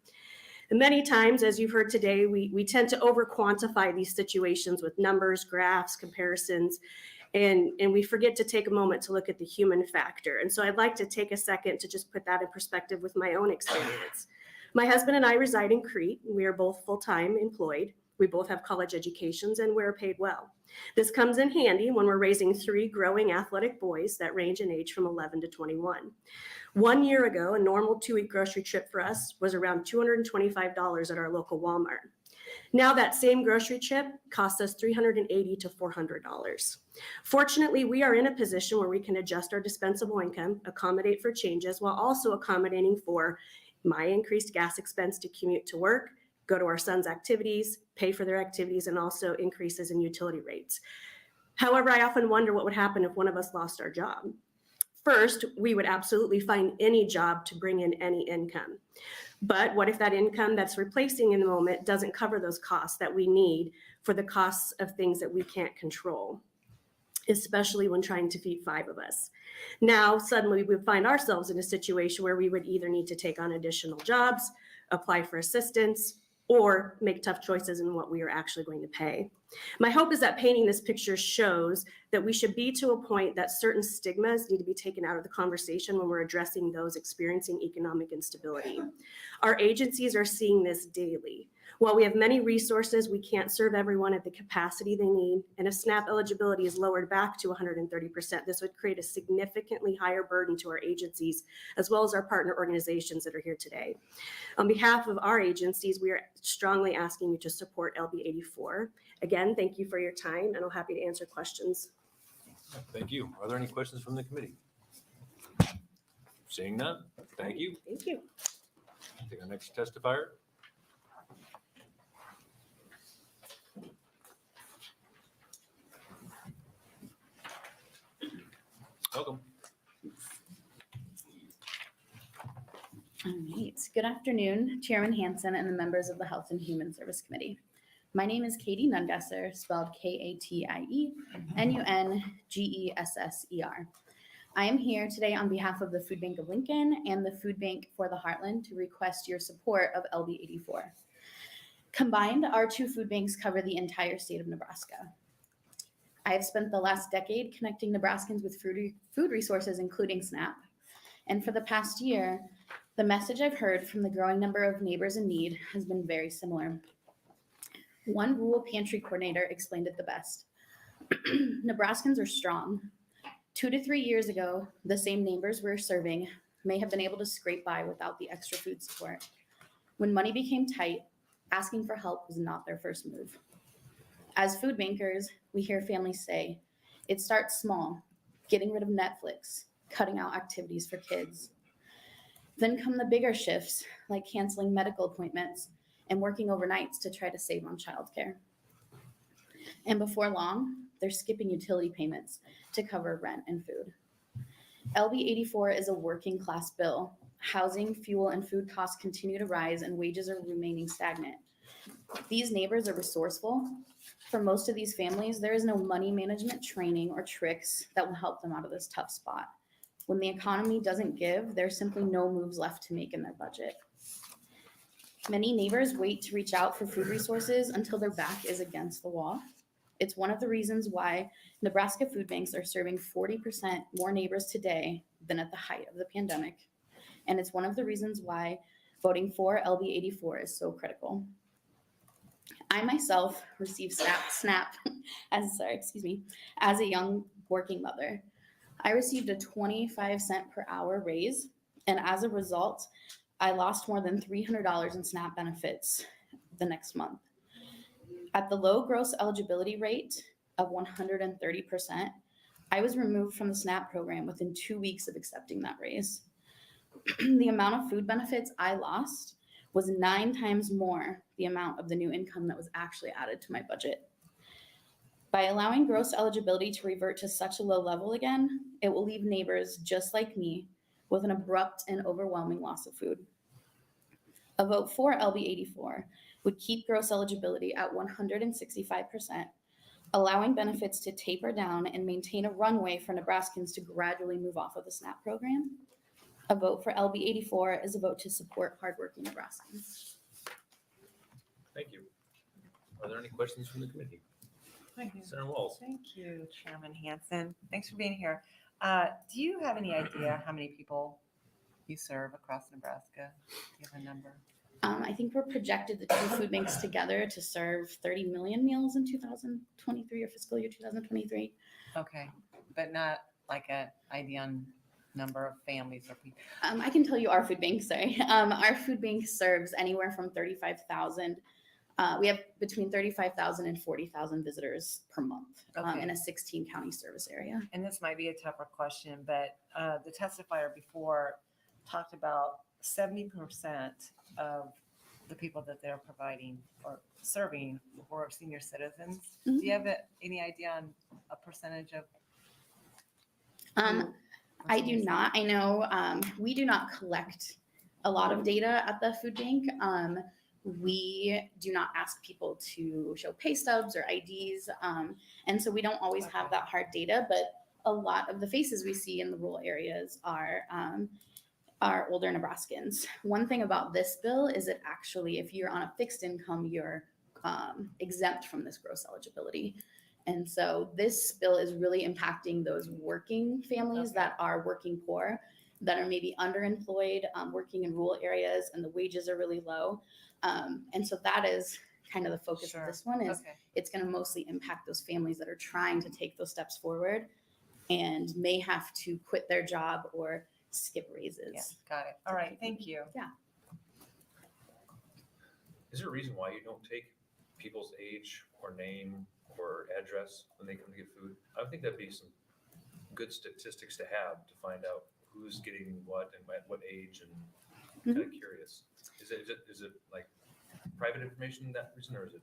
And many times, as you've heard today, we tend to over-quantify these situations with numbers, graphs, comparisons, and we forget to take a moment to look at the human factor. And so I'd like to take a second to just put that in perspective with my own experience. My husband and I reside in Crete. We are both full-time employed. We both have college educations and we're paid well. This comes in handy when we're raising 3 growing athletic boys that range in age from 11 to 21. 1 year ago, a normal 2-week grocery trip for us was around $225 at our local Walmart. Now that same grocery chip costs us $380 to $400. Fortunately, we are in a position where we can adjust our dispensable income, accommodate for changes, while also accommodating for my increased gas expense to commute to work, go to our son's activities, pay for their activities, and also increases in utility rates. However, I often wonder what would happen if one of us lost our job. First, we would absolutely find any job to bring in any income. But what if that income that's replacing in the moment doesn't cover those costs that we need for the costs of things that we can't control, especially when trying to feed 5 of us? Now, suddenly we would find ourselves in a situation where we would either need to take on additional jobs, apply for assistance, or make tough choices in what we are actually going to pay. My hope is that painting this picture shows that we should be to a point that certain stigmas need to be taken out of the conversation when we're addressing those experiencing economic instability. Our agencies are seeing this daily. While we have many resources, we can't serve everyone at the capacity they need. And if SNAP eligibility is lowered back to 130%, this would create a significantly higher burden to our agencies, as well as our partner organizations that are here today. On behalf of our agencies, we are strongly asking you to support LB 84. Again, thank you for your time, and I'm happy to answer questions. Thank you. Are there any questions from the committee? Seeing none, thank you. Thank you. Take our next testifier. Welcome. All right. Good afternoon, Chairman Hansen and the members of the Health and Human Service Committee. My name is Katie Nungesser, spelled Katie-Nungesser. I am here today on behalf of the Food Bank of Lincoln and the Food Bank for the Heartland to request your support of LB 84. Combined, our 2 food banks cover the entire state of Nebraska. I have spent the last decade connecting Nebraskans with food resources, including SNAP. And for the past year, the message I've heard from the growing number of neighbors in need has been very similar. One rural pantry coordinator explained it the best. Nebraskans are strong. 2 to 3 years ago, the same neighbors we're serving may have been able to scrape by without the extra food support. When money became tight, asking for help was not their first move. As food bankers, we hear families say, it starts small, getting rid of Netflix, cutting out activities for kids. Then come the bigger shifts, like canceling medical appointments and working overnights to try to save on childcare. And before long, they're skipping utility payments to cover rent and food. LB 84 is a working class bill. Housing, fuel, and food costs continue to rise and wages are remaining stagnant. These neighbors are resourceful. For most of these families, there is no money management training or tricks that will help them out of this tough spot. When the economy doesn't give, there's simply no moves left to make in their budget. Many neighbors wait to reach out for food resources until their back is against the wall. It's one of the reasons why Nebraska food banks are serving 40% more neighbors today than at the height of the pandemic. And it's one of the reasons why voting for LB 84 is so critical. I myself received SNAP as a young working mother. I received a 25-cent per hour raise, and as a result, I lost more than $300 in SNAP benefits the next month. At the low gross eligibility rate of 130%, I was removed from the SNAP program within 2 weeks of accepting that raise. The amount of food benefits I lost was 9 times more the amount of the new income that was actually added to my budget. By allowing gross eligibility to revert to such a low level again, it will leave neighbors just like me with an abrupt and overwhelming loss of food. A vote for LB 84 would keep gross eligibility at 165%, allowing benefits to taper down and maintain a runway for Nebraskans to gradually move off of the SNAP program. A vote for LB 84 is a vote to support hardworking Nebraskans. Thank you. Are there any questions from the committee? Thank you. Senator Walls. Thank you, Chairman Hansen. Thanks for being here. Do you have any idea how many people you serve across Nebraska? Do you have a number? I think we're projected the 2 food banks together to serve 30 million meals in 2023 or fiscal year 2023. Okay, but not like an idea on number of families or people. I can tell you our food bank, sorry. Our food bank serves anywhere from 35,000 We have between 35,000 and 40,000 visitors per month Okay. in a 16 county service area. And this might be a tougher question, but the testifier before talked about 70% of the people that they're providing or serving were senior citizens. Mhm. Do you have any idea on a percentage of? I do not. I know we do not collect a lot of data at the food bank. We do not ask people to show pay stubs or IDs. And so we don't always have that hard data, but a lot of the faces we see in the rural areas are older Nebraskans. One thing about this bill is that actually, if you're on a fixed income, you're exempt from this gross eligibility. And so this bill is really impacting those working families that are working poor, that are maybe underemployed, working in rural areas, and the wages are really low. And so that is kind of the focus of this one is it's going to mostly impact those families that are trying to take those steps forward and may have to quit their job or skip raises. Yes, got it. All right, thank you. Yeah. Is there a reason why you don't take people's age or name or address when they come to get food? I would think that'd be some good statistics to have to find out who's getting what and at what age, and kind of curious. Is it like private information that reason, or is it?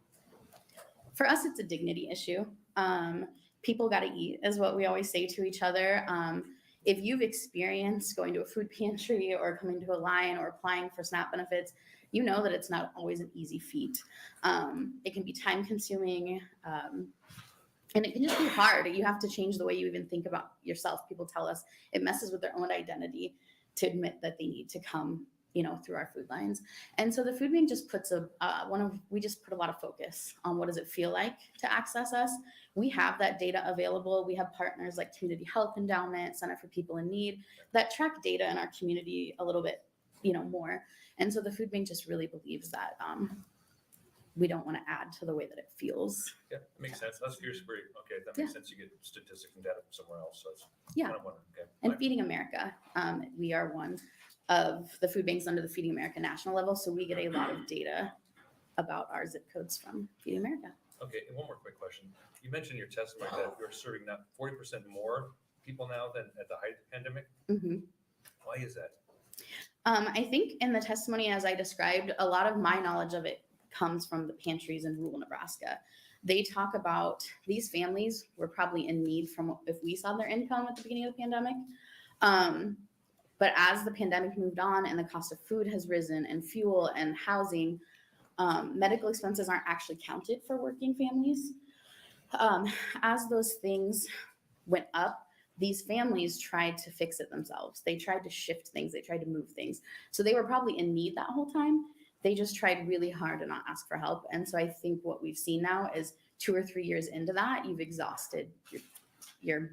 For us, it's a dignity issue. People got to eat, is what we always say to each other. If you've experienced going to a food pantry or coming to a line or applying for SNAP benefits, you know that it's not always an easy feat. It can be time consuming, and it can just be hard. You have to change the way you even think about yourself. People tell us it messes with their own identity to admit that they need to come, through our food lines. And so the food bank just puts we just put a lot of focus on what does it feel like to access us. We have that data available. We have partners like Community Health Endowment, Center for People in Need that track data in our community a little bit, more. And so the food bank just really believes that we don't want to add to the way that it feels. Yeah, that makes sense. That's curious. Okay, that makes sense. You get statistics and data from somewhere else. So that's kind of wondering. Okay. And Feeding America, we are one of the food banks under the Feeding America national level. So we get a lot of data about our zip codes from Feeding America. Okay, and one more quick question. You mentioned in your testimony that you're serving now 40% more people now than at the height of the pandemic. Mm-hmm. Why is that? I think in the testimony, as I described, a lot of my knowledge of it comes from the pantries in rural Nebraska. They talk about these families were probably in need from if we saw their income at the beginning of the pandemic. But as the pandemic moved on and the cost of food has risen and fuel and housing, medical expenses aren't actually counted for working families. As those things went up, these families tried to fix it themselves. They tried to shift things. They tried to move things. So they were probably in need that whole time. They just tried really hard to not ask for help. And so I think what we've seen now is 2 or 3 years into that, you've exhausted your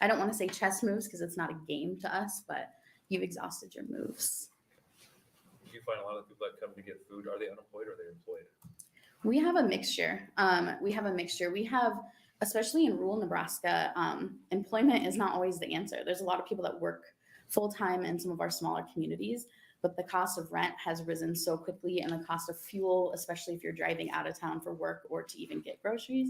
I don't want to say chess moves because it's not a game to us, but you've exhausted your moves. Do you find a lot of people that come to get food, are they unemployed or are they employed? We have a mixture. We have, especially in rural Nebraska, employment is not always the answer. There's a lot of people that work full-time in some of our smaller communities, but the cost of rent has risen so quickly, and the cost of fuel, especially if you're driving out of town for work or to even get groceries.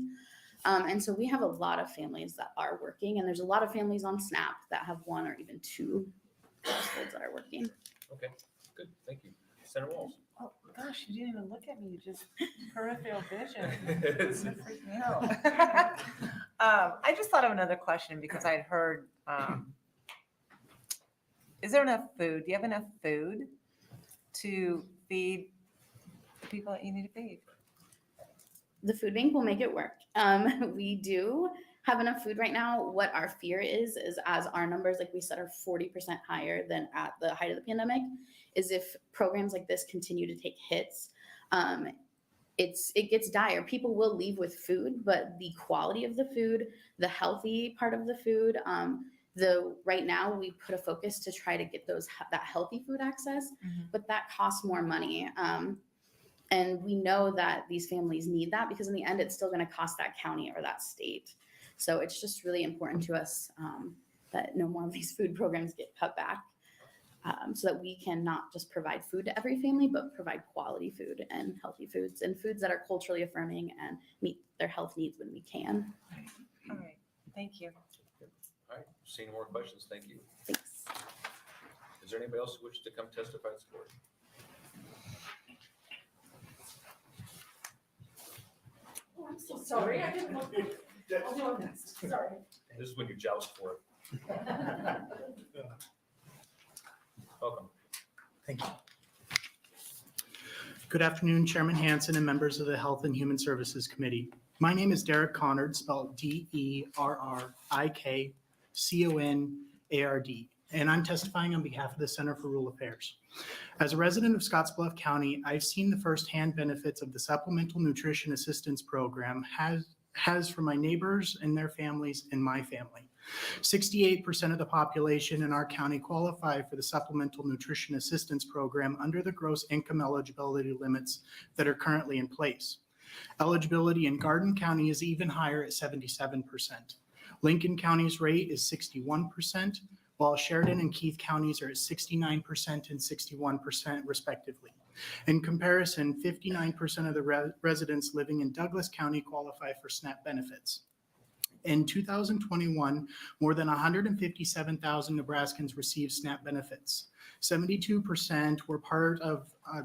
And so we have a lot of families that are working, and there's a lot of families on SNAP that have 1 or even 2 households that are working. Okay, good, thank you. Senator Walls. Oh gosh, you didn't even look at me, you just peripheral vision. It freaked me out. I just thought of another question because I'd heard, is there enough food? Do you have enough food to feed the people that you need to feed? The food bank will make it work. We do have enough food right now. What our fear is as our numbers, like we said, are 40% higher than at the height of the pandemic, is if programs like this continue to take hits, it gets dire. People will leave with food, but the quality of the food, the healthy part of the food, right now we put a focus to try to get that healthy food access, but that costs more money. And we know that these families need that because in the end, it's still going to cost that county or that state. So it's just really important to us that no more of these food programs get cut back. so that we can not just provide food to every family, but provide quality food and healthy foods and foods that are culturally affirming and meet their health needs when we can. All right, thank you. All right, seeing no more questions, thank you. Thanks. Is there anybody else who wishes to come testify in support? Oh, I'm so sorry. I didn't know. I'll go next. Sorry. This is when you joust for it. Welcome. Thank you. Good afternoon, Chairman Hansen and members of the Health and Human Services Committee. My name is Derek Connard, spelled DERRIKCONARD, and I'm testifying on behalf of the Center for Rural Affairs. As a resident of Scottsbluff County, I've seen the firsthand benefits of the Supplemental Nutrition Assistance Program has for my neighbors and their families and my family. 68% of the population in our county qualify for the Supplemental Nutrition Assistance Program under the gross income eligibility limits that are currently in place. Eligibility in Garden County is even higher at 77%. Lincoln County's rate is 61%, while Sheridan and Keith counties are at 69% and 61% respectively. In comparison, 59% of the residents living in Douglas County qualify for SNAP benefits. In 2021, more than 157,000 Nebraskans received SNAP benefits. 72% were part of a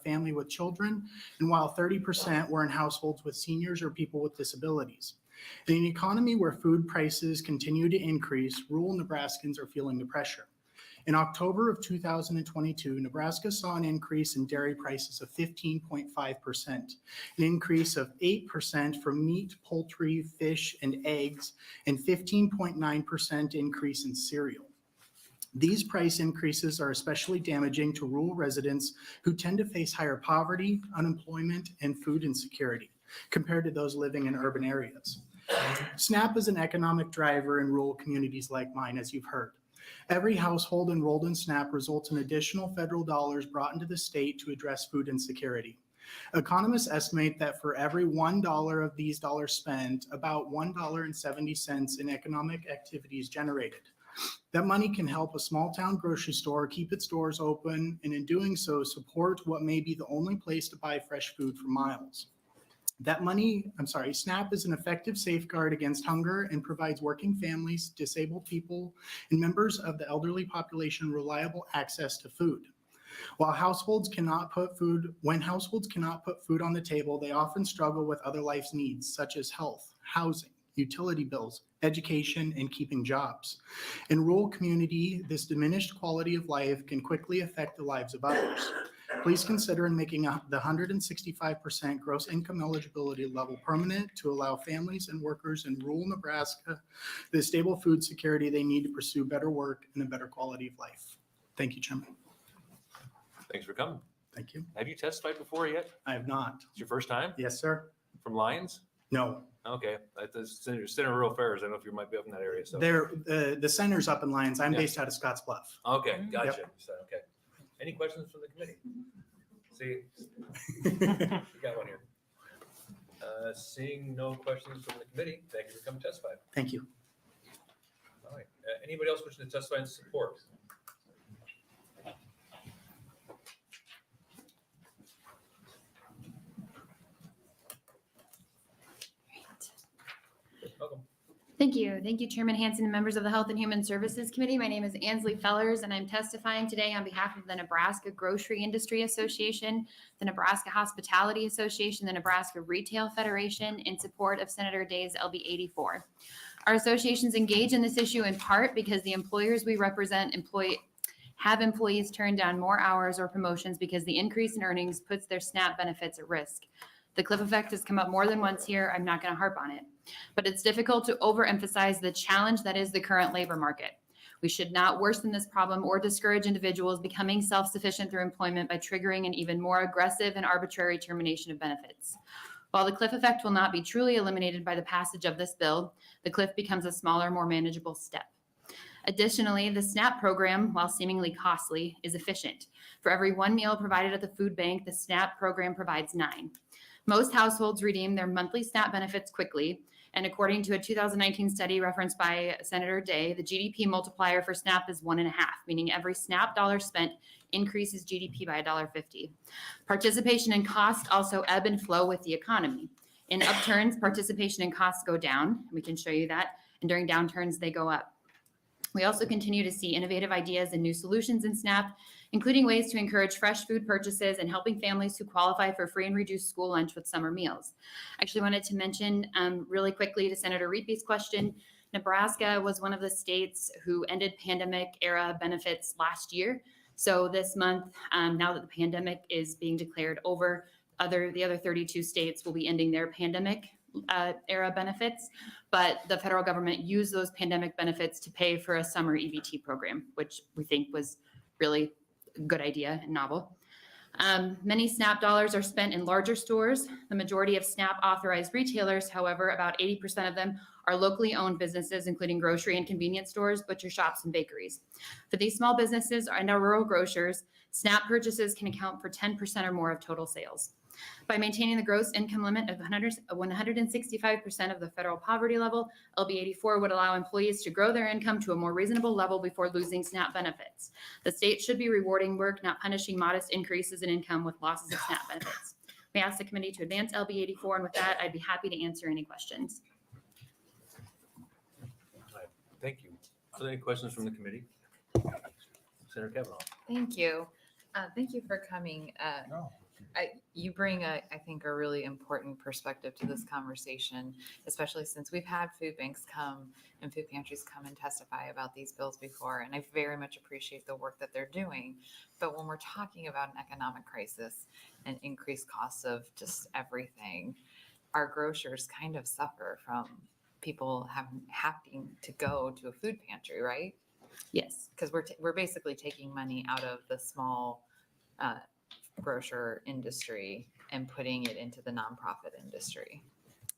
family with children, and while 30% were in households with seniors or people with disabilities. In an economy where food prices continue to increase, rural Nebraskans are feeling the pressure. In October of 2022, Nebraska saw an increase in dairy prices of 15.5%, an increase of 8% for meat, poultry, fish, and eggs, and 15.9% increase in cereal. These price increases are especially damaging to rural residents who tend to face higher poverty, unemployment, and food insecurity compared to those living in urban areas. SNAP is an economic driver in rural communities like mine, as you've heard. Every household enrolled in SNAP results in additional federal dollars brought into the state to address food insecurity. Economists estimate that for every $1 of these dollars spent, about $1.70 in economic activity is generated. That money can help a small town grocery store keep its doors open, and in doing so, support what may be the only place to buy fresh food for miles. SNAP is an effective safeguard against hunger and provides working families, disabled people, and members of the elderly population reliable access to food. When households cannot put food on the table, they often struggle with other life's needs, such as health, housing, utility bills, education, and keeping jobs. In rural community, this diminished quality of life can quickly affect the lives of others. Please consider making the 165% gross income eligibility level permanent to allow families and workers in rural Nebraska the stable food security they need to pursue better work and a better quality of life. Thank you, Chairman. Thanks for coming. Thank you. Have you testified before yet? I have not. It's your first time? Yes, sir. From Lyons? No. Okay, at the Center Rural Affairs. I don't know if you might be up in that area. So The center's up in Lyons. I'm Yeah. based out of Scottsbluff. Okay, gotcha. Yep. So, okay. Any questions from the committee? See, you got one here. Seeing no questions from the committee, thank you for coming to testify. Thank you. All right. Anybody else wishing to testify in support? Welcome. Thank you. Thank you, Chairman Hansen and members of the Health and Human Services Committee. My name is Ansley Fellers, and I'm testifying today on behalf of the Nebraska Grocery Industry Association, the Nebraska Hospitality Association, the Nebraska Retail Federation, in support of Senator Day's LB 84. Our associations engage in this issue in part because the employers we represent have employees turn down more hours or promotions because the increase in earnings puts their SNAP benefits at risk. The cliff effect has come up more than once here. I'm not going to harp on it. But it's difficult to overemphasize the challenge that is the current labor market. We should not worsen this problem or discourage individuals becoming self-sufficient through employment by triggering an even more aggressive and arbitrary termination of benefits. While the cliff effect will not be truly eliminated by the passage of this bill, the cliff becomes a smaller, more manageable step. Additionally, the SNAP program, while seemingly costly, is efficient. For every one meal provided at the food bank, the SNAP program provides 9. Most households redeem their monthly SNAP benefits quickly, And according to a 2019 study referenced by Senator Day, the GDP multiplier for SNAP is 1.5, meaning every SNAP dollar spent increases GDP by $1.50. Participation and cost also ebb and flow with the economy. In upturns, participation and costs go down. We can show you that. And during downturns, they go up. We also continue to see innovative ideas and new solutions in SNAP, including ways to encourage fresh food purchases and helping families who qualify for free and reduced school lunch with summer meals. I actually wanted to mention really quickly to Senator Reepe's question, Nebraska was one of the states who ended pandemic era benefits last year. So this month, now that the pandemic is being declared over, the other 32 states will be ending their pandemic era benefits, but the federal government used those pandemic benefits to pay for a summer EBT program, which we think was really a good idea and novel. Many SNAP dollars are spent in larger stores. The majority of SNAP authorized retailers, however, about 80% of them are locally owned businesses, including grocery and convenience stores, butcher shops, and bakeries. For these small businesses and our rural grocers, SNAP purchases can account for 10% or more of total sales. By maintaining the gross income limit of 165% of the federal poverty level, LB 84 would allow employees to grow their income to a more reasonable level before losing SNAP benefits. The state should be rewarding work, not punishing modest increases in income with losses of SNAP benefits. We ask the committee to advance LB 84, and with that, I'd be happy to answer any questions. Thank you. Are there any questions from the committee? Senator Kavanaugh. Thank you. Thank you for coming. You bring, I think, a really important perspective to this conversation, especially since we've had food banks come and food pantries come and testify about these bills before, and I very much appreciate the work that they're doing. But when we're talking about an economic crisis and increased costs of just everything, our grocers kind of suffer from people having to go to a food pantry, right? Yes. Because we're basically taking money out of the small grocer industry and putting it into the nonprofit industry.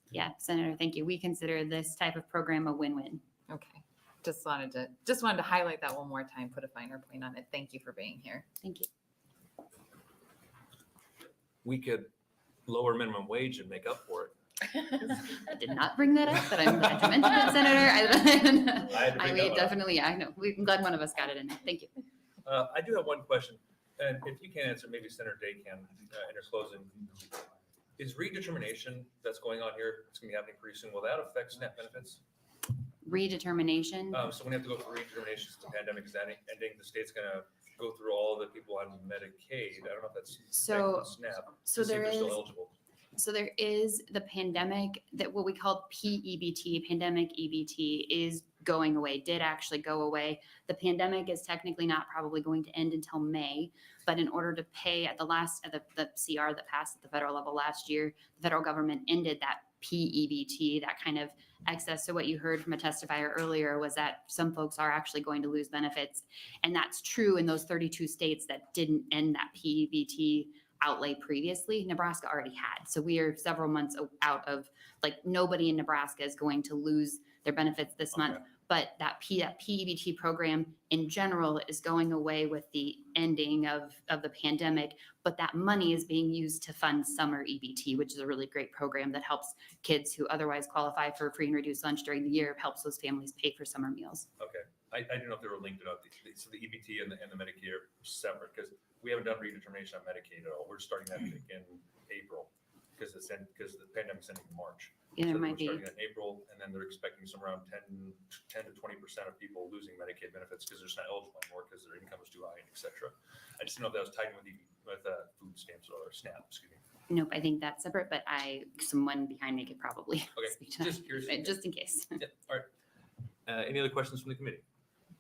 Yeah, Senator, thank you. We consider this type of program a win-win. Okay. Just wanted to highlight that one more time, put a finer point on it. Thank you for being here. Thank you. We could lower minimum wage and make up for it. I did not bring that up, but I'm glad you mentioned it, Senator. I'm glad one of us got it in there. Thank you. I do have one question, and if you can't answer, maybe Senator Day can in her closing. Is redetermination that's going on here, it's going to be happening pretty soon, will that affect SNAP benefits? Redetermination? So when you have to go for redetermination since the pandemic is ending, the state's going to go through all the people on Medicaid. I don't know if that's So SNAP. so to see if there they're still is- eligible. So there is the pandemic, that what we call PEBT, pandemic EBT, is going away, did actually go away. The pandemic is technically not probably going to end until May, but in order to pay at the CR that passed at the federal level last year, the federal government ended that PEBT, that kind of excess. So what you heard from a testifier earlier was that some folks are actually going to lose benefits. And that's true in those 32 states that didn't end that PEBT outlay previously. Nebraska already had. So we are several months out of, nobody in Nebraska is going to lose their benefits this month. But that PEBT program in general is going away with the ending of the pandemic. But that money is being used to fund summer EBT, which is a really great program that helps kids who otherwise qualify for free and reduced lunch during the year, helps those families pay for summer meals. Okay. I didn't know if they were linked up. So the EBT and the Medicare are separate because we haven't done redetermination on Medicaid at all. We're starting that in April because the pandemic's ending in March. Yeah, there So might be. We're starting in April, and then they're expecting some around 10 to 20% of people losing Medicaid benefits because they're just not eligible anymore because their income is too high, et cetera. I just didn't know if that was tied with food stamps or SNAP, excuse me. Nope, I think that's separate, but someone behind me could probably speak to Just curious. that, just in case. Yeah, all right. Any other questions from the committee?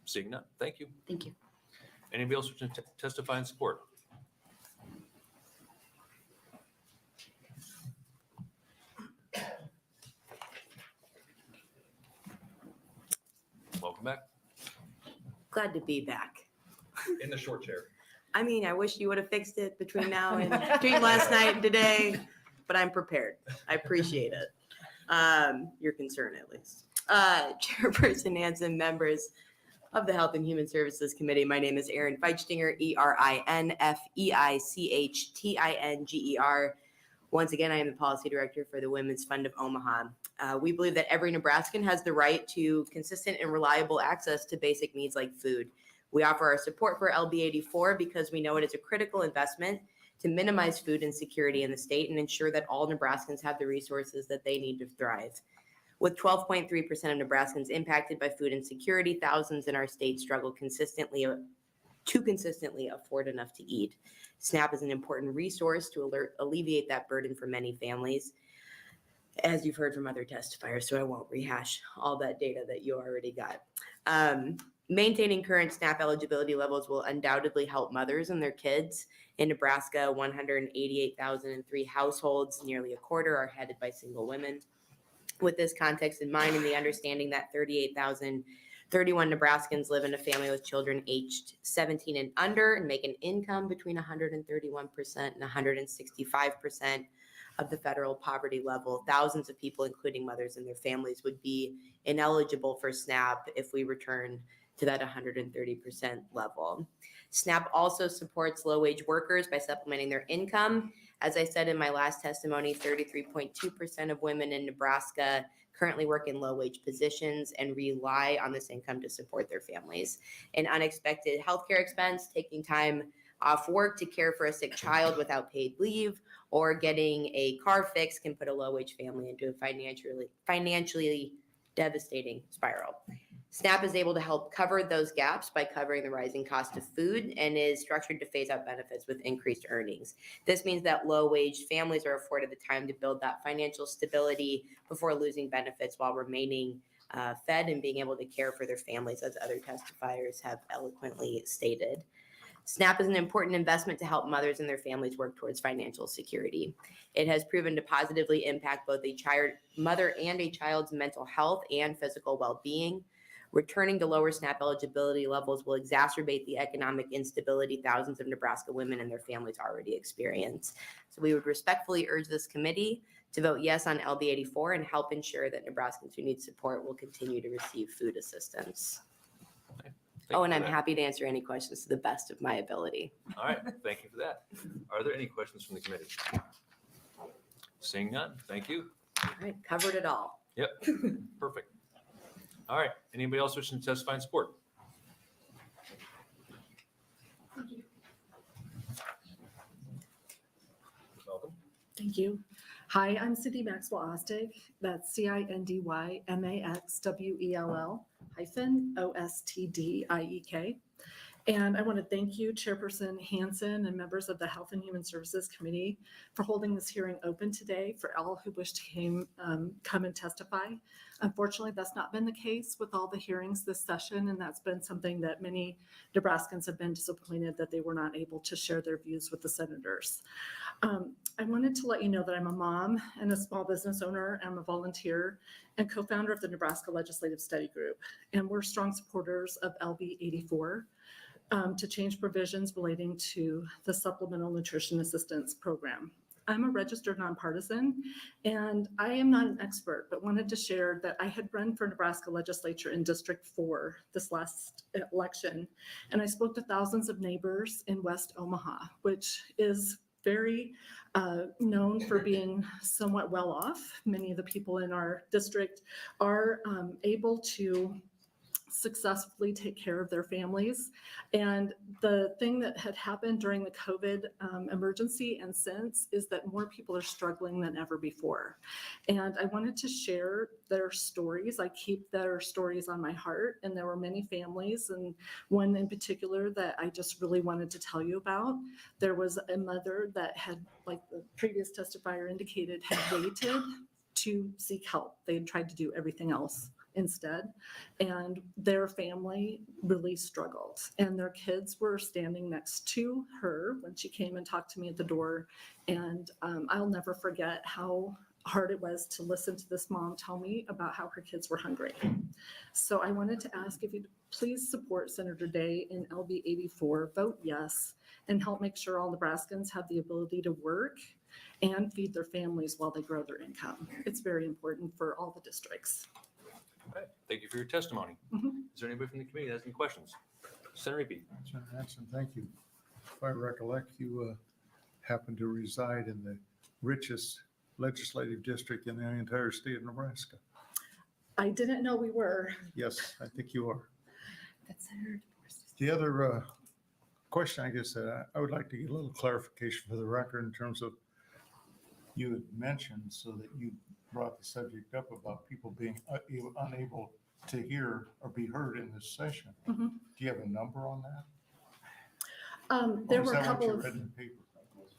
Seeing none. Thank you. Thank you. Anybody else who testify in support? Welcome back. Glad to be back. In the short chair. I mean, I wish you would have fixed it between now and between last night and today, but I'm prepared. I appreciate it. Your concern, at least. Chairperson Hanson, members of the Health and Human Services Committee. My name is Erin Feichtinger, ERINFEICHTINGER. Once again, I am the policy director for the Women's Fund of Omaha. We believe that every Nebraskan has the right to consistent and reliable access to basic needs like food. We offer our support for LB 84 because we know it is a critical investment to minimize food insecurity in the state and ensure that all Nebraskans have the resources that they need to thrive. With 12.3% of Nebraskans impacted by food insecurity, thousands in our state struggle consistently afford enough to eat. SNAP is an important resource to alleviate that burden for many families, as you've heard from other testifiers, so I won't rehash all that data that you already got. Maintaining current SNAP eligibility levels will undoubtedly help mothers and their kids. In Nebraska, 188,003 households, nearly a quarter, are headed by single women. With this context in mind and the understanding that 38,031 Nebraskans live in a family with children aged 17 and under and make an income between 131% and 165% of the federal poverty level, thousands of people, including mothers and their families, would be ineligible for SNAP if we return to that 130% level. SNAP also supports low-wage workers by supplementing their income. As I said in my last testimony, 33.2% of women in Nebraska currently work in low-wage positions and rely on this income to support their families. An unexpected healthcare expense, taking time off work to care for a sick child without paid leave, or getting a car fix can put a low-wage family into a financially devastating spiral. SNAP is able to help cover those gaps by covering the rising cost of food and is structured to phase out benefits with increased earnings. This means that low-wage families are afforded the time to build that financial stability before losing benefits while remaining fed and being able to care for their families, as other testifiers have eloquently stated. SNAP is an important investment to help mothers and their families work towards financial security. It has proven to positively impact both a mother and a child's mental health and physical well-being. Returning to lower SNAP eligibility levels will exacerbate the economic instability thousands of Nebraska women and their families already experience. So we would respectfully urge this committee to vote yes on LB 84 and help ensure that Nebraskans who need support will continue to receive food assistance. And I'm happy to answer any questions to the best of my ability. All right, thank you for that. Are there any questions from the committee? Seeing none, thank you. All right, covered it all. Yep, perfect. All right, anybody else wishing to testify in support? Welcome. Thank you. Hi, I'm Cindy Maxwell Ostig. That's CINDYMAXWELL-OSTDIEK. And I want to thank you, Chairperson Hansen and members of the Health and Human Services Committee, for holding this hearing open today for all who wish to come and testify. Unfortunately, that's not been the case with all the hearings this session, and that's been something that many Nebraskans have been disappointed that they were not able to share their views with the senators. I wanted to let you know that I'm a mom and a small business owner. I'm a volunteer and co-founder of the Nebraska Legislative Study Group, and we're strong supporters of LB 84. To change provisions relating to the Supplemental Nutrition Assistance Program. I'm a registered nonpartisan, and I am not an expert, but wanted to share that I had run for Nebraska Legislature in District 4 this last election, and I spoke to thousands of neighbors in West Omaha, which is very known for being somewhat well off. Many of the people in our district are able to successfully take care of their families. And the thing that had happened during the COVID emergency and since is that more people are struggling than ever before. And I wanted to share their stories. I keep their stories on my heart, and there were many families, and one in particular that I just really wanted to tell you about. There was a mother that had, like the previous testifier indicated, had waited to seek help. They had tried to do everything else instead, and their family really struggled, and their kids were standing next to her when she came and talked to me at the door. And I'll never forget how hard it was to listen to this mom tell me about how her kids were hungry. So I wanted to ask if you'd please support Senator Day in LB 84, vote yes, and help make sure all Nebraskans have the ability to work and feed their families while they grow their income. It's very important for all the districts. All right, thank you for your testimony. Is there anybody from the committee that has any questions? Senator Repeat. Senator Hansen, thank you. If I recollect, you happen to reside in the richest legislative district in the entire state of Nebraska. I didn't know we were. Yes, I think you are. That's Senator The other question, I guess, I would like to get a little clarification for the record in terms of, you had mentioned, so that you brought the subject up about people being unable to hear or be heard in this session. Mhm. Do you have a number on that? There Or is were a that what couple you of. read in the paper?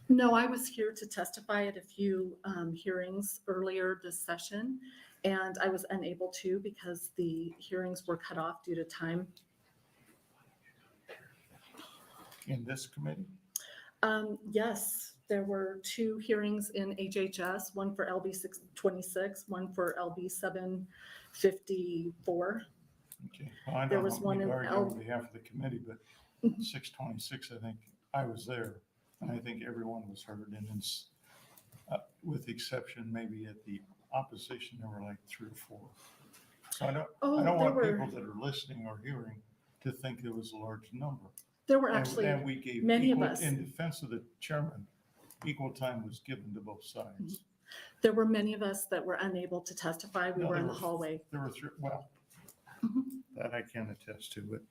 No, I was here to testify at a few hearings earlier this session, and I was unable to because the hearings were cut off due to time. In this committee? Yes, there were 2 hearings in HHS, one for LB 626, one for LB 754. Okay. Well, I There don't was know, one we in argue L. on behalf of the committee, but 626, I think, I was there, and I think everyone was heard, and it's, with the exception maybe at the opposition, there were like 3 or 4. So I don't want people that are listening or hearing to think it was a large number. There were actually And we gave many of equal, us. in defense of the chairman, equal time was given to both sides. There were many of us that were unable to testify. We No, were in there the were- hallway. There were 3, well, that I can attest to, but,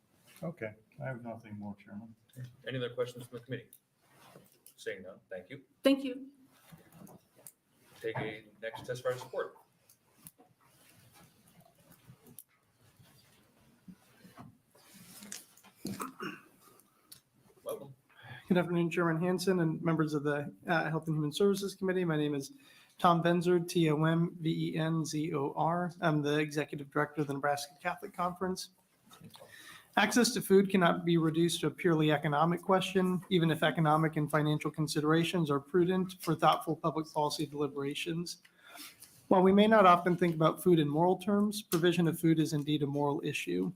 okay, I have nothing more, Chairman. Any other questions from the committee? Seeing none, thank you. Thank you. Take a next testifier to support. Welcome. Good afternoon, Chairman Hansen and members of the Health and Human Services Committee. My name is Tom Venzor, Tomvenzor. I'm the Executive Director of the Nebraska Catholic Conference. Access to food cannot be reduced to a purely economic question, even if economic and financial considerations are prudent for thoughtful public policy deliberations. While we may not often think about food in moral terms, provision of food is indeed a moral issue.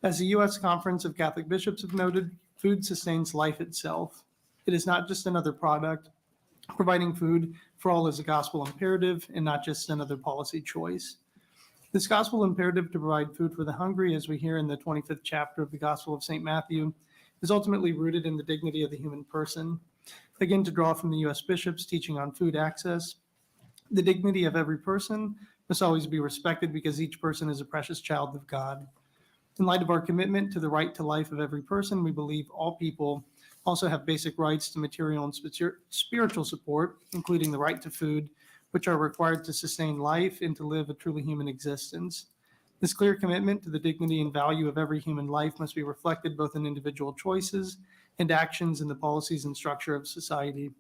As the U.S. Conference of Catholic Bishops have noted, food sustains life itself. It is not just another product. Providing food for all is a gospel imperative and not just another policy choice. This gospel imperative to provide food for the hungry, as we hear in the 25th chapter of the Gospel of St. Matthew, is ultimately rooted in the dignity of the human person. Again, to draw from the U.S. bishops' teaching on food access, the dignity of every person must always be respected because each person is a precious child of God. In light of our commitment to the right to life of every person, we believe all people also have basic rights to material and spiritual support, including the right to food, which are required to sustain life and to live a truly human existence. This clear commitment to the dignity and value of every human life must be reflected both in individual choices and actions in the policies and structure of society.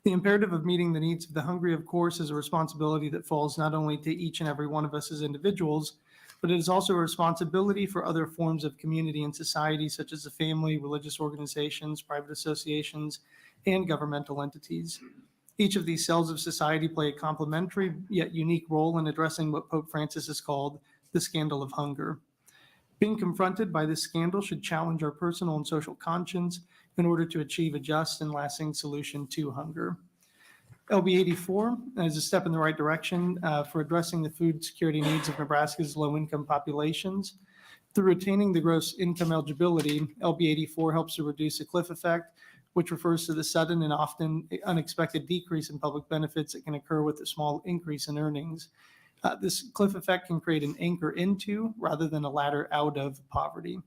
The imperative of meeting the needs of the hungry, of course, is a responsibility that falls not only to each and every one of us as individuals, but it is also a responsibility for other forms of community and society, such as the family, religious organizations, private associations, and governmental entities. Each of these cells of society play a complementary yet unique role in addressing what Pope Francis has called the scandal of hunger. Being confronted by this scandal should challenge our personal and social conscience in order to achieve a just and lasting solution to hunger. LB 84 is a step in the right direction for addressing the food security needs of Nebraska's low-income populations. Through retaining the gross income eligibility, LB 84 helps to reduce the cliff effect, which refers to the sudden and often unexpected decrease in public benefits that can occur with a small increase in earnings. This cliff effect can create an anchor into rather than a ladder out of poverty.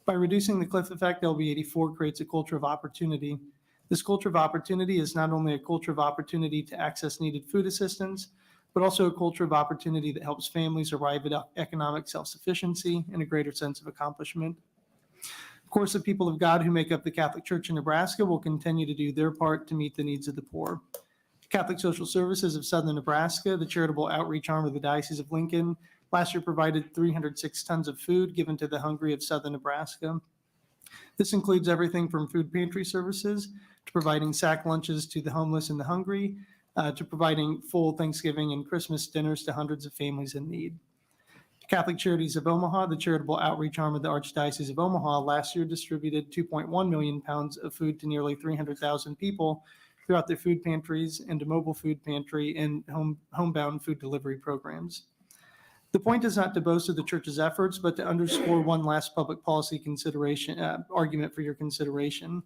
By reducing the cliff effect, LB 84 creates a culture of opportunity. This culture of opportunity is not only a culture of opportunity to access needed food assistance, but also a culture of opportunity that helps families arrive at economic self-sufficiency and a greater sense of accomplishment. Of course, the people of God who make up the Catholic Church in Nebraska will continue to do their part to meet the needs of the poor. Catholic Social Services of Southern Nebraska, the charitable outreach arm of the Diocese of Lincoln, last year provided 306 tons of food given to the hungry of Southern Nebraska. This includes everything from food pantry services to providing sack lunches to the homeless and the hungry, to providing full Thanksgiving and Christmas dinners to hundreds of families in need. Catholic Charities of Omaha, the charitable outreach arm of the Archdiocese of Omaha, last year distributed 2.1 million pounds of food to nearly 300,000 people throughout their food pantries and a mobile food pantry and homebound food delivery programs. The point is not to boast of the church's efforts, but to underscore one last public policy consideration argument for your consideration.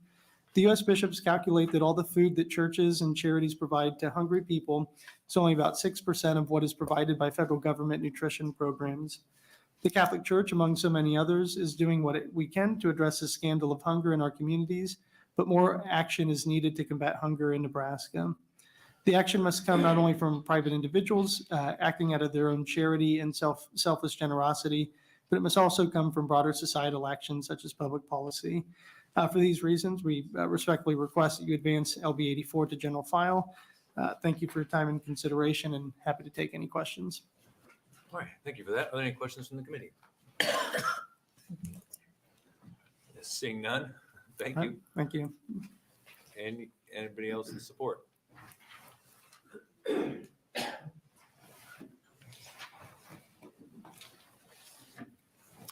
The U.S. bishops calculate that all the food that churches and charities provide to hungry people is only about 6% of what is provided by federal government nutrition programs. The Catholic Church, among so many others, is doing what we can to address the scandal of hunger in our communities, but more action is needed to combat hunger in Nebraska. The action must come not only from private individuals acting out of their own charity and selfless generosity, but it must also come from broader societal action such as public policy. For these reasons, we respectfully request that you advance LB 84 to general file. Thank you for your time and consideration, and happy to take any questions. All right, thank you for that. Are there any questions from the committee? Seeing none, thank you. Thank you. Anybody else in support?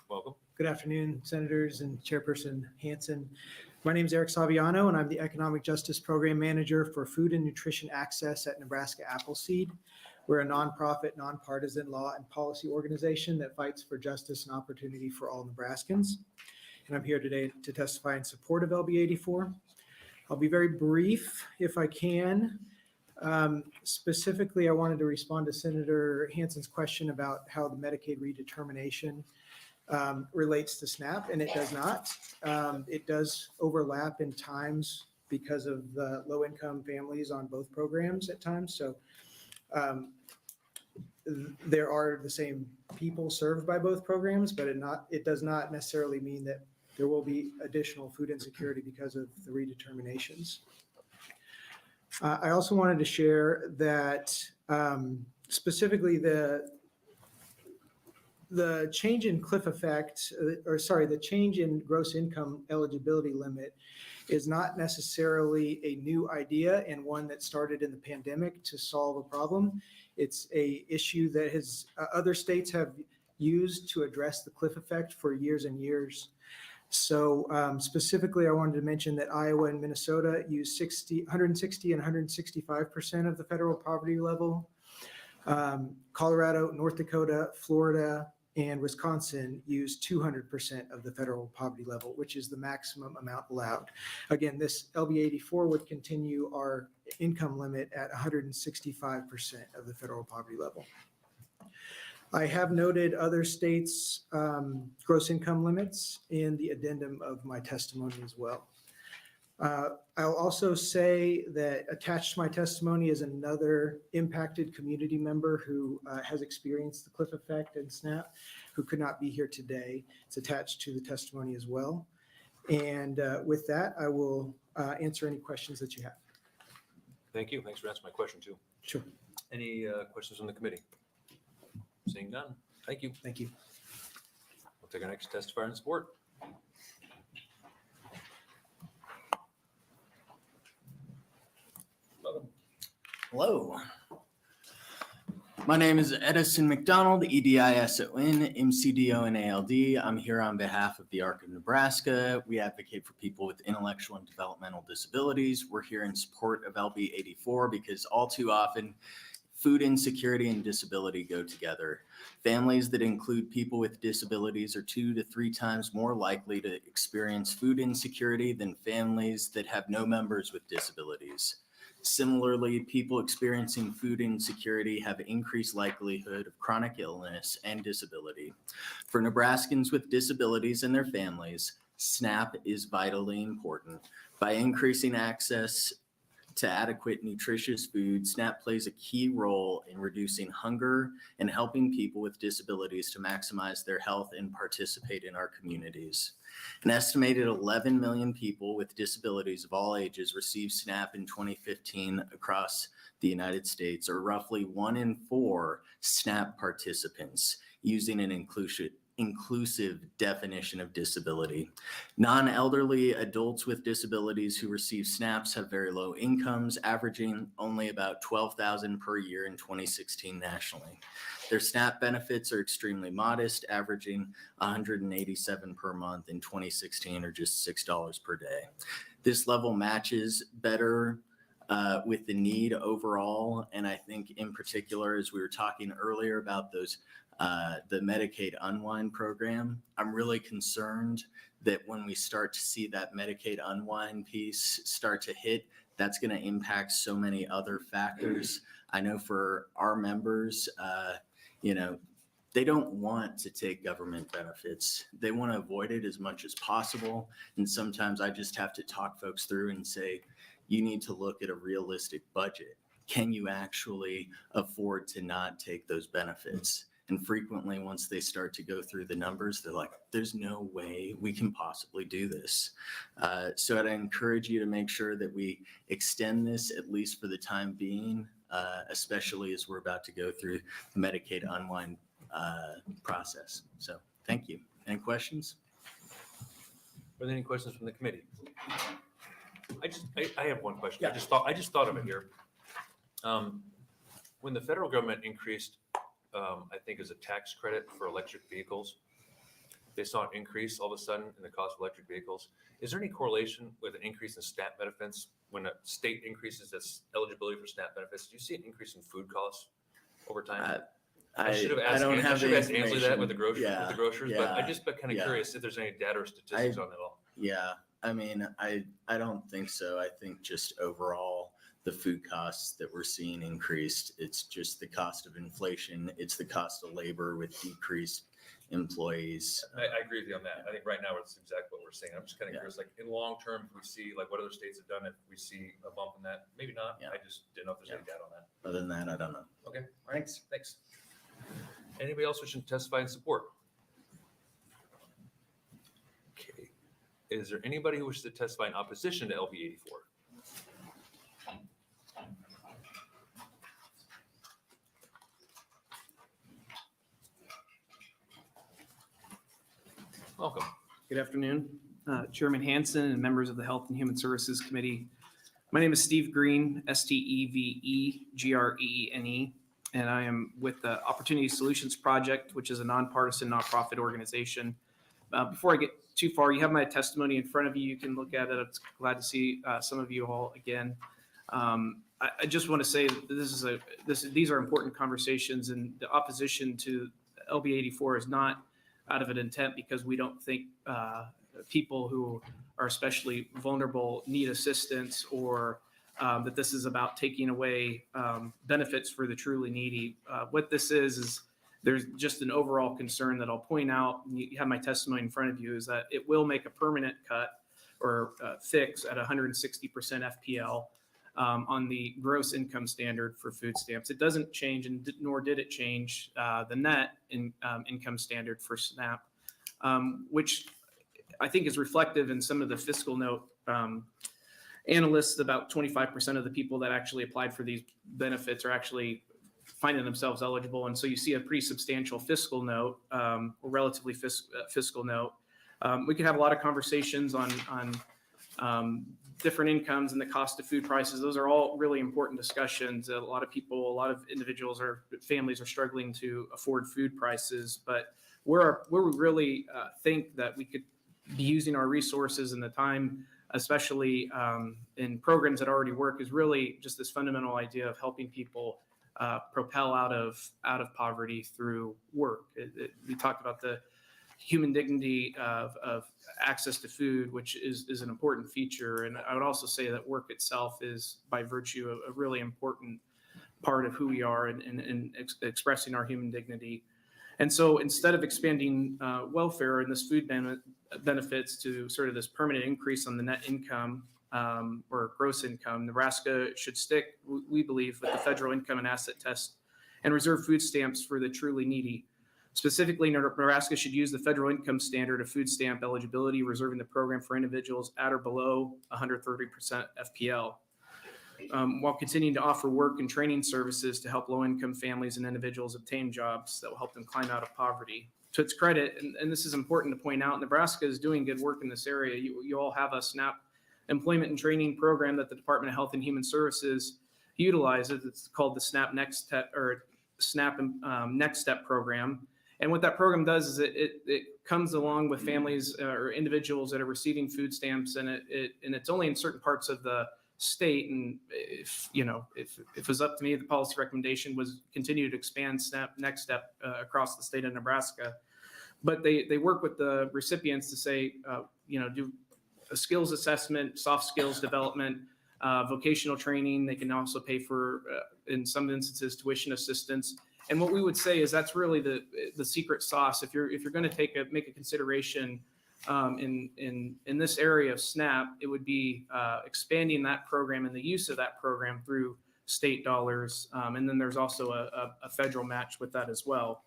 Welcome. Good afternoon, Senators and Chairperson Hansen. My name is Eric Saviano, and I'm the Economic Justice Program Manager for Food and Nutrition Access at Nebraska Appleseed. We're a nonprofit, nonpartisan law and policy organization that fights for justice and opportunity for all Nebraskans. And I'm here today to testify in support of LB 84. I'll be very brief if I can. Specifically, I wanted to respond to Senator Hansen's question about how the Medicaid redetermination relates to SNAP, and it does not. It does overlap in times because of the low-income families on both programs at times. So there are the same people served by both programs, but it does not necessarily mean that there will be additional food insecurity because of the redeterminations. I also wanted to share that specifically the change in cliff effect, the change in gross income eligibility limit is not necessarily a new idea and one that started in the pandemic to solve a problem. It's a issue that other states have used to address the cliff effect for years and years. So specifically, I wanted to mention that Iowa and Minnesota use 160 and 165% of the federal poverty level. Colorado, North Dakota, Florida, and Wisconsin use 200% of the federal poverty level, which is the maximum amount allowed. Again, this LB 84 would continue our income limit at 165% of the federal poverty level. I have noted other states' gross income limits in the addendum of my testimony as well. I'll also say that attached to my testimony is another impacted community member who has experienced the cliff effect and SNAP, who could not be here today. It's attached to the testimony as well. And with that, I will answer any questions that you have. Thank you. Thanks for answering my question too. Sure. Any questions from the committee? Seeing none. Thank you. Thank you. We'll take our next testifier in support. Hello. My name is Edison McDonald, EDISON, MCDO, and ALD. I'm here on behalf of the ARC of Nebraska. We advocate for people with intellectual and developmental disabilities. We're here in support of LB 84 because all too often, food insecurity and disability go together. Families that include people with disabilities are 2 to 3 times more likely to experience food insecurity than families that have no members with disabilities. Similarly, people experiencing food insecurity have increased likelihood of chronic illness and disability. For Nebraskans with disabilities and their families, SNAP is vitally important. By increasing access to adequate nutritious food, SNAP plays a key role in reducing hunger and helping people with disabilities to maximize their health and participate in our communities. An estimated 11 million people with disabilities of all ages received SNAP in 2015 across the United States, or roughly 1 in 4 SNAP participants, using an inclusive definition of disability. Non-elderly adults with disabilities who receive SNAPs have very low incomes, averaging only about $12,000 per year in 2016 nationally. Their SNAP benefits are extremely modest, averaging $187 per month in 2016, or just $6 per day. This level matches better with the need overall, and I think in particular, as we were talking earlier about those the Medicaid Unwind program, I'm really concerned that when we start to see that Medicaid unwind piece start to hit, that's going to impact so many other factors. I know for our members, they don't want to take government benefits. They want to avoid it as much as possible. And sometimes I just have to talk folks through and say, you need to look at a realistic budget. Can you actually afford to not take those benefits? And frequently, once they start to go through the numbers, they're like, there's no way we can possibly do this. So I'd encourage you to make sure that we extend this, at least for the time being, especially as we're about to go through the Medicaid unwind process. So thank you. Any questions? Are there any questions from the committee? I have one question. Yeah. I just thought of it here. When the federal government increased, I think is a tax credit for electric vehicles, they saw an increase all of a sudden in the cost of electric vehicles. Is there any correlation with an increase in SNAP benefits when a state increases its eligibility for SNAP benefits? Do you see an increase in food costs over time? I should have asked Ansley that with the grocers, but I just been kind of curious if there's any data or statistics on that at all. Yeah, I mean, I don't think so. I think just overall, the food costs that we're seeing increased, it's just the cost of inflation. It's the cost of labor with decreased employees. I agree with you on that. I think right now it's exactly what we're seeing. I'm just kind of curious, like in long term, if we see like what other states have done, if we see a bump in that, maybe not. I just didn't know if there's any data on that. Other than that, I don't know. Okay, all right, thanks. Anybody else wishing to testify in support? Okay, is there anybody who wishes to testify in opposition to LB 84? Welcome. Good afternoon, Chairman Hansen and members of the Health and Human Services Committee. My name is Steve Green, STEVEGREENE, and I am with the Opportunity Solutions Project, which is a nonpartisan nonprofit organization. Before I get too far, you have my testimony in front of you. You can look at it. I'm glad to see some of you all again. I just want to say that these are important conversations, and the opposition to LB 84 is not out of an intent because we don't think people who are especially vulnerable need assistance, or that this is about taking away benefits for the truly needy. What this is there's just an overall concern that I'll point out. You have my testimony in front of you, is that it will make a permanent cut or fix at 160% FPL on the gross income standard for food stamps. It doesn't change, and nor did it change the net income standard for SNAP, which I think is reflective in some of the fiscal note analysts. About 25% of the people that actually applied for these benefits are actually finding themselves eligible. And so you see a pretty substantial fiscal note, or relatively fiscal note. We could have a lot of conversations on different incomes and the cost of food prices. Those are all really important discussions. A lot of people, a lot of individuals or families are struggling to afford food prices, but where we really think that we could be using our resources and the time, especially in programs that already work, is really just this fundamental idea of helping people propel out of poverty through work. We talked about the human dignity of access to food, which is an important feature. And I would also say that work itself is, by virtue of a really important part of who we are in expressing our human dignity. And so instead of expanding welfare and this food benefits to sort of this permanent increase on the net income or gross income, Nebraska should stick, we believe, with the federal income and asset test and reserve food stamps for the truly needy. Specifically, Nebraska should use the federal income standard of food stamp eligibility, reserving the program for individuals at or below 130% FPL, while continuing to offer work and training services to help low-income families and individuals obtain jobs that will help them climb out of poverty. To its credit, and this is important to point out, Nebraska is doing good work in this area. You all have a SNAP employment and training program that the Department of Health and Human Services utilizes. It's called the SNAP Next Step program. And what that program does is it comes along with families or individuals that are receiving food stamps, and it's only in certain parts of the state. And if it was up to me, the policy recommendation was continue to expand SNAP Next Step across the state of Nebraska. but they work with the recipients to say, do a skills assessment, soft skills development, vocational training. They can also pay for, in some instances, tuition assistance. And what we would say is that's really the secret sauce. If you're going to make a consideration in this area of SNAP, it would be expanding that program and the use of that program through state dollars. And then there's also a federal match with that as well.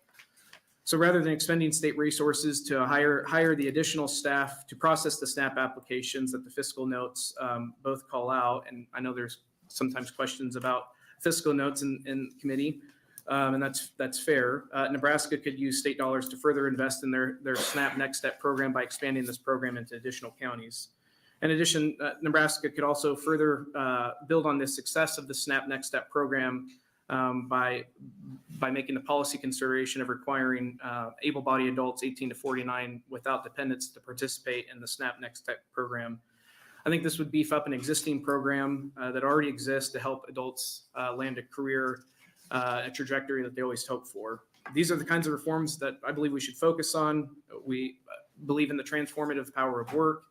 So rather than expending state resources to hire the additional staff to process the SNAP applications that the fiscal notes both call out, and I know there's sometimes questions about fiscal notes in committee, and that's fair. Nebraska could use state dollars to further invest in their SNAP Next Step program by expanding this program into additional counties. In addition, Nebraska could also further build on the success of the SNAP Next Step program by making the policy consideration of requiring able-bodied adults 18 to 49 without dependents to participate in the SNAP Next Step program. I think this would beef up an existing program that already exists to help adults land a career, a trajectory that they always hope for. These are the kinds of reforms that I believe we should focus on. We believe in the transformative power of work.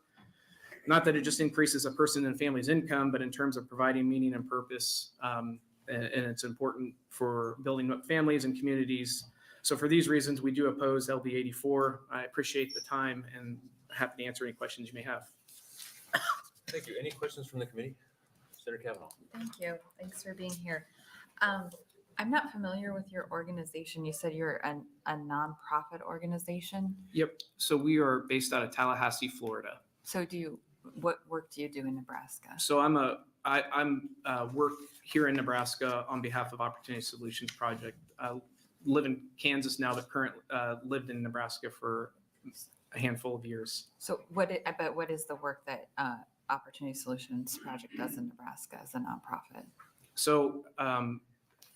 Not that it just increases a person and family's income, but in terms of providing meaning and purpose. And it's important for building up families and communities. So for these reasons, we do oppose LB 84. I appreciate the time and happy to answer any questions you may have. Thank you. Any questions from the committee? Senator Kavanaugh. Thank you. Thanks for being here. I'm not familiar with your organization. You said you're a nonprofit organization. Yep. So we are based out of Tallahassee, Florida. So what work do you do in Nebraska? So I'm work here in Nebraska on behalf of Opportunity Solutions Project. I live in Kansas now, but currently lived in Nebraska for a handful of years. So what is the work that Opportunity Solutions Project does in Nebraska as a nonprofit? So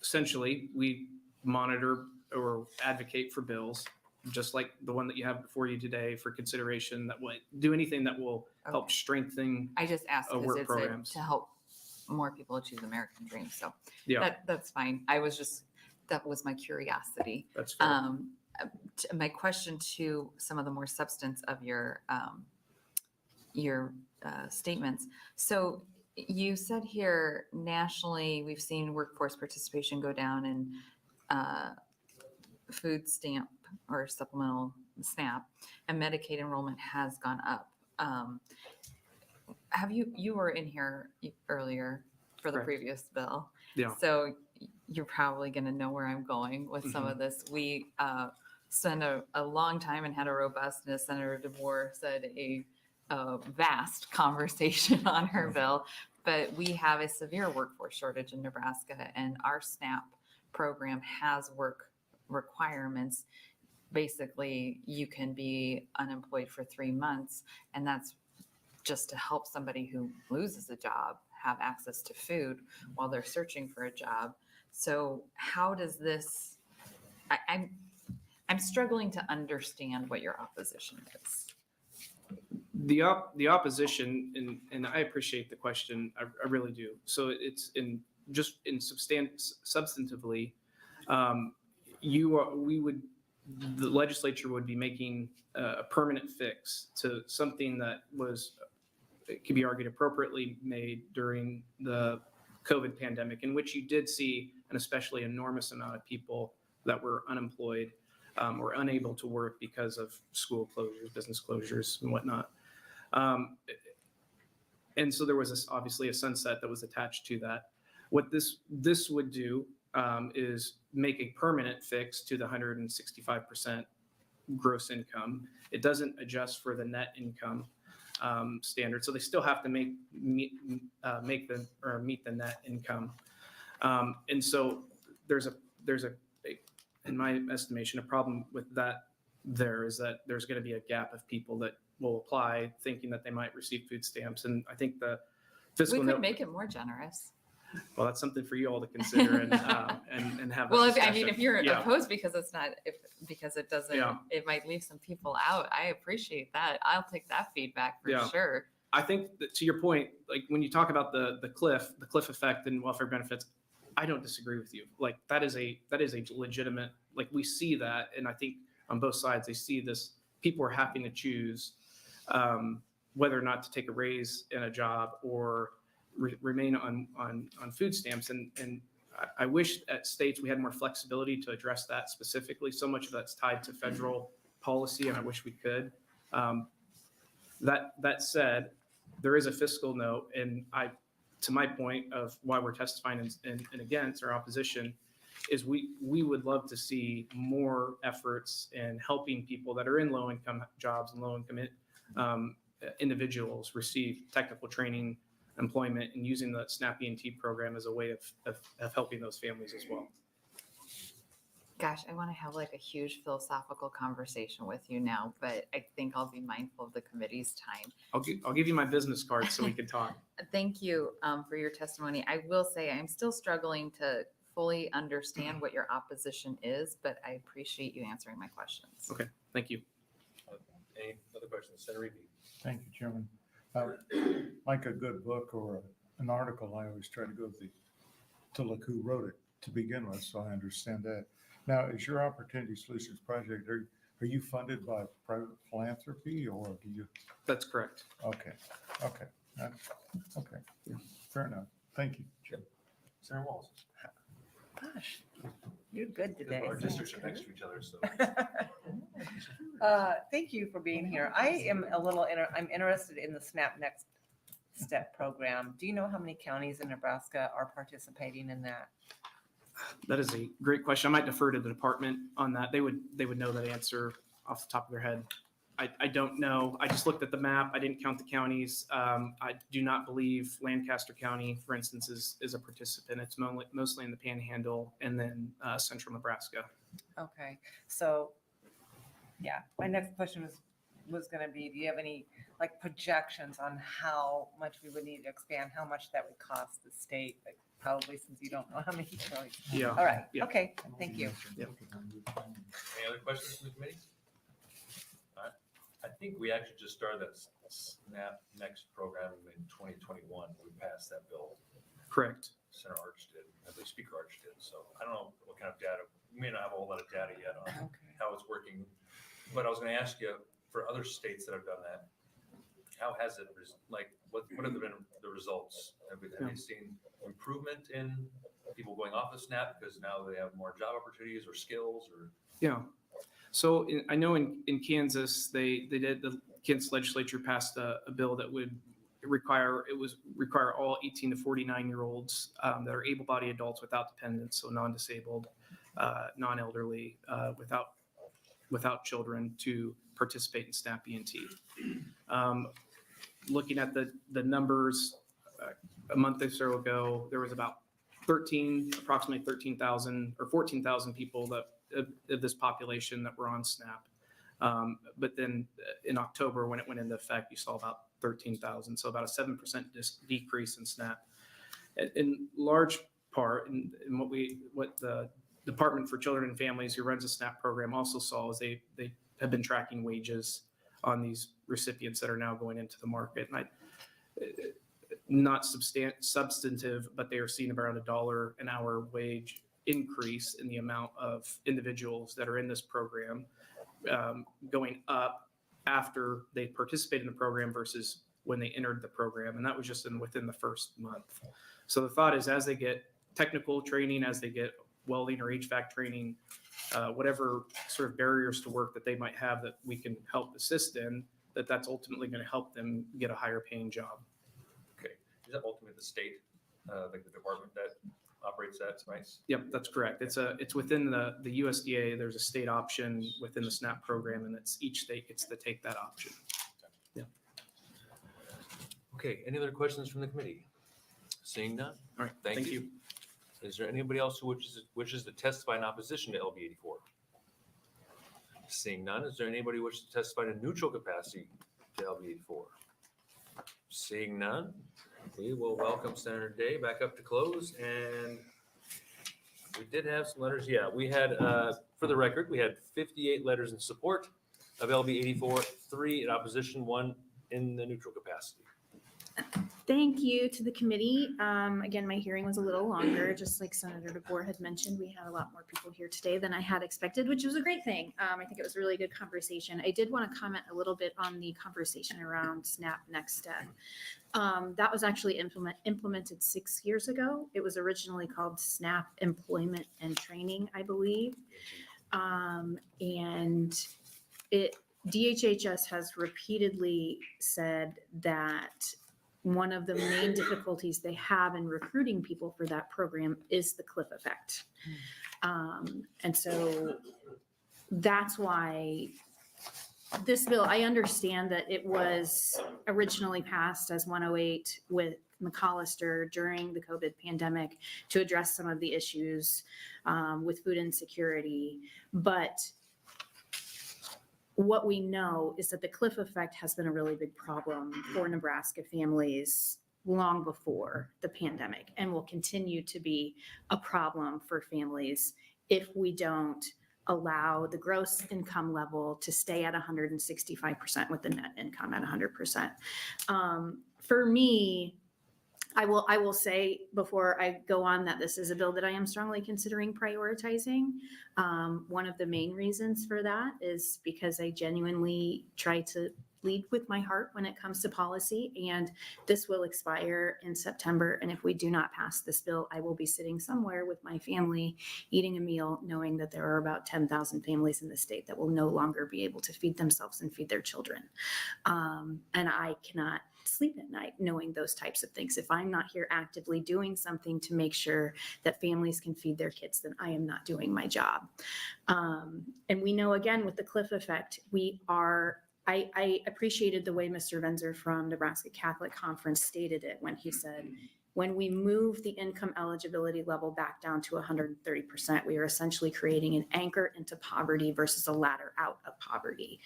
essentially, we monitor or advocate for bills, just like the one that you have before you today for consideration, that will do anything that will help strengthen I just asked because work it's programs. to help more people achieve the American dream. So Yeah. that's fine. That was my curiosity. That's fair. My question to some of the more substance of your statements. So you said here nationally, we've seen workforce participation go down and food stamp or supplemental SNAP, and Medicaid enrollment has gone up. You were in here earlier for the Correct. previous bill. Yeah. So you're probably going to know where I'm going with some of this. We spent a long time and had a robust, and as Senator DeBoer said, a vast conversation on her bill. But we have a severe workforce shortage in Nebraska, and our SNAP program has work requirements. Basically, you can be unemployed for 3 months, and that's just to help somebody who loses a job have access to food while they're searching for a job. So how does this, I'm struggling to understand what your opposition is. The opposition, and I appreciate the question, I really do. So it's substantively, the legislature would be making a permanent fix to something that it could be argued appropriately made during the COVID pandemic, in which you did see an especially enormous amount of people that were unemployed or unable to work because of school closures, business closures, and whatnot. And so there was obviously a sunset that was attached to that. What this would do is make a permanent fix to the 165% gross income. It doesn't adjust for the net income standard, so they still have to meet the net income. And so there's in my estimation, a problem with that. There is that there's going to be a gap of people that will apply thinking that they might receive food stamps, and I think the fiscal We could note, make it more generous. well, that's something for you all to consider and have. Well, that if you're discussion. Yeah. opposed because because it doesn't, Yeah. it might leave some people out. I appreciate that. I'll take that feedback for Yeah. sure. I think that to your point, like when you talk about the cliff effect and welfare benefits, I don't disagree with you. Like that is a legitimate, like we see that, and I think on both sides. They see this, people are having to choose whether or not to take a raise in a job or remain on food stamps. And I wish at states we had more flexibility to address that specifically. So much of that's tied to federal policy, and I wish we could. That said, there is a fiscal note, and to my point of why we're testifying and against our opposition, is we would love to see more efforts in helping people that are in low-income jobs and low-income individuals receive technical training, employment, and using the SNAP ENT program as a way of helping those families as well. Gosh, I want to have like a huge philosophical conversation with you now, but I think I'll be mindful of the committee's time. I'll give you my business card so we can talk. Thank you for your testimony. I will say I'm still struggling to fully understand what your opposition is, but I appreciate you answering my questions. Okay, thank you. Any other questions? Senator Reed? Thank you, Chairman. Like a good book or an article, I always try to go to look who wrote it to begin with, so I understand that. Now, is your Opportunity Solutions Project, are you funded by private philanthropy or do you? That's correct. Okay, okay, okay, fair enough. Thank you. Jim. Senator Walls? Gosh, you're good today. Our districts are next to each other, so. Thank you for being here. I am I'm interested in the SNAP Next Step program. Do you know how many counties in Nebraska are participating in that? That is a great question. I might defer to the department on that. They would know that answer off the top of their head. I don't know. I just looked at the map. I didn't count the counties. I do not believe Lancaster County, for instance, is a participant. It's mostly in the Panhandle and then central Nebraska. Okay, so yeah, my next question was going to be, do you have any like projections on how much we would need to expand, how much that would cost the state? Like, probably since you don't know how many counties. Yeah. All right. Yeah. Okay. Thank you. Any other questions from the committee? All right. I think we actually just started that SNAP Next program in 2021. We passed that bill. Correct. Senator Arch did, I believe Speaker Arch did. So I don't know what kind of data, we may not have a whole lot of data yet on how it's working. But I was going to ask you, for other states that have done that, how has it, what have been the results? Have you seen improvement in people going off of SNAP because now they have more job opportunities or skills or? Yeah. So I know in Kansas, the Kansas legislature passed a bill that would require all 18 to 49-year-olds that are able-bodied adults without dependents, so non-disabled, non-elderly, without children, to participate in SNAP ENT. Looking at the numbers, a month or so ago, there was about approximately 13,000 or 14,000 people of this population that were on SNAP. But then in October, when it went into effect, you saw about 13,000, so about a 7% decrease in SNAP. In large part, in what the Department for Children and Families, who runs the SNAP program, also saw is they have been tracking wages on these recipients that are now going into the market. And not substantive, but they are seeing around $1 an hour wage increase in the amount of individuals that are in this program, going up after they participated in the program versus when they entered the program. And that was just within the first month. So the thought is, as they get technical training, as they get welding or HVAC training, whatever sort of barriers to work that they might have that we can help assist in, that's ultimately going to help them get a higher paying job. Okay. Is that ultimately the state, like the department that operates that, right? Yep, that's correct. It's within the USDA. There's a state option within the SNAP program, and each state gets to take that option. Yeah. Okay. Any other questions from the committee? Seeing none. All right. Thank you. Is there anybody else who wishes to testify in opposition to LB 84? Seeing none, is there anybody who wishes to testify in neutral capacity to LB 84? Seeing none, we will welcome Senator Day back up to close. And we did have some letters. Yeah, we had, for the record, we had 58 letters in support of LB 84, 3 in opposition, 1 in the neutral capacity. Thank you to the committee. Again, my hearing was a little longer, just like Senator DeBoer had mentioned. We had a lot more people here today than I had expected, which was a great thing. I think it was a really good conversation. I did want to comment a little bit on the conversation around SNAP Next Step. That was actually implemented 6 years ago. It was originally called SNAP Employment and Training, I believe. And DHHS has repeatedly said that one of the main difficulties they have in recruiting people for that program is the cliff effect. And so that's why this bill, I understand that it was originally passed as 108 with McAllister during the COVID pandemic to address some of the issues with food insecurity. But what we know is that the cliff effect has been a really big problem for Nebraska families long before the pandemic and will continue to be a problem for families if we don't allow the gross income level to stay at 165% with the net income at 100%. For me, I will say before I go on that this is a bill that I am strongly considering prioritizing. One of the main reasons for that is because I genuinely try to lead with my heart when it comes to policy, and this will expire in September. And if we do not pass this bill, I will be sitting somewhere with my family eating a meal, knowing that there are about 10,000 families in the state that will no longer be able to feed themselves and feed their children. And I cannot sleep at night knowing those types of things. If I'm not here actively doing something to make sure that families can feed their kids, then I am not doing my job. And we know, again, with the cliff effect, I appreciated the way Mr. Venzer from Nebraska Catholic Conference stated it when he said, when we move the income eligibility level back down to 130%, we are essentially creating an anchor into poverty versus a ladder out of poverty.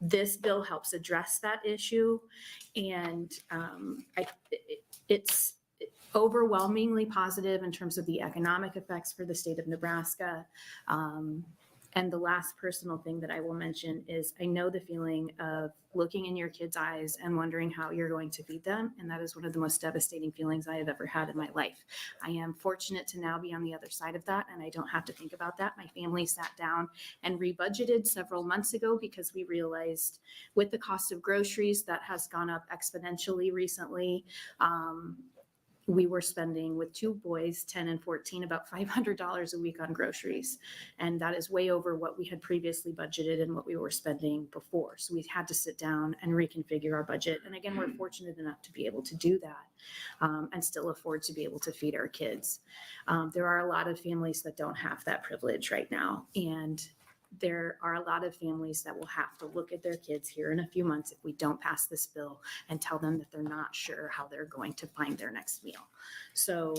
This bill helps address that issue, and it's overwhelmingly positive in terms of the economic effects for the state of Nebraska. And the last personal thing that I will mention is I know the feeling of looking in your kids' eyes and wondering how you're going to feed them. And that is one of the most devastating feelings I have ever had in my life. I am fortunate to now be on the other side of that, and I don't have to think about that. My family sat down and rebudgeted several months ago because we realized with the cost of groceries that has gone up exponentially recently. We were spending, with two boys, 10 and 14, about $500 a week on groceries. And that is way over what we had previously budgeted and what we were spending before. So we had to sit down and reconfigure our budget. And again, we're fortunate enough to be able to do that and still afford to be able to feed our kids. There are a lot of families that don't have that privilege right now. And there are a lot of families that will have to look at their kids here in a few months if we don't pass this bill and tell them that they're not sure how they're going to find their next meal. So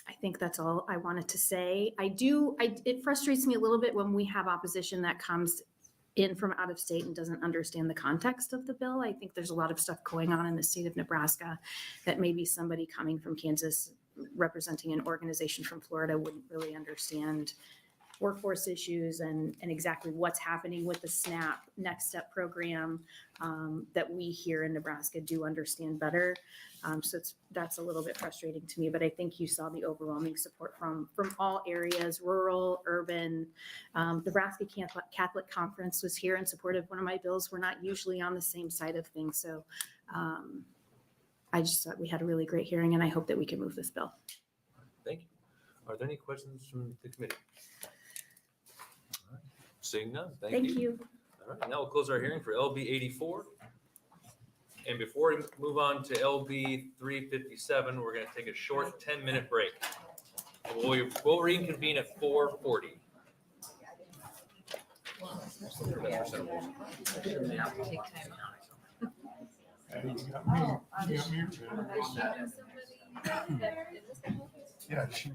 I think that's all I wanted to say. It frustrates me a little bit when we have opposition that comes in from out of state and doesn't understand the context of the bill. I think there's a lot of stuff going on in the state of Nebraska that maybe somebody coming from Kansas representing an organization from Florida wouldn't really understand workforce issues and exactly what's happening with the SNAP Next Step program that we here in Nebraska do understand better. So that's a little bit frustrating to me, but I think you saw the overwhelming support from all areas, rural, urban. Nebraska Catholic Conference was here in support of one of my bills. We're not usually on the same side of things. So I just thought we had a really great hearing, and I hope that we can move this bill. Thank you. Are there any questions from the committee? Seeing none, thank you. All right, now we'll close our hearing for LB 84. And before we move on to LB 357, we're going to take a short 10-minute break. We'll reconvene at 4:40. Yeah, she.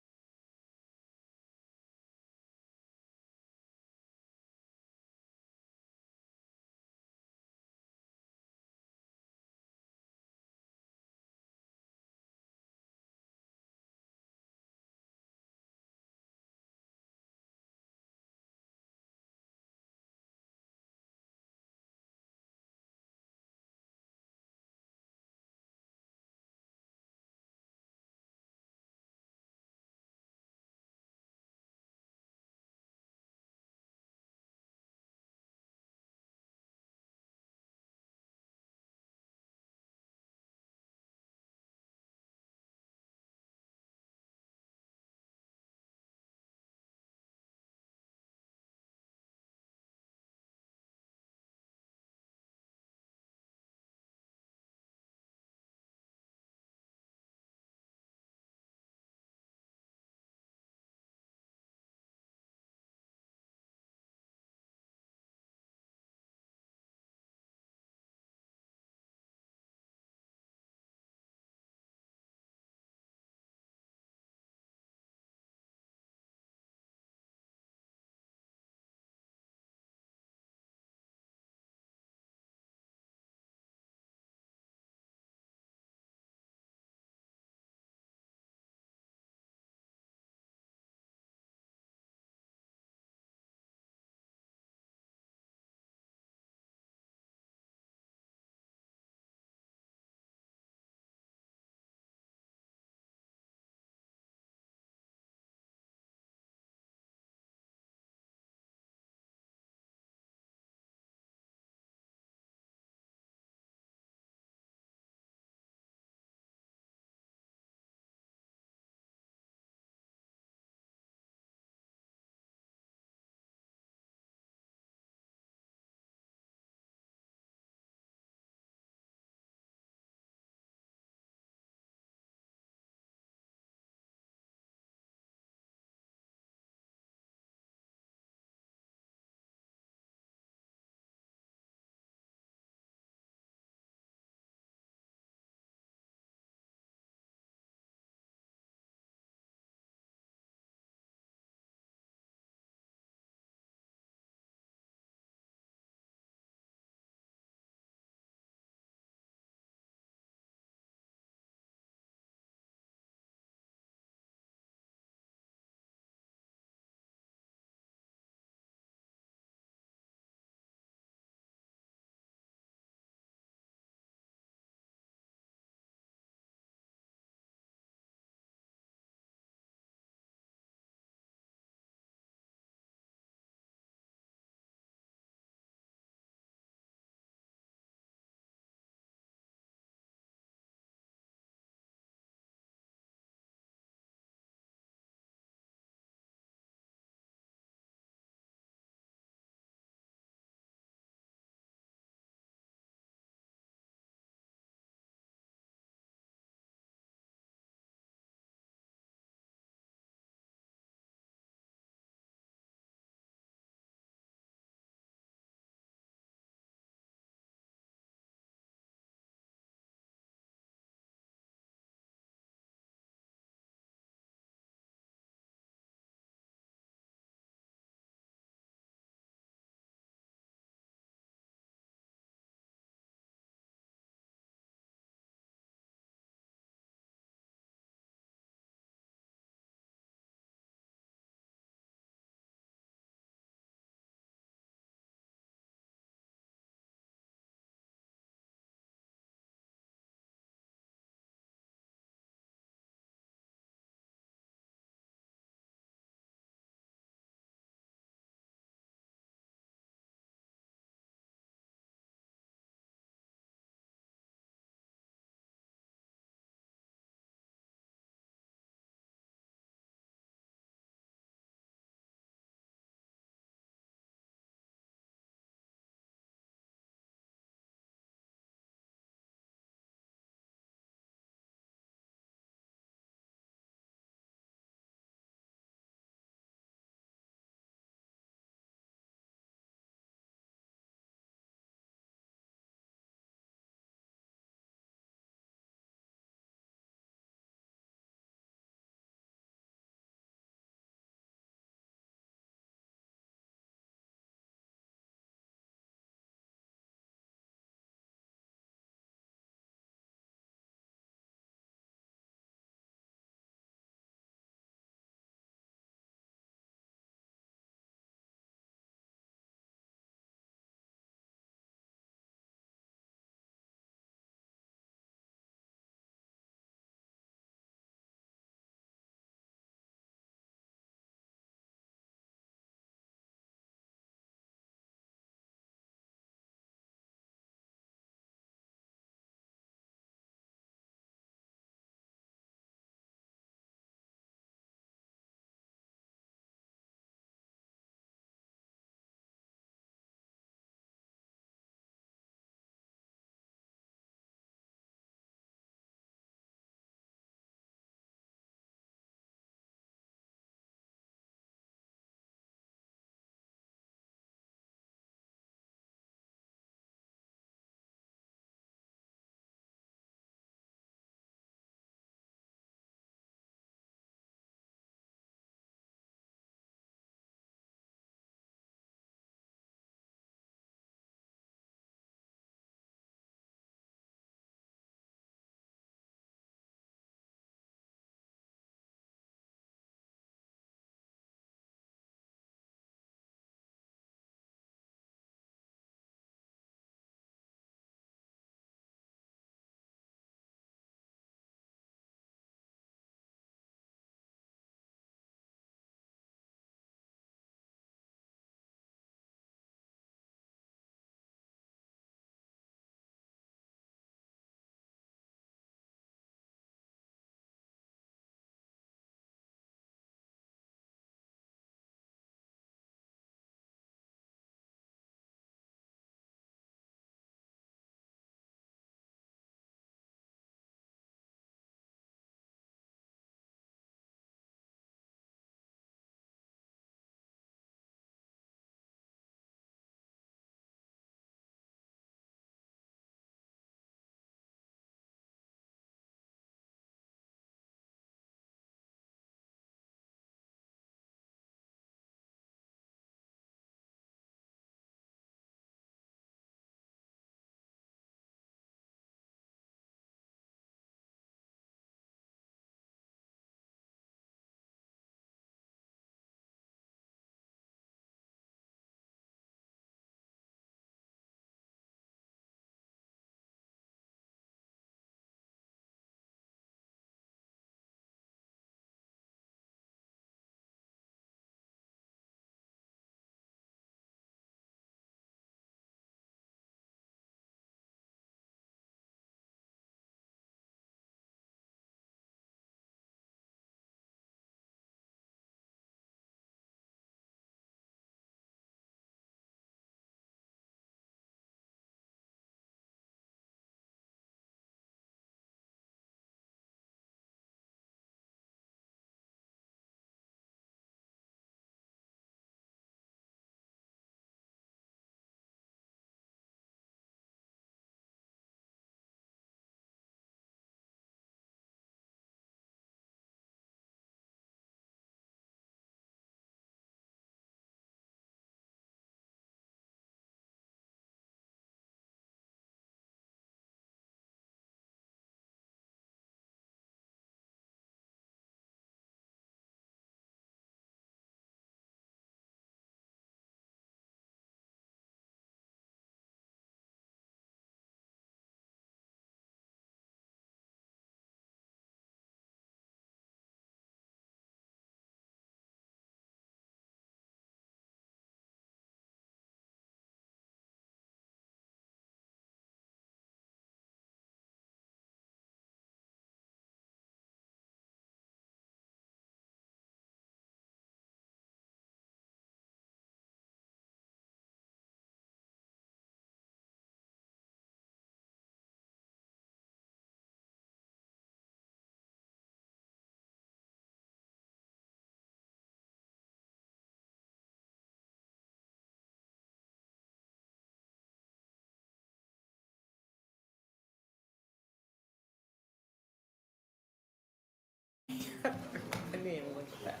I mean, look at that.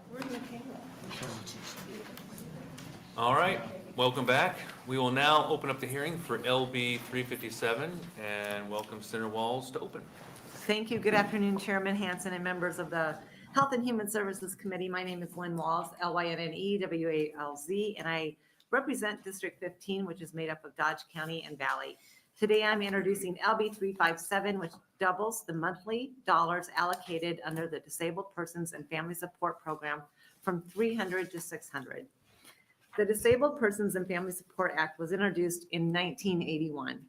Where's Michaela? All right, welcome back. We will now open up the hearing for LB 357 and welcome Senator Walls to open. Thank you. Good afternoon, Chairman Hansen and members of the Health and Human Services Committee. My name is Lynn Walls, Lynnewalz, and I represent District 15, which is made up of Dodge County and Valley. Today, I'm introducing LB 357, which doubles the monthly dollars allocated under the Disabled Persons and Family Support Program from $300 to $600. The Disabled Persons and Family Support Act was introduced in 1981.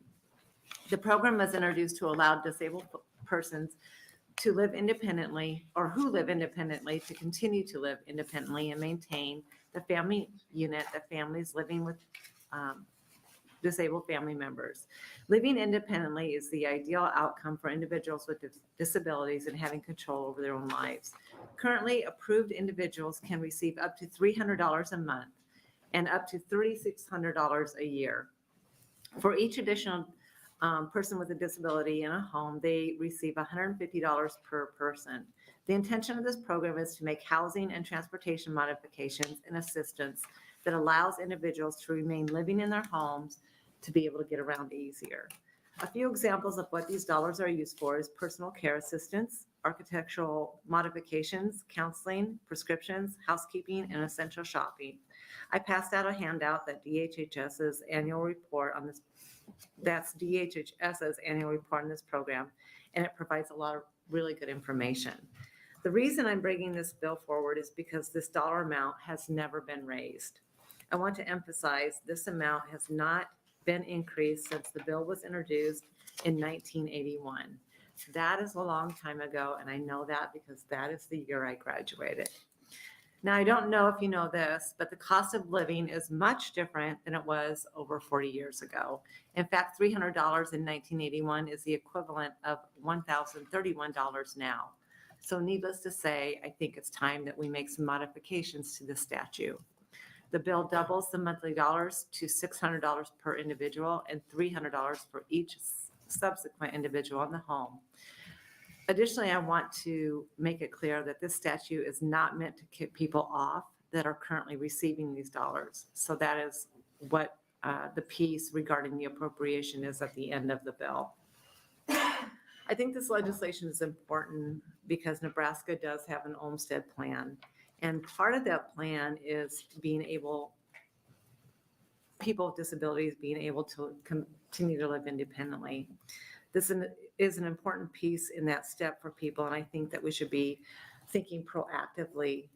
The program was introduced to allow disabled persons to live independently or who live independently to continue to live independently and maintain the family unit, the families living with disabled family members. Living independently is the ideal outcome for individuals with disabilities and having control over their own lives. Currently, approved individuals can receive up to $300 a month and up to $3,600 a year. For each additional person with a disability in a home, they receive $150 per person. The intention of this program is to make housing and transportation modifications and assistance that allows individuals to remain living in their homes to be able to get around easier. A few examples of what these dollars are used for is personal care assistance, architectural modifications, counseling, prescriptions, housekeeping, and essential shopping. I passed out a handout that DHHS's annual report on this, that's DHHS's annual report on this program, and it provides a lot of really good information. The reason I'm bringing this bill forward is because this dollar amount has never been raised. I want to emphasize this amount has not been increased since the bill was introduced in 1981. That is a long time ago, and I know that because that is the year I graduated. Now, I don't know if you know this, but the cost of living is much different than it was over 40 years ago. In fact, $300 in 1981 is the equivalent of $1,031 now. So needless to say, I think it's time that we make some modifications to the statute. The bill doubles the monthly dollars to $600 per individual and $300 for each subsequent individual in the home. Additionally, I want to make it clear that this statute is not meant to kick people off that are currently receiving these dollars. So that is what the piece regarding the appropriation is at the end of the bill. I think this legislation is important because Nebraska does have an Olmstead plan. And part of that plan is being able, people with disabilities being able to continue to live independently. This is an important piece in that step for people, and I think that we should be thinking proactively.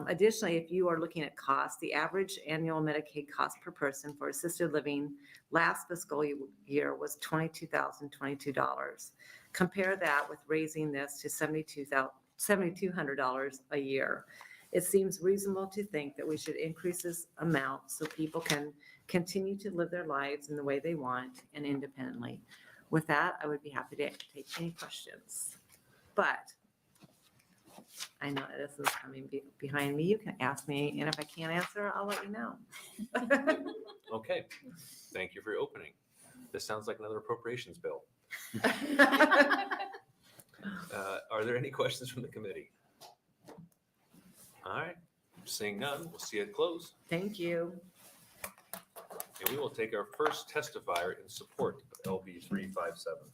Additionally, if you are looking at costs, the average annual Medicaid cost per person for assisted living last fiscal year was $22,022. Compare that with raising this to $7,200 a year. It seems reasonable to think that we should increase this amount so people can continue to live their lives in the way they want and independently. With that, I would be happy to take any questions. But I know this is coming behind me. You can ask me, and if I can't answer, I'll let you know. Okay, thank you for your opening. This sounds like another appropriations bill. Are there any questions from the committee? All right, seeing none, we'll see it close. Thank you. And we will take our first testifier in support of LB 357.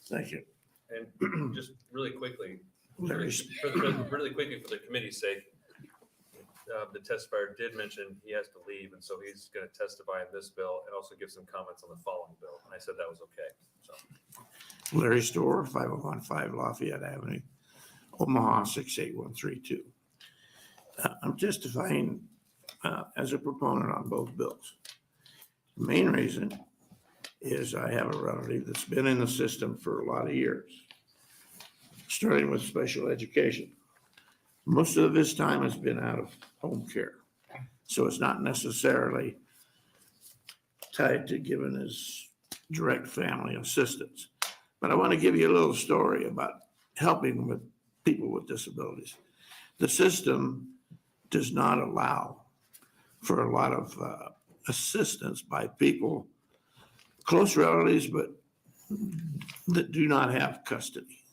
Thank you. And just really quickly, for the committee's sake, the testifier did mention he has to leave, and so he's going to testify on this bill and also give some comments on the following bill. And I said that was okay. So, Larry Storr, 5015 Lafayette Avenue, Omaha 68132. I'm testifying as a proponent on both bills. The main reason is I have a relative that's been in the system for a lot of years, starting with special education. Most of this time has been out of home care. So it's not necessarily tied to giving his direct family assistance. But I want to give you a little story about helping with people with disabilities. The system does not allow for a lot of assistance by people, close relatives, but that do not have custody.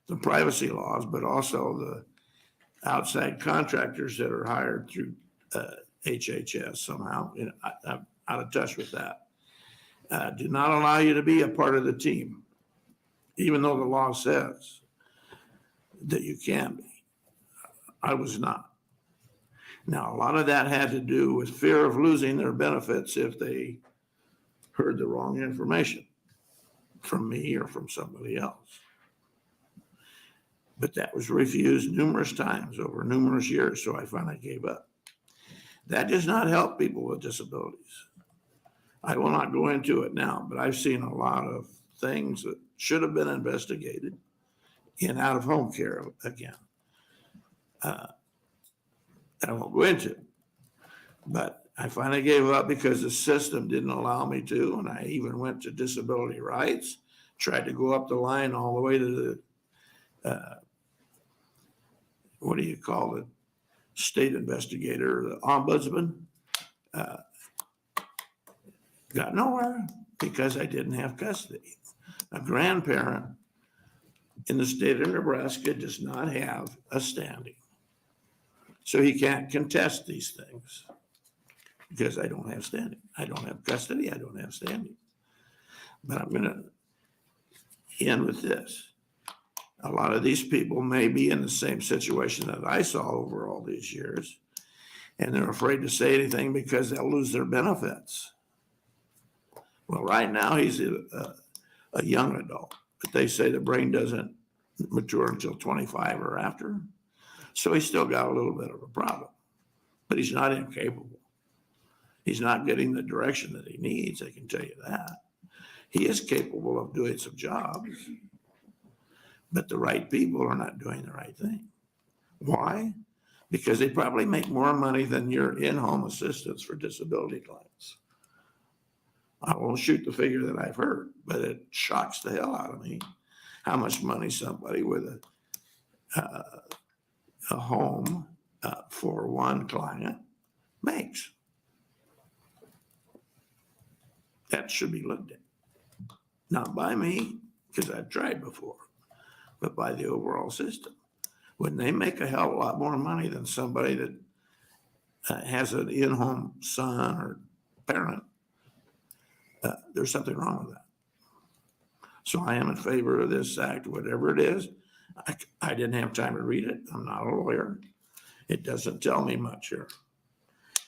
The privacy laws, but also the outside contractors that are hired through HHS somehow, I'm out of touch with that, do not allow you to be a part of the team, even though the law says that you can be. I was not. Now, a lot of that had to do with fear of losing their benefits if they heard the wrong information from me or from somebody else. But that was refused numerous times over numerous years, so I finally gave up. That does not help people with disabilities. I will not go into it now, but I've seen a lot of things that should have been investigated in out-of-home care again. I won't go into it, but I finally gave up because the system didn't allow me to, and I even went to disability rights, tried to go up the line all the way to the, what do you call it, state investigator, the ombudsman. Got nowhere because I didn't have custody. A grandparent in the state of Nebraska does not have a standing. So he can't contest these things because I don't have standing. I don't have custody. I don't have standing. But I'm going to end with this. A lot of these people may be in the same situation that I saw over all these years, and they're afraid to say anything because they'll lose their benefits. Well, right now he's a young adult, but they say the brain doesn't mature until 25 or after. So he's still got a little bit of a problem, but he's not incapable. He's not getting the direction that he needs, I can tell you that. He is capable of doing some jobs, but the right people are not doing the right thing. Why? Because they probably make more money than your in-home assistants for disability claims. I won't shoot the figure that I've heard, but it shocks the hell out of me how much money somebody with a home for one client makes. That should be looked at. Not by me, because I've tried before, but by the overall system. When they make a hell of a lot more money than somebody that has an in-home son or parent, there's something wrong with that. So I am in favor of this act, whatever it is. I didn't have time to read it. I'm not a lawyer. It doesn't tell me much here.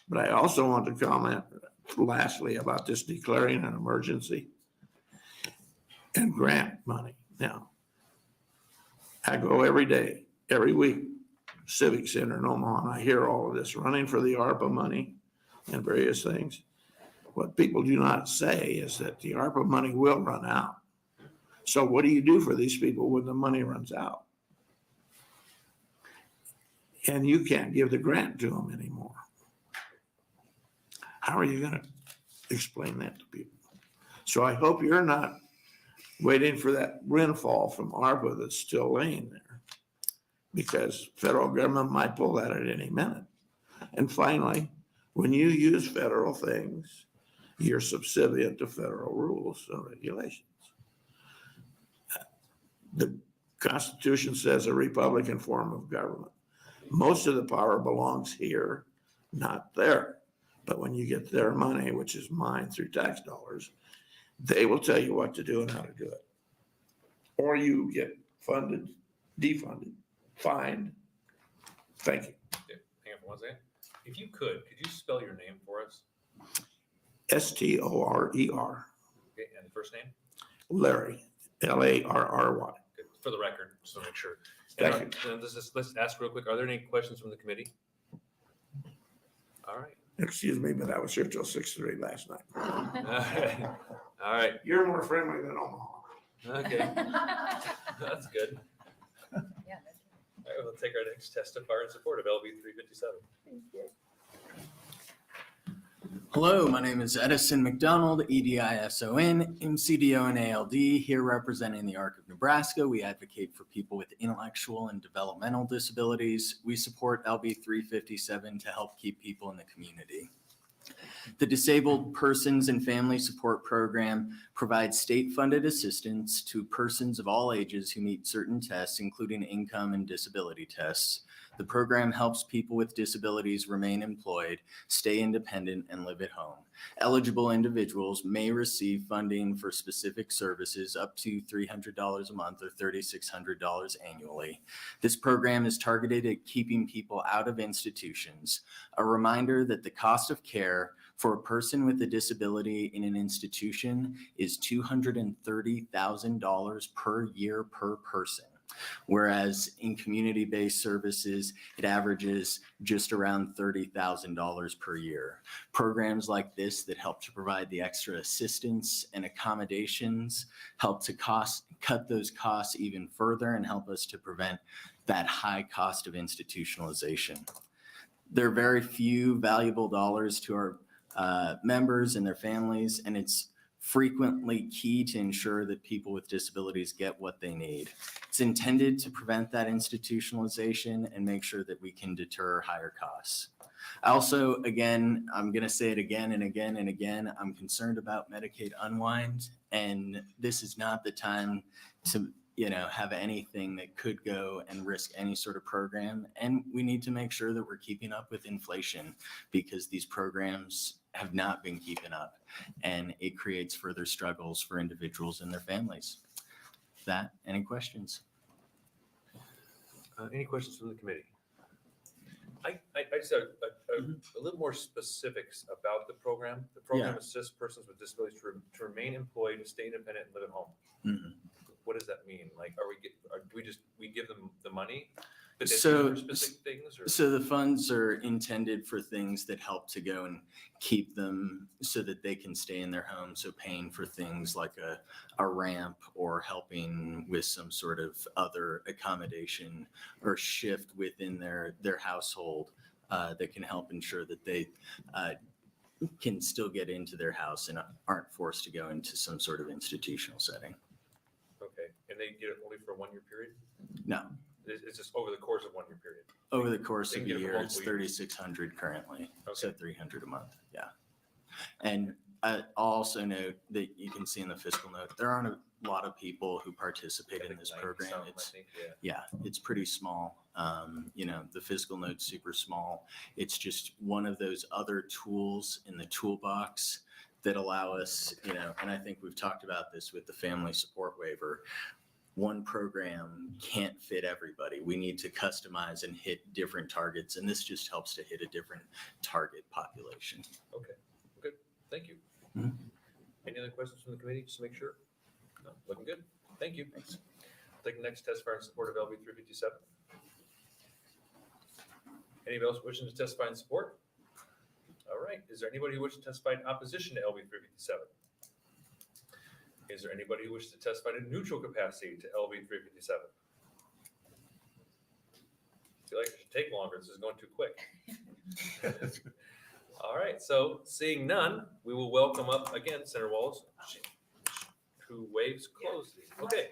But I also want to comment lastly about this declaring an emergency and grant money. Now, I go every day, every week, Civic Center in Omaha, and I hear all of this running for the ARPA money and various things. What people do not say is that the ARPA money will run out. So what do you do for these people when the money runs out? And you can't give the grant to them anymore. How are you going to explain that to people? So I hope you're not waiting for that windfall from ARPA that's still laying there, because federal government might pull that at any minute. And finally, when you use federal things, you're subservient to federal rules and regulations. The Constitution says a Republican form of government. Most of the power belongs here, not there. But when you get their money, which is mine through tax dollars, they will tell you what to do and how to do it. Or you get funded, defunded, fined. Thank you. Yeah, hang on for 1 second. If you could you spell your name for us? Storer. Okay, and the first name? Larry, Larry. Good. For the record, just to make sure. Thank you. Let's ask real quick, are there any questions from the committee? All right. Excuse me, but I was here till 6:30 last night. All right. You're more friendly than Omaha. Okay. That's good. All right, we'll take our next testifier in support of LB 357. Thank you. Hello, my name is Edison McDonald, EDISON, MCDO and ALD, here representing the ARC of Nebraska. We advocate for people with intellectual and developmental disabilities. We support LB 357 to help keep people in the community. The Disabled Persons and Family Support Program provides state-funded assistance to persons of all ages who meet certain tests, including income and disability tests. The program helps people with disabilities remain employed, stay independent, and live at home. Eligible individuals may receive funding for specific services up to $300 a month or $3,600 annually. This program is targeted at keeping people out of institutions. A reminder that the cost of care for a person with a disability in an institution is $230,000 per year per person. Whereas in community-based services, it averages just around $30,000 per year. Programs like this that help to provide the extra assistance and accommodations help to cut those costs even further and help us to prevent that high cost of institutionalization. There are very few valuable dollars to our members and their families, and it's frequently key to ensure that people with disabilities get what they need. It's intended to prevent that institutionalization and make sure that we can deter higher costs. Also, again, I'm going to say it again and again and again, I'm concerned about Medicaid unwind, and this is not the time to have anything that could go and risk any sort of program. And we need to make sure that we're keeping up with inflation because these programs have not been keeping up, and it creates further struggles for individuals and their families. That, any questions? Any questions from the committee? I just have a little more specifics about the program. The program assists persons with disabilities to remain employed, to stay independent, and live at home. Mm-hmm. What does that mean? Like, we give them the money? But So, for specific things, or? so the funds are intended for things that help to go and keep them so that they can stay in their home. So paying for things like a ramp or helping with some sort of other accommodation or shift within their household that can help ensure that they can still get into their house and aren't forced to go into some sort of institutional setting. Okay, and they get it only for a 1 year period? No. It's just over the course of 1 year period? Over the course They of get a it for year, it's multiple years. $3,600 currently, Okay. so $300 a month, yeah. And I'll also note that you can see in the fiscal note, there aren't a lot of people who participate in this program. It's, it's pretty small. The fiscal note's super small. It's just one of those other tools in the toolbox that allow us, and I think we've talked about this with the family support waiver. One program can't fit everybody. We need to customize and hit different targets, and this just helps to hit a different target population. Okay, good, thank you. Mhm. Any other questions from the committee, just to make sure? No, looking good, thank you. Thanks. Take the next testifier in support of LB 357. Anybody else wishing to testify in support? All right, is there anybody who wishes to testify in opposition to LB 357? Is there anybody who wishes to testify in neutral capacity to LB 357? I feel like it should take longer. This is going too quick. All right, so seeing none, we will welcome up again Senator Walls, who waves closely. Okay.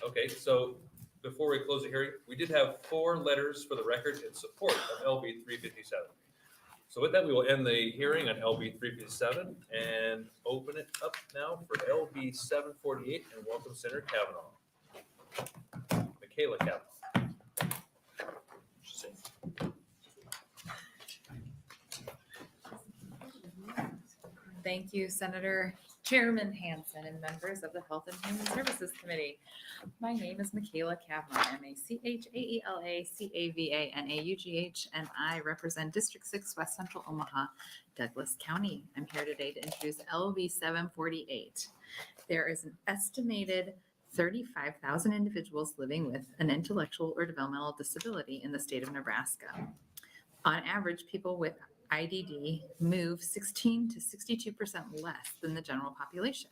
Okay, so before we close the hearing, we did have 4 letters for the record in support of LB 357. So with that, we will end the hearing on LB 357 and open it up now for LB 748 and welcome Senator Kavanaugh. Michaela Kavanaugh. Thank you, Senator Chairman Hansen and members of the Health and Human Services Committee. My name is Michaela Kavanaugh. I'm a CHAELA-CAVANAUGH, and I represent District 6, West Central Omaha, Douglas County. I'm here today to introduce LB 748. There is an estimated 35,000 individuals living with an intellectual or developmental disability in the state of Nebraska. On average, people with IDD move 16 to 62% less than the general population.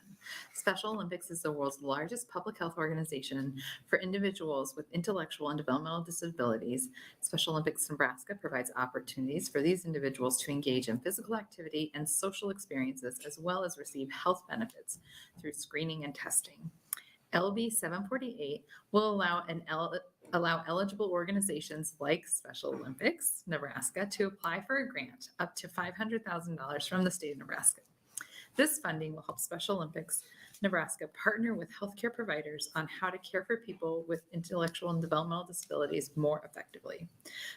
Special Olympics is the world's largest public health organization for individuals with intellectual and developmental disabilities. Special Olympics Nebraska provides opportunities for these individuals to engage in physical activity and social experiences, as well as receive health benefits through screening and testing. LB 748 will allow eligible organizations like Special Olympics Nebraska to apply for a grant up to $500,000 from the state of Nebraska. This funding will help Special Olympics Nebraska partner with healthcare providers on how to care for people with intellectual and developmental disabilities more effectively,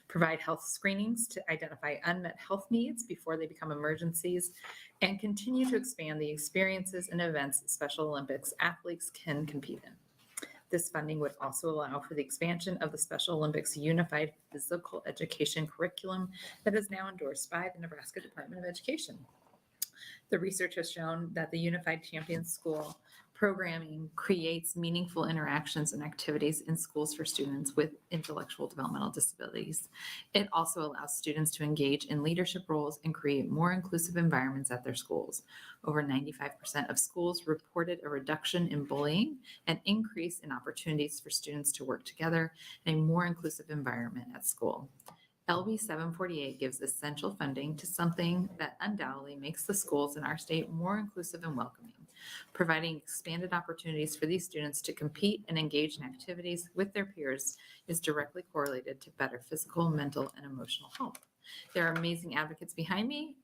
provide health screenings to identify unmet health needs before they become emergencies, and continue to expand the experiences and events that Special Olympics athletes can compete in. This funding would also allow for the expansion of the Special Olympics Unified Physical Education curriculum that is now endorsed by the Nebraska Department of Education. The research has shown that the Unified Champions School programming creates meaningful interactions and activities in schools for students with intellectual developmental disabilities. It also allows students to engage in leadership roles and create more inclusive environments at their schools. Over 95% of schools reported a reduction in bullying, an increase in opportunities for students to work together, and a more inclusive environment at school. LB 748 gives essential funding to something that undoubtedly makes the schools in our state more inclusive and welcoming. Providing expanded opportunities for these students to compete and engage in activities with their peers is directly correlated to better physical, mental, and emotional health. There are amazing advocates behind me,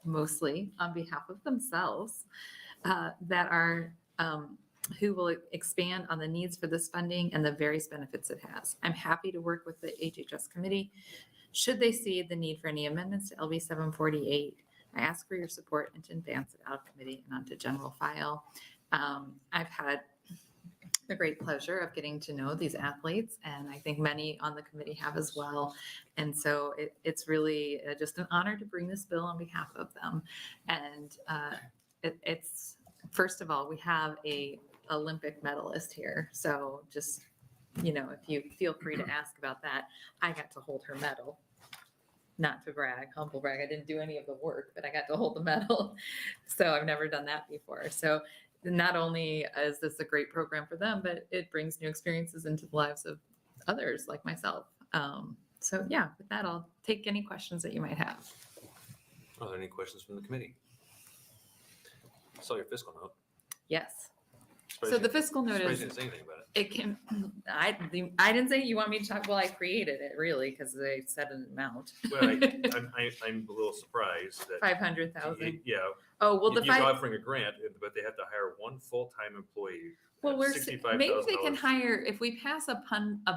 mostly on behalf of themselves, that are who will expand on the needs for this funding and the various benefits it has. I'm happy to work with the HHS committee. Should they see the need for any amendments to LB 748, I ask for your support and to advance it out of committee and onto general file. I've had the great pleasure of getting to know these athletes, and I think many on the committee have as well. And so it's really just an honor to bring this bill on behalf of them. And it's, first of all, we have a Olympic medalist here. So just, you know, if you feel free to ask about that, I got to hold her medal. Not to brag, humble brag, I didn't do any of the work, but I got to hold the medal. So I've never done that before. So not only is this a great program for them, but it brings new experiences into the lives of others like myself. So yeah, with that, I'll take any questions that you might have. Are there any questions from the committee? I saw your fiscal note. Yes. Surprised So you- the fiscal note surprised is, you didn't say anything about it. it can, I didn't say you want me to talk, well, I created it really, because they said an amount. Well, I'm a little surprised that. 500,000. Yeah. Oh, well, the You're five, offering a grant, but they have to hire one full-time employee. well, at we're, $65,000. maybe they can hire, if we pass a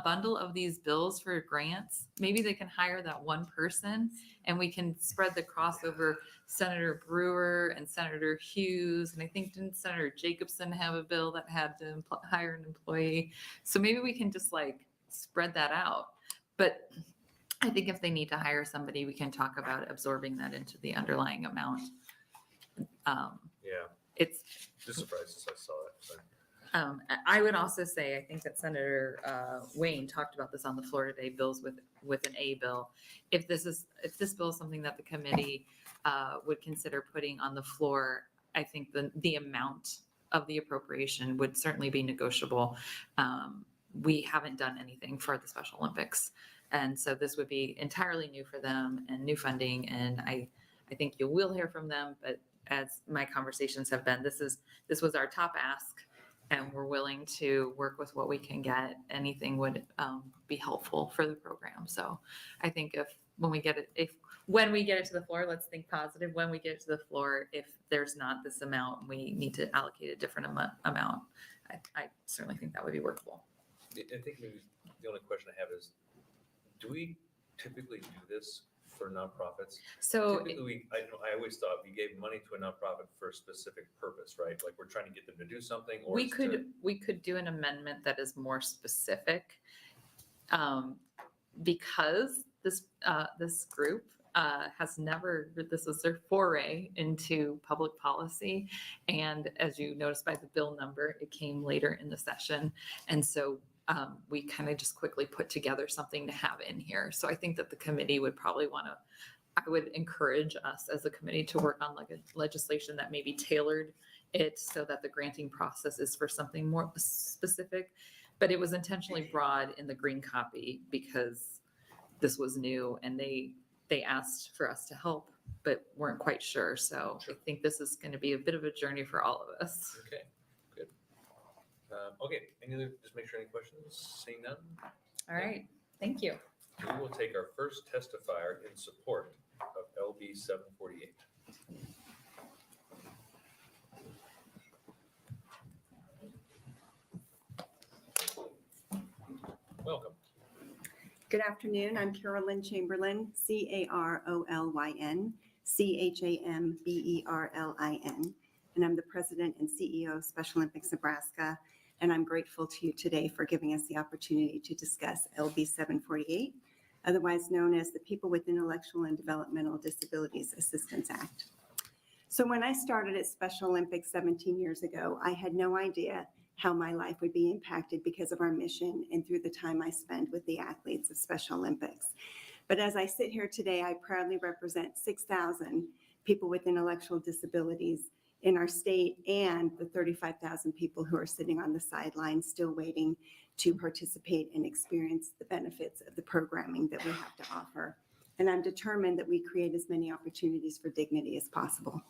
bundle of these bills for grants, maybe they can hire that one person and we can spread the crossover. Senator Brewer and Senator Hughes, and I think didn't Senator Jacobson have a bill that had to hire an employee? So maybe we can just like spread that out. But I think if they need to hire somebody, we can talk about absorbing that into the underlying amount. Yeah. It's Just surprised as I saw that. Sorry. I would also say, I think that Senator Wayne talked about this on the floor today, bills with an A bill. If this bill is something that the committee would consider putting on the floor, I think the amount of the appropriation would certainly be negotiable. We haven't done anything for the Special Olympics. And so this would be entirely new for them and new funding. And I think you will hear from them, but as my conversations have been, this was our top ask. And we're willing to work with what we can get. Anything would be helpful for the program. So I think when we get it to the floor, let's think positive. When we get it to the floor, if there's not this amount, we need to allocate a different amount. I certainly think that would be workable. I think maybe the only question I have is, do we typically do this for nonprofits? So typically, I always thought we gave money to a nonprofit for a specific purpose, right? Like we're trying to get them to do something. Or we could do an amendment that is more specific, because this group has never, this was their foray into public policy. And as you noticed by the bill number, it came later in the session. And so we kind of just quickly put together something to have in here. So I think that the committee would probably want to I would encourage us as a committee to work on legislation that maybe tailored it so that the granting process is for something more specific. But it was intentionally broad in the green copy because this was new and they asked for us to help, but weren't quite sure. So I think this is going to be a bit of a journey for all of us. Okay, good. Okay, just make sure any questions, seeing none? All right, thank you. We will take our first testifier in support of LB 748. Welcome. Good afternoon. I'm Carolyn Chamberlain, Carolyn, Chamberlin, and I'm the president and CEO of Special Olympics Nebraska. And I'm grateful to you today for giving us the opportunity to discuss LB 748, otherwise known as the People with Intellectual and Developmental Disabilities Assistance Act. So when I started at Special Olympics 17 years ago, I had no idea how my life would be impacted because of our mission and through the time I spend with the athletes of Special Olympics. But as I sit here today, I proudly represent 6,000 people with intellectual disabilities in our state and the 35,000 people who are sitting on the sidelines still waiting to participate and experience the benefits of the programming that we have to offer. And I'm determined that we create as many opportunities for dignity as possible.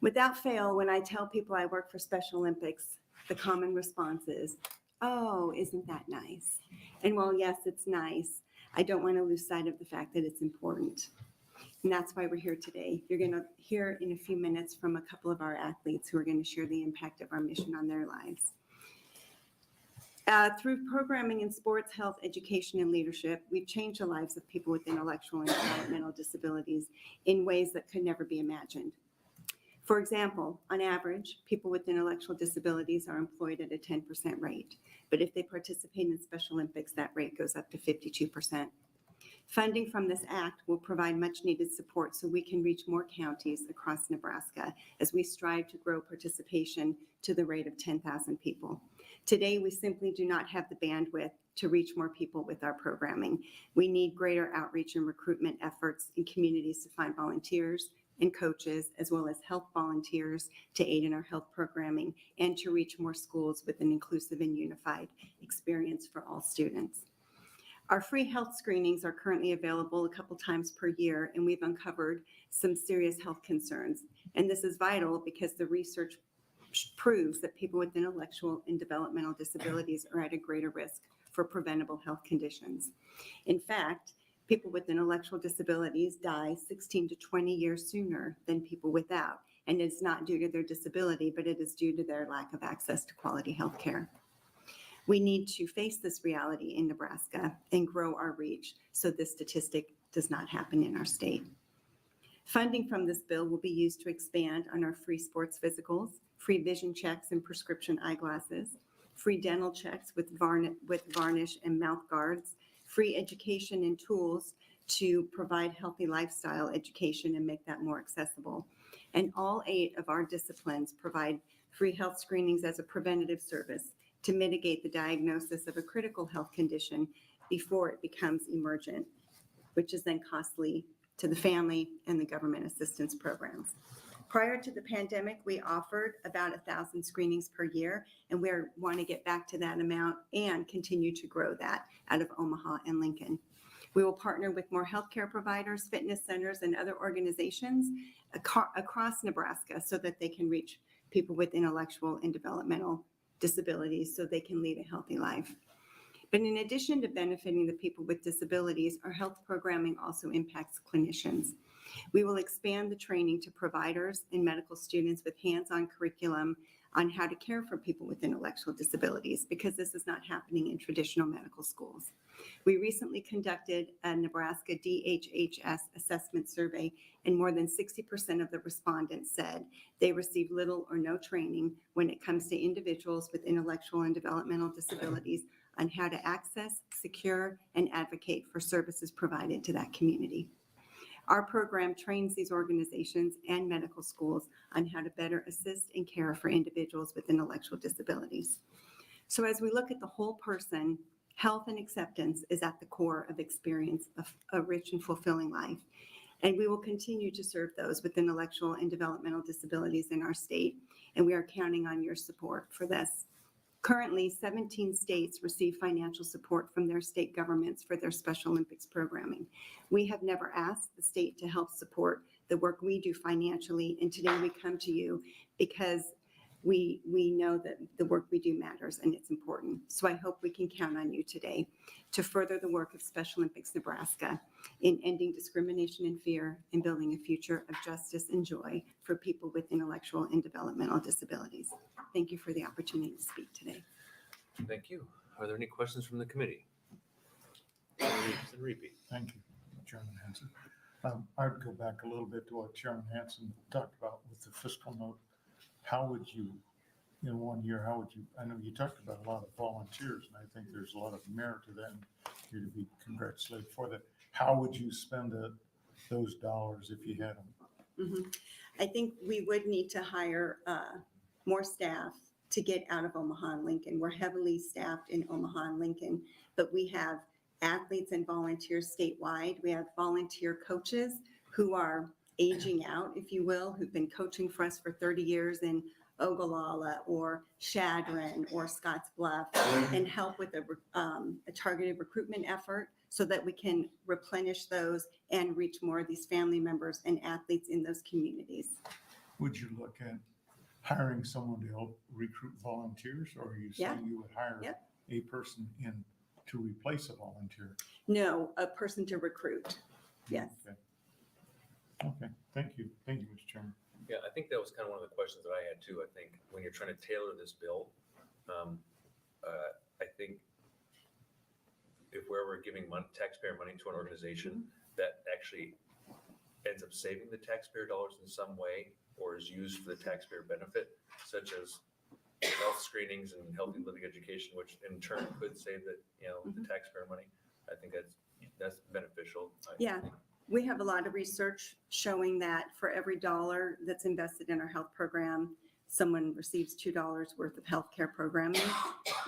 Without fail, when I tell people I work for Special Olympics, the common response is, oh, isn't that nice? And while yes, it's nice, I don't want to lose sight of the fact that it's important. And that's why we're here today. You're going to hear in a few minutes from a couple of our athletes who are going to share the impact of our mission on their lives. Through programming in sports, health, education, and leadership, we've changed the lives of people with intellectual and developmental disabilities in ways that could never be imagined. For example, on average, people with intellectual disabilities are employed at a 10% rate, but if they participate in Special Olympics, that rate goes up to 52%. Funding from this act will provide much needed support so we can reach more counties across Nebraska as we strive to grow participation to the rate of 10,000 people. Today, we simply do not have the bandwidth to reach more people with our programming. We need greater outreach and recruitment efforts in communities to find volunteers and coaches, as well as health volunteers to aid in our health programming and to reach more schools with an inclusive and unified experience for all students. Our free health screenings are currently available a couple times per year, and we've uncovered some serious health concerns. And this is vital because the research proves that people with intellectual and developmental disabilities are at a greater risk for preventable health conditions. In fact, people with intellectual disabilities die 16 to 20 years sooner than people without. And it's not due to their disability, but it is due to their lack of access to quality health care. We need to face this reality in Nebraska and grow our reach so this statistic does not happen in our state. Funding from this bill will be used to expand on our free sports physicals, free vision checks and prescription eyeglasses, free dental checks with varnish and mouth guards, free education and tools to provide healthy lifestyle education and make that more accessible. And all 8 of our disciplines provide free health screenings as a preventative service to mitigate the diagnosis of a critical health condition before it becomes emergent, which is then costly to the family and the government assistance programs. Prior to the pandemic, we offered about 1,000 screenings per year, and we want to get back to that amount and continue to grow that out of Omaha and Lincoln. We will partner with more healthcare providers, fitness centers, and other organizations across Nebraska so that they can reach people with intellectual and developmental disabilities so they can lead a healthy life. But in addition to benefiting the people with disabilities, our health programming also impacts clinicians. We will expand the training to providers and medical students with hands-on curriculum on how to care for people with intellectual disabilities, because this is not happening in traditional medical schools. We recently conducted a Nebraska DHHS assessment survey, and more than 60% of the respondents said they received little or no training when it comes to individuals with intellectual and developmental disabilities on how to access, secure, and advocate for services provided to that community. Our program trains these organizations and medical schools on how to better assist and care for individuals with intellectual disabilities. So as we look at the whole person Health and acceptance is at the core of experience of a rich and fulfilling life. And we will continue to serve those with intellectual and developmental disabilities in our state. And we are counting on your support for this. Currently, 17 states receive financial support from their state governments for their Special Olympics programming. We have never asked the state to help support the work we do financially, and today we come to you because we know that the work we do matters and it's important. So I hope we can count on you today to further the work of Special Olympics Nebraska in ending discrimination and fear and building a future of justice and joy for people with intellectual and developmental disabilities. Thank you for the opportunity to speak today. Thank you. Are there any questions from the committee? Repeat. Thank you, Chairman Hanson. I'd go back a little bit to what Chairman Hanson talked about with the fiscal note. How would you, in 1 year, I know you talked about a lot of volunteers, and I think there's a lot of merit to that, and you're to be congratulated for that. How would you spend those dollars if you had them? I think we would need to hire more staff to get out of Omaha and Lincoln. We're heavily staffed in Omaha and Lincoln, but we have athletes and volunteers statewide. We have volunteer coaches who are aging out, if you will, who've been coaching for us for 30 years in Ogallala or Chadron or Scottsbluff, and help with a targeted recruitment effort so that we can replenish those and reach more of these family members and athletes in those communities. Would you look at hiring someone to help recruit volunteers, or are you saying you would hire a person in to replace a volunteer? No, a person to recruit. Yes. Okay, thank you. Thank you, Mr. Chairman. Yeah, I think that was kind of one of the questions that I had too. I think when you're trying to tailor this bill, I think if we're giving taxpayer money to an organization that actually ends up saving the taxpayer dollars in some way or is used for the taxpayer benefit, such as health screenings and healthy living education, which in turn could save the taxpayer money, I think that's beneficial. Yeah. We have a lot of research showing that for every dollar that's invested in our health program, someone receives $2 worth of healthcare programming.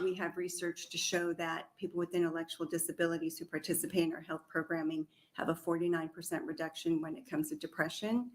We have research to show that people with intellectual disabilities who participate in our health programming have a 49% reduction when it comes to depression.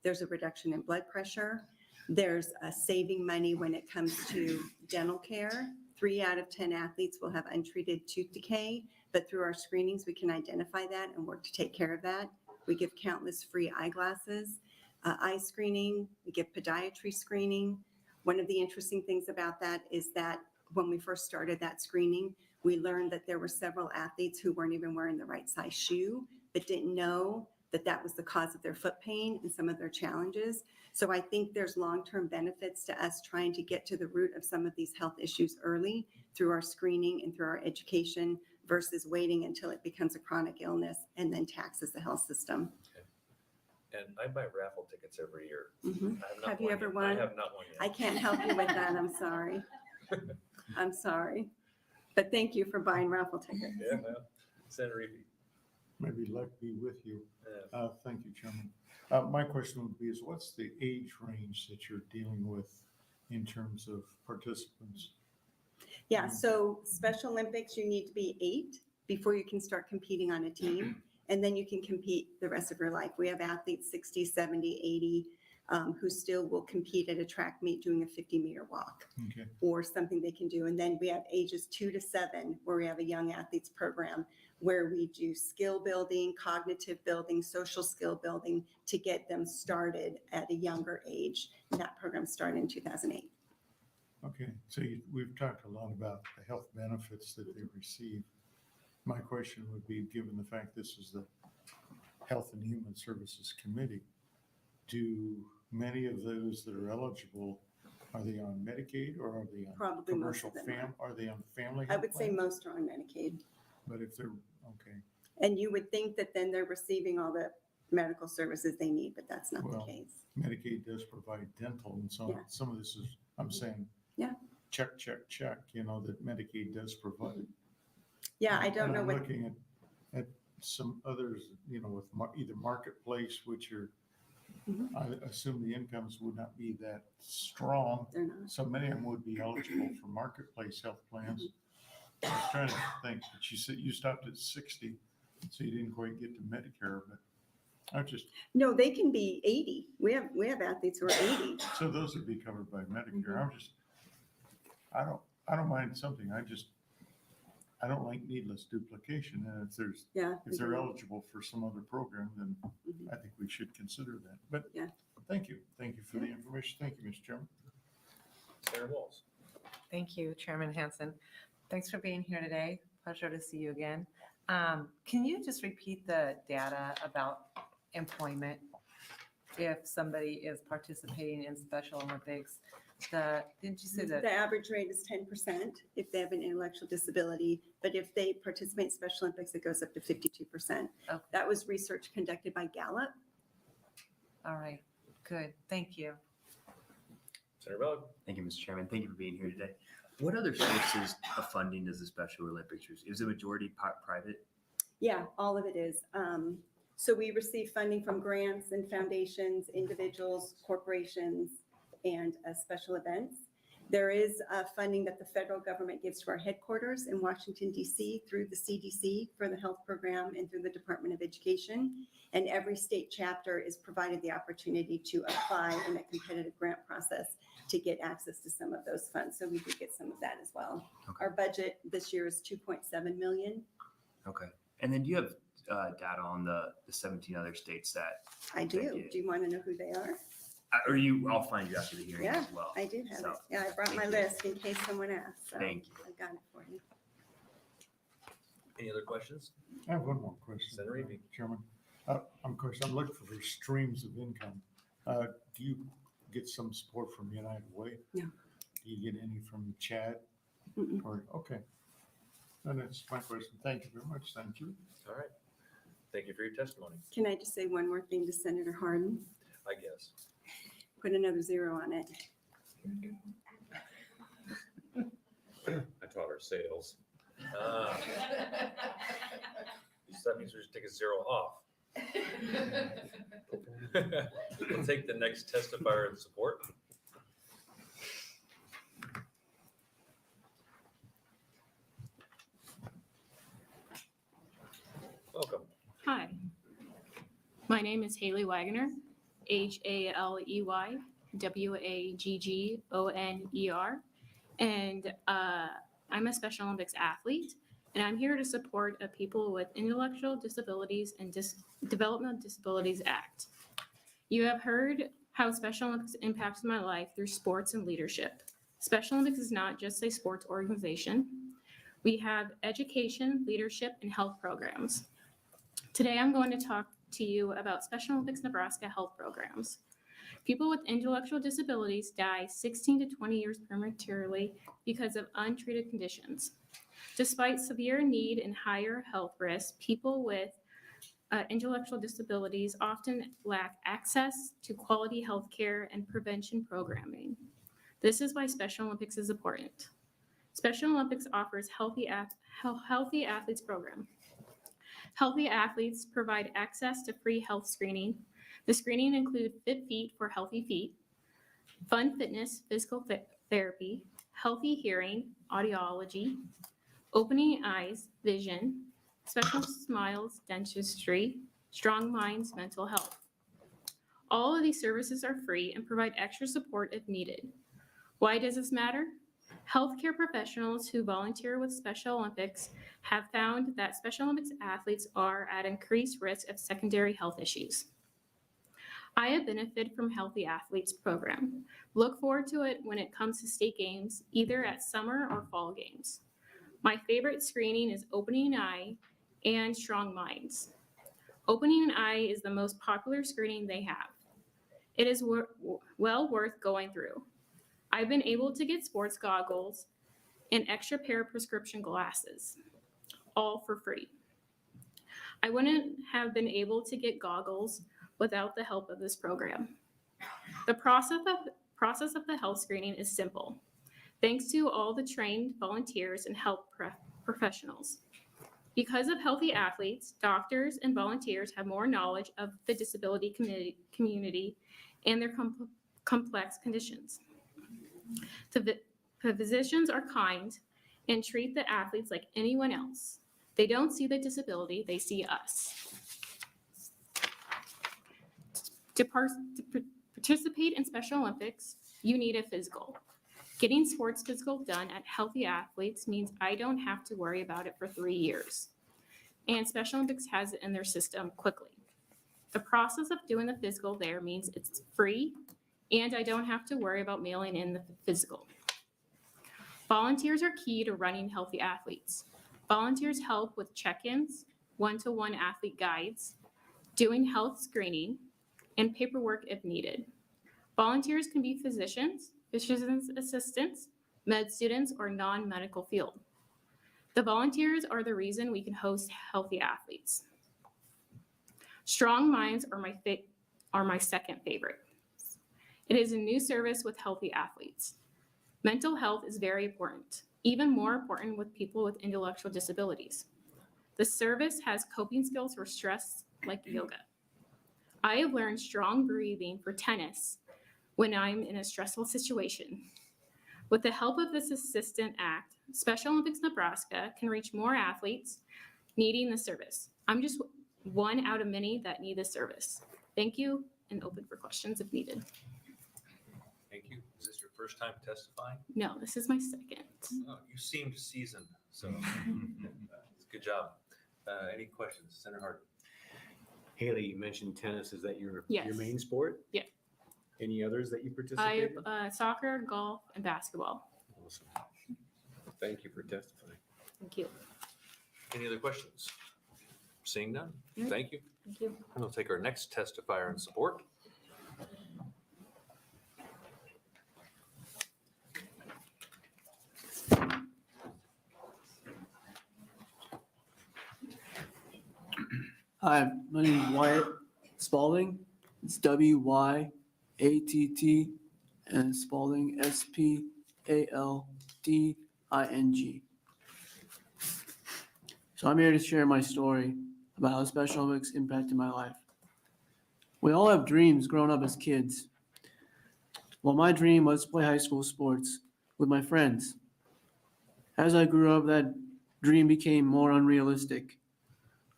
There's a reduction in blood pressure. There's a saving money when it comes to dental care. 3 out of 10 athletes will have untreated tooth decay, but through our screenings, we can identify that and work to take care of that. We give countless free eyeglasses, eye screening, we give podiatry screening. One of the interesting things about that is that when we first started that screening, we learned that there were several athletes who weren't even wearing the right size shoe, but didn't know that that was the cause of their foot pain and some of their challenges. So I think there's long-term benefits to us trying to get to the root of some of these health issues early through our screening and through our education versus waiting until it becomes a chronic illness and then taxes the health system. And I buy raffle tickets every year. Have you ever won? I have not won yet. I can't help you with that. I'm sorry. I'm sorry. But thank you for buying raffle tickets. Yeah, well, Senator Reeve. Maybe luck be with you. Thank you, Chairman. My question would be is what's the age range that you're dealing with in terms of participants? Yeah, so Special Olympics, you need to be 8 before you can start competing on a team, and then you can compete the rest of your life. We have athletes 60, 70, 80 who still will compete at a track meet doing a 50-meter walk or something they can do. And then we have ages 2 to 7 where we have a young athletes program where we do skill building, cognitive building, social skill building to get them started at a younger age. And that program started in 2008. Okay, so we've talked a lot about the health benefits that they receive. My question would be, given the fact this is the Health and Human Services Committee, do many of those that are eligible, are they on Medicaid or are they on Probably most commercial of them Are they on family? I health would say plans? most are on Medicaid. But if they're, okay. And you would think that then they're receiving all the medical services they need, but that's not the case. Medicaid does provide dental and so Yeah. some of this is, I'm saying, check, that Medicaid does provide. Yeah, I don't And know I'm what. looking at some others, with either Marketplace, which are, I assume the incomes would not be that strong. They're not. So many of them would be eligible for Marketplace health plans. I was trying to think, but you said you stopped at 60, so you didn't quite get to Medicare, but I just, No, they can be 80. We have athletes who are 80. so those would be covered by Medicare. I'm just, I don't mind something. I don't like needless duplication. And if they're eligible for some other program, then I think we should consider that. But yeah, thank you. Thank you for the information. Thank you, Mr. Chairman. Senator Walls. Thank you, Chairman Hansen. Thanks for being here today. Pleasure to see you again. Can you just repeat the data about employment? If somebody is participating in Special Olympics, didn't you say that? The average rate is 10% if they have an intellectual disability, but if they participate in Special Olympics, it goes up to 52%. Okay. That was research conducted by Gallup. All right, good. Thank you. Senator Bell. Thank you, Mr. Chairman. Thank you for being here today. What other sources of funding does the Special Olympics receive? Is the majority private? Yeah, all of it is. So we receive funding from grants and foundations, individuals, corporations, and special events. There is funding that the federal government gives to our headquarters in Washington, D.C. through the CDC for the health program and through the Department of Education. And every state chapter is provided the opportunity to apply in a competitive grant process to get access to some of those funds. So we do get some of that as well. Okay. Our budget this year is $2.7 million. Okay. And then do you have data on the 17 other states that? I do. Do you want to know who they are? I'll find you after the hearing Yeah, as well. I do have So, it. Yeah, I brought my thank you. list in case someone asks. So Thank you. I got it for you. Any other questions? I have one more question. Senator Eby. Chairman. Of course, I'm looking for streams of income. Do you get some support from United Way? No. Do you get any from Chad? Or, okay. And that's my question. Thank you very much. Thank you. All right. Thank you for your testimony, Can I just say one more thing to Senator Hardin? I guess. Put another 0 on it. I taught her sales. So that means we just take a 0 off. We'll take the next testifier in support. Welcome. Hi, my name is Haley Wagner, HALEY WAGGONER, and I'm a Special Olympics athlete, and I'm here to support a People with Intellectual Disabilities and Developmental Disabilities Act. You have heard how Special Olympics impacts my life through sports and leadership. Special Olympics is not just a sports organization. We have education, leadership, and health programs. Today, I'm going to talk to you about Special Olympics Nebraska health programs. People with intellectual disabilities die 16 to 20 years prematurely because of untreated conditions. Despite severe need and higher health risks, people with intellectual disabilities often lack access to quality health care and prevention programming. This is why Special Olympics is important. Special Olympics offers Healthy Athletes program. Healthy athletes provide access to free health screening. The screening includes Fit Feet for healthy feet, fun fitness, physical therapy, healthy hearing, audiology, opening eyes, vision, special smiles, dentistry, strong minds, mental health. All of these services are free and provide extra support if needed. Why does this matter? Healthcare professionals who volunteer with Special Olympics have found that Special Olympics athletes are at increased risk of secondary health issues. I have benefited from Healthy Athletes program. Look forward to it when it comes to state games, either at summer or fall games. My favorite screening is Opening Eye and Strong Minds. Opening Eye is the most popular screening they have. It is well worth going through. I've been able to get sports goggles and extra pair of prescription glasses, all for free. I wouldn't have been able to get goggles without the help of this program. The process of the health screening is simple, thanks to all the trained volunteers and health professionals. Because of Healthy Athletes, doctors and volunteers have more knowledge of the disability community and their complex conditions. The physicians are kind and treat the athletes like anyone else. They don't see the disability, they see us. To participate in Special Olympics, you need a physical. Getting sports physical done at healthy athletes means I don't have to worry about it for 3 years. And Special Olympics has it in their system quickly. The process of doing the physical there means it's free and I don't have to worry about mailing in the physical. Volunteers are key to running healthy athletes. Volunteers help with check-ins, one-to-one athlete guides, doing health screening, and paperwork if needed. Volunteers can be physicians assistants, med students, or non-medical field. The volunteers are the reason we can host healthy athletes. Strong Minds are my second favorite. It is a new service with healthy athletes. Mental health is very important, even more important with people with intellectual disabilities. The service has coping skills for stress like yoga. I have learned strong breathing for tennis when I'm in a stressful situation. With the help of this Assistant Act, Special Olympics Nebraska can reach more athletes needing the service. I'm just one out of many that need this service. Thank you, and open for questions if needed. Thank you. Is this your first time testifying? No, this is my second. Oh, you seemed seasoned, so good job. Any questions? Senator Hart. Haley, you mentioned tennis. Is that your Yes. main sport? Yeah. Any others that you I participate in? have soccer, golf, and basketball. Awesome. Thank you for testifying. Thank you. Any other questions? Seeing none. Mm. Thank you. Thank you. And we'll take our next testifier in support. Hi, my name is Wyatt Spalding. It's Wyatt, and Spalding, Spalding. So I'm here to share my story about how Special Olympics impacted my life. We all have dreams growing up as kids. Well, my dream was to play high school sports with my friends. As I grew up, that dream became more unrealistic.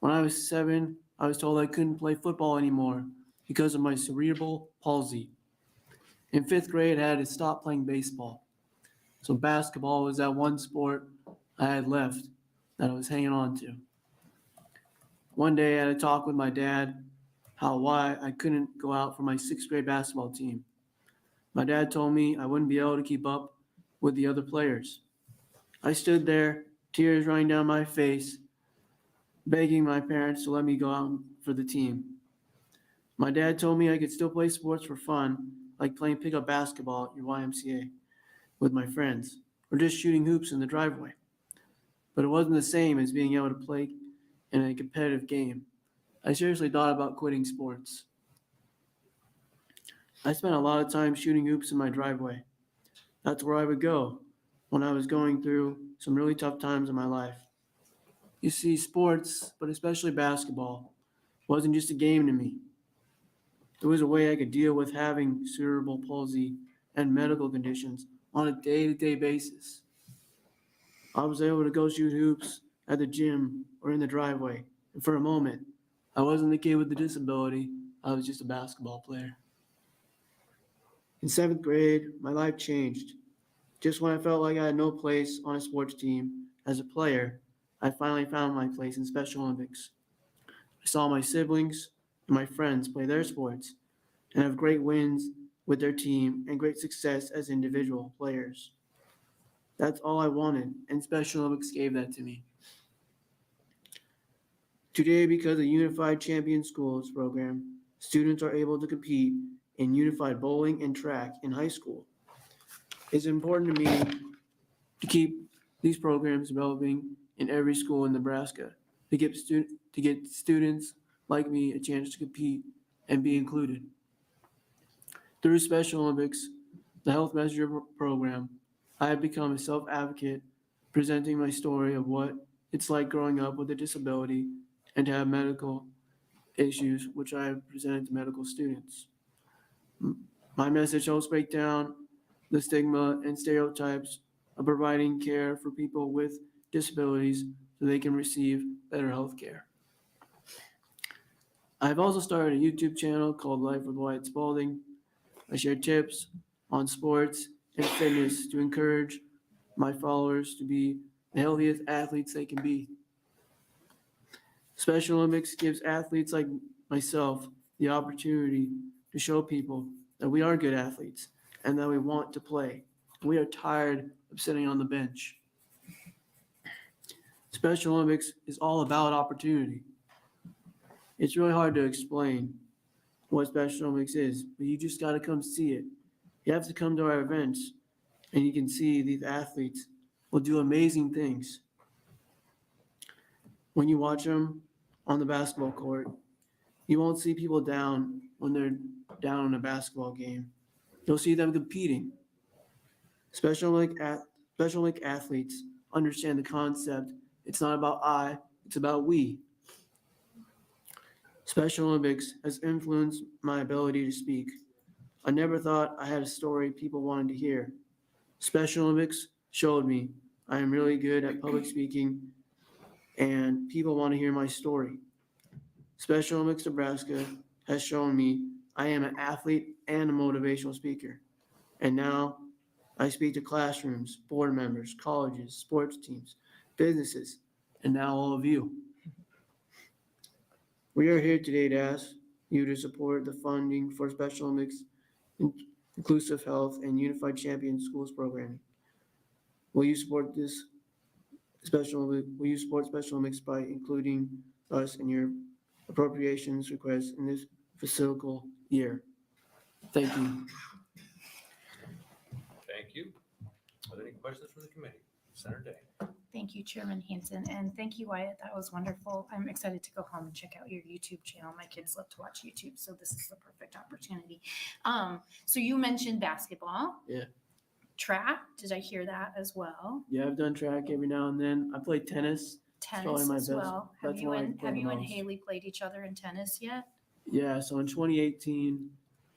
When I was 7, I was told I couldn't play football anymore because of my cerebral palsy. In 5th grade, I had to stop playing baseball. So basketball was that one sport I had left that I was hanging on to. One day I had a talk with my dad why I couldn't go out for my 6th grade basketball team. My dad told me I wouldn't be able to keep up with the other players. I stood there, tears running down my face, begging my parents to let me go out for the team. My dad told me I could still play sports for fun, like playing pickup basketball at your YMCA with my friends, or just shooting hoops in the driveway. But it wasn't the same as being able to play in a competitive game. I seriously thought about quitting sports. I spent a lot of time shooting hoops in my driveway. That's where I would go when I was going through some really tough times in my life. You see, sports, but especially basketball, wasn't just a game to me. It was a way I could deal with having cerebral palsy and medical conditions on a day-to-day basis. I was able to go shoot hoops at the gym or in the driveway. And for a moment, I wasn't the kid with the disability. I was just a basketball player. In 7th grade, my life changed. Just when I felt like I had no place on a sports team as a player, I finally found my place in Special Olympics. I saw my siblings and my friends play their sports and have great wins with their team and great success as individual players. That's all I wanted, and Special Olympics gave that to me. Today, because of the Unified Champion Schools program, students are able to compete in unified bowling and track in high school. It's important to me to keep these programs developing in every school in Nebraska to get students like me a chance to compete and be included. Through Special Olympics, the Health Messenger program, I have become a self-advocate, presenting my story of what it's like growing up with a disability and to have medical issues, which I have presented to medical students. My message helps break down the stigma and stereotypes of providing care for people with disabilities so they can receive better health care. I've also started a YouTube channel called Life with Wyatt Spalding. I share tips on sports and fitness to encourage my followers to be the healthiest athletes they can be. Special Olympics gives athletes like myself the opportunity to show people that we are good athletes and that we want to play. We are tired of sitting on the bench. Special Olympics is all about opportunity. It's really hard to explain what Special Olympics is, but you just got to come see it. You have to come to our events and you can see these athletes will do amazing things. When you watch them on the basketball court, you won't see people down when they're down in a basketball game. You'll see them competing. Special Olympic athletes understand the concept. It's not about I, it's about we. Special Olympics has influenced my ability to speak. I never thought I had a story people wanted to hear. Special Olympics showed me I am really good at public speaking and people want to hear my story. Special Olympics Nebraska has shown me I am an athlete and a motivational speaker. And now I speak to classrooms, board members, colleges, sports teams, businesses, and now all of you. We are here today to ask you to support the funding for Special Olympics, inclusive health, and unified champion schools programming. Will you support this Will you support Special Olympics by including us in your appropriations requests in this fiscal year? Thank you. Thank you. Are there any questions from the committee? Senator Day. Thank you, Chairman Hansen, and thank you, Wyatt. That was wonderful. I'm excited to go home and check out your YouTube channel. My kids love to watch YouTube, so this is the perfect opportunity. So you mentioned basketball. Yeah. Track, did I hear that as well? Yeah, I've done track every now and then. I play tennis. It's probably Tennis my as best- well. Have that's you what I and play have the you and most. Haley played each other in tennis yet? Yeah, so in 2018,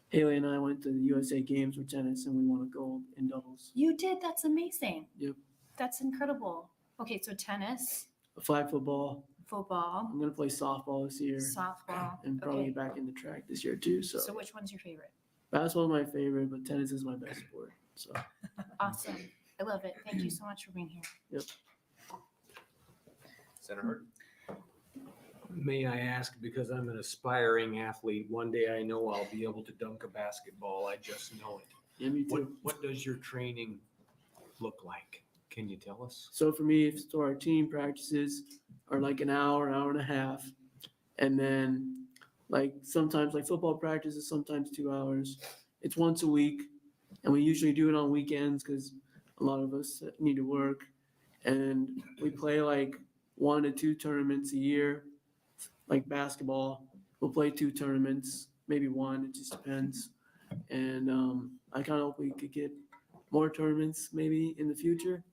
Haley and I went to the USA Games with tennis and we won a gold in doubles. You did. That's amazing. Yep. That's incredible. Okay, so tennis, Flag football. football, I'm gonna play softball this year. softball. And probably Okay. get back into track this year too. So, So which one's your favorite? basketball is my favorite, but tennis is my best sport. So Awesome. I love it. Thank you so much for being here. yep. Senator Hurd. May I ask, because I'm an aspiring athlete, one day I know I'll be able to dunk a basketball. I just know it. Yeah, me too. What does your training look like? Can you tell us? So for me, so our team practices are like an hour and a half. And then like sometimes like football practice is sometimes 2 hours. It's once a week. And we usually do it on weekends because a lot of us need to work. And we play like 1 to 2 tournaments a year, like basketball. We'll play 2 tournaments, maybe 1, it just depends. And I kind of hope we could get more tournaments maybe in the future.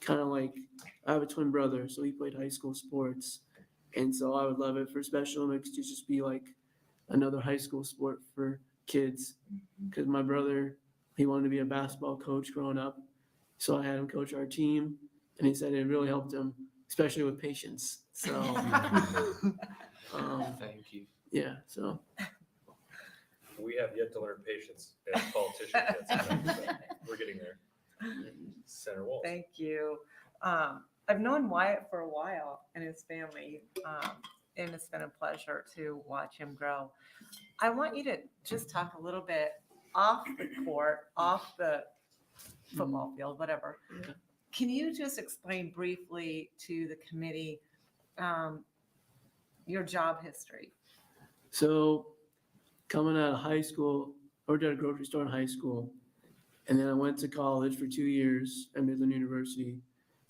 Kind of like, I have a twin brother, so he played high school sports. And so I would love it for Special Olympics to just be like another high school sport for kids. Because my brother, he wanted to be a basketball coach growing up. So I had him coach our team, and he said it really helped him, especially with patience. So, Thank you. yeah, so. We have yet to learn patience as politicians. Yet, so we're getting there. Senator Walsh. Thank you. I've known Wyatt for a while and his family, and it's been a pleasure to watch him grow. I want you to just talk a little bit off the court, off the football field, whatever. Yeah. Can you just explain briefly to the committee your job history? So coming out of high school, I worked at a grocery store in high school. And then I went to college for 2 years at Midland University,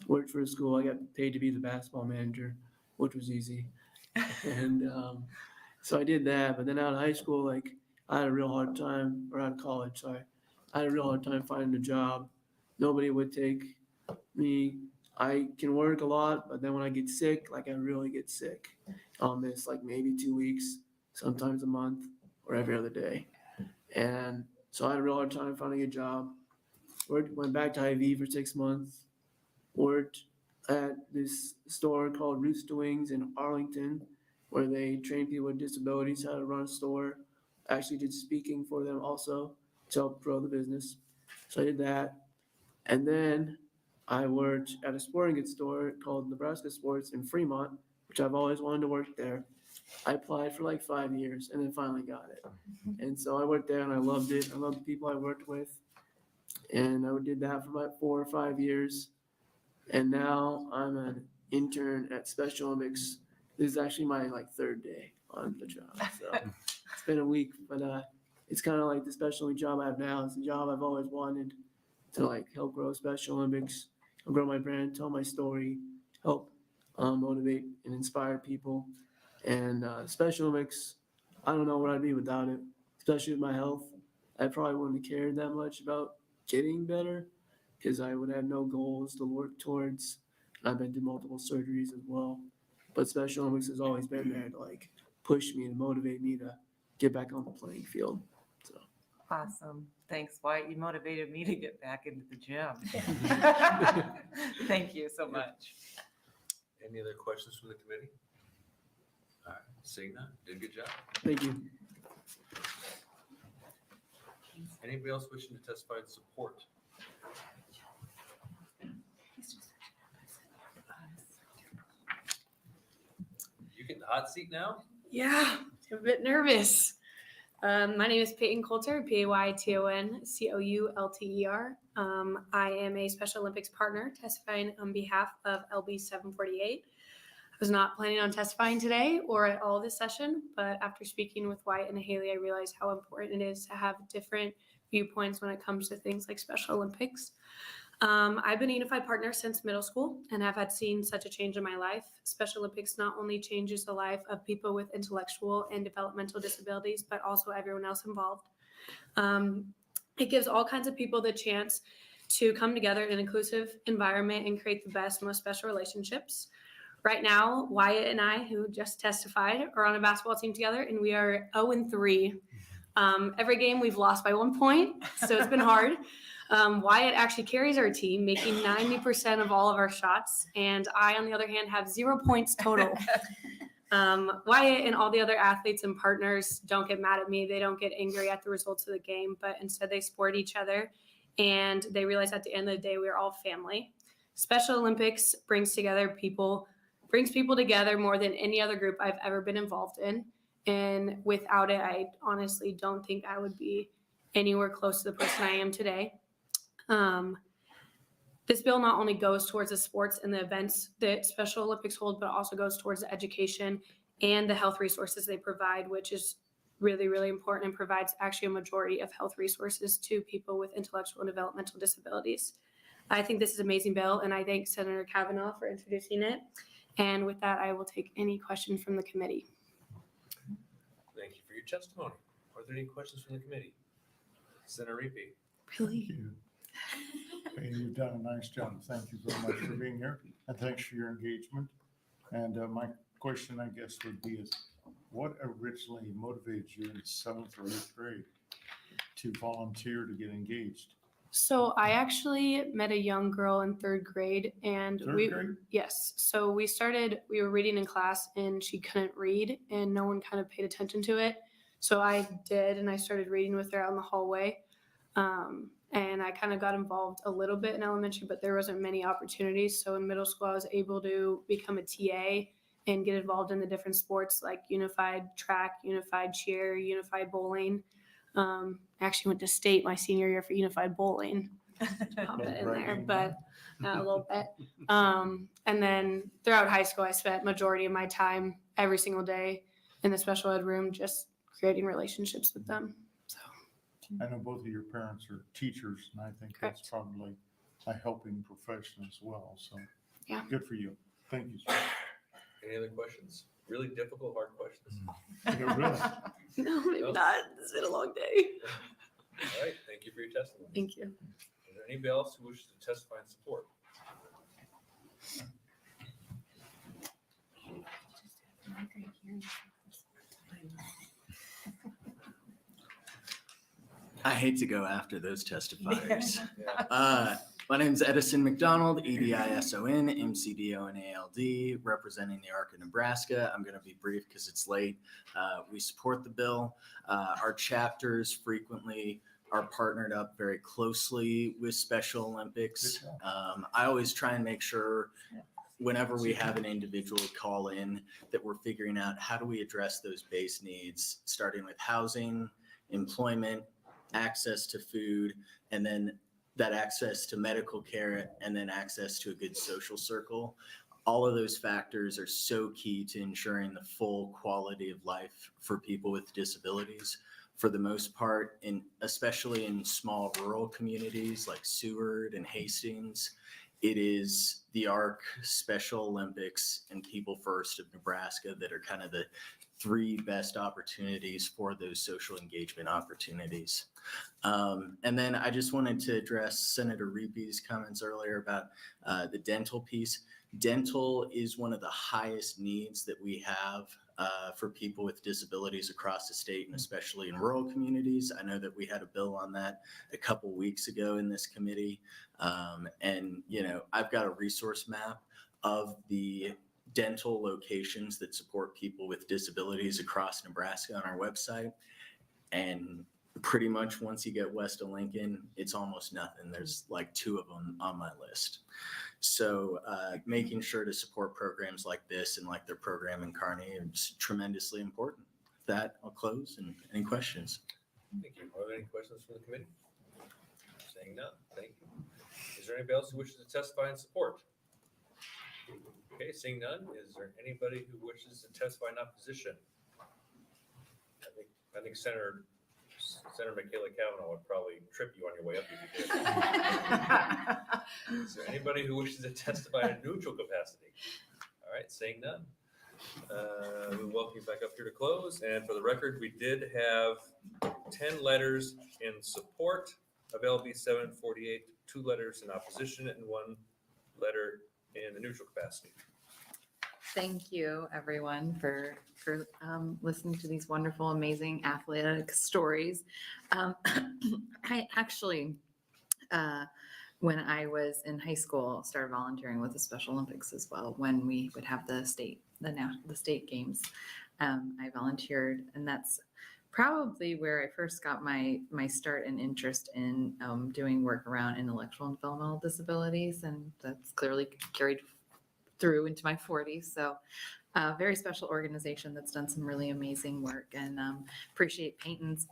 worked for a school. I got paid to be the basketball manager, which was easy. And so I did that. But then out of high school, like I had a real hard time, or out of college, sorry. I had a real hard time finding a job. Nobody would take me. I can work a lot, but then when I get sick, like I really get sick. I'll miss like maybe 2 weeks, sometimes a month, or every other day. And so I had a real hard time finding a job. went back to IV for 6 months, worked at this store called Rooster Wings in Arlington, where they train people with disabilities how to run a store. Actually did speaking for them also to help grow the business. So I did that. And then I worked at a sporting goods store called Nebraska Sports in Fremont, which I've always wanted to work there. I applied for like 5 years and then finally got it. And so I worked there and I loved it. I loved the people I worked with. And I did that for about 4 or 5 years. And now I'm an intern at Special Olympics. This is actually my like 3rd day on the job. So it's been a week, but it's kind of like the special Olympics job I have now. It's a job I've always wanted to like help grow Special Olympics, grow my brand, tell my story, help motivate and inspire people. And Special Olympics, I don't know where I'd be without it, especially with my health. I probably wouldn't have cared that much about getting better because I would have no goals to work towards. I've been through multiple surgeries as well. But Special Olympics has always been there to like push me and motivate me to get back on the playing field. So Awesome. Thanks, Wyatt. You motivated me to get back into the gym. Thank you so much. Any other questions from the committee? All right, seeing that, did a good job. thank you. Anybody else wishing to testify in support? You get the hot seat now? Yeah, I'm a bit nervous. My name is Peyton Coulter, PaytonCoulter. I am a Special Olympics partner testifying on behalf of LB 748. I was not planning on testifying today or at all this session, but after speaking with Wyatt and Haley, I realized how important it is to have different viewpoints when it comes to things like Special Olympics. I've been a unified partner since middle school and have had seen such a change in my life. Special Olympics not only changes the life of people with intellectual and developmental disabilities, but also everyone else involved. It gives all kinds of people the chance to come together in an inclusive environment and create the best, most special relationships. Right now, Wyatt and I, who just testified, are on a basketball team together, and we are 0-3. Every game we've lost by 1 point, so it's been hard. Wyatt actually carries our team, making 90% of all of our shots, and I, on the other hand, have 0 points total. Wyatt and all the other athletes and partners don't get mad at me. They don't get angry at the results of the game, but instead they support each other, and they realize at the end of the day, we're all family. Special Olympics brings people together more than any other group I've ever been involved in. And without it, I honestly don't think I would be anywhere close to the person I am today. This bill not only goes towards the sports and the events that Special Olympics hold, but also goes towards the education and the health resources they provide, which is really, really important and provides actually a majority of health resources to people with intellectual and developmental disabilities. I think this is an amazing bill, and I thank Senator Kavanaugh for introducing it. And with that, I will take any questions from the committee. Thank you for your testimony. Are there any questions from the committee? Senator Reapy. Really? Hey, you've done a nice job. Thank you very much for being here, and thanks for your engagement. And my question, I guess, would be is, what originally motivated you in 7th or 8th grade to volunteer to get engaged? So I actually met a young girl in 3rd grade, and yes. So we were reading in class, and she couldn't read, and no one kind of paid attention to it. So I did, and I started reading with her out in the hallway. And I kind of got involved a little bit in elementary, but there wasn't many opportunities. So in middle school, I was able to become a TA and get involved in the different sports like unified track, unified cheer, unified bowling. I actually went to state my senior year for unified bowling. Pop it in there, but a little bit. And then throughout high school, I spent majority of my time every single day in the special ed room, just creating relationships with them. So I know both of your parents are teachers, and I think that's probably a helping profession as well. So yeah, good for you. Thank you. Any other questions? Really difficult, hard questions? No, maybe not. It's been a long day. All right, thank you for your testimony. Thank you. Is there anybody else who wishes to testify in support? I hate to go after those testifiers. My name is Edison McDonald, EDISON, MCDO, and ALD, representing the ARC of Nebraska. I'm going to be brief because it's late. We support the bill. Our chapters frequently are partnered up very closely with Special Olympics. I always try and make sure whenever we have an individual call in that we're figuring out how do we address those base needs, starting with housing, employment, access to food, and then that access to medical care, and then access to a good social circle. All of those factors are so key to ensuring the full quality of life for people with disabilities. For the most part, especially in small rural communities like Seward and Hastings, it is the ARC, Special Olympics, and People First of Nebraska that are kind of the three best opportunities for those social engagement opportunities. And then I just wanted to address Senator Reepe's comments earlier about the dental piece. Dental is one of the highest needs that we have for people with disabilities across the state, and especially in rural communities. I know that we had a bill on that a couple weeks ago in this committee. And, you know, I've got a resource map of the dental locations that support people with disabilities across Nebraska on our website. And pretty much once you get west of Lincoln, it's almost nothing. There's like 2 of them on my list. So making sure to support programs like this and like their program in Kearney is tremendously important. With that, I'll close. And any questions? Thank you. Are there any questions from the committee? Saying none. Thank you. Is there anybody else who wishes to testify in support? Okay, seeing none. Is there anybody who wishes to testify in opposition? I think Senator Michaela Cavanaugh would probably trip you on your way up if you did. Is there anybody who wishes to testify in neutral capacity? All right, seeing none. We welcome you back up here to close. And for the record, we did have 10 letters in support of LB 748, 2 letters in opposition, and 1 letter in the neutral capacity. Thank you, everyone, for listening to these wonderful, amazing athletic stories. I actually, when I was in high school, started volunteering with the Special Olympics as well. When we would have the state games, I volunteered, and that's probably where I first got my start and interest in doing work around intellectual and developmental disabilities, and that's clearly carried through into my 40s. So a very special organization that's done some really amazing work, and appreciate Peyton's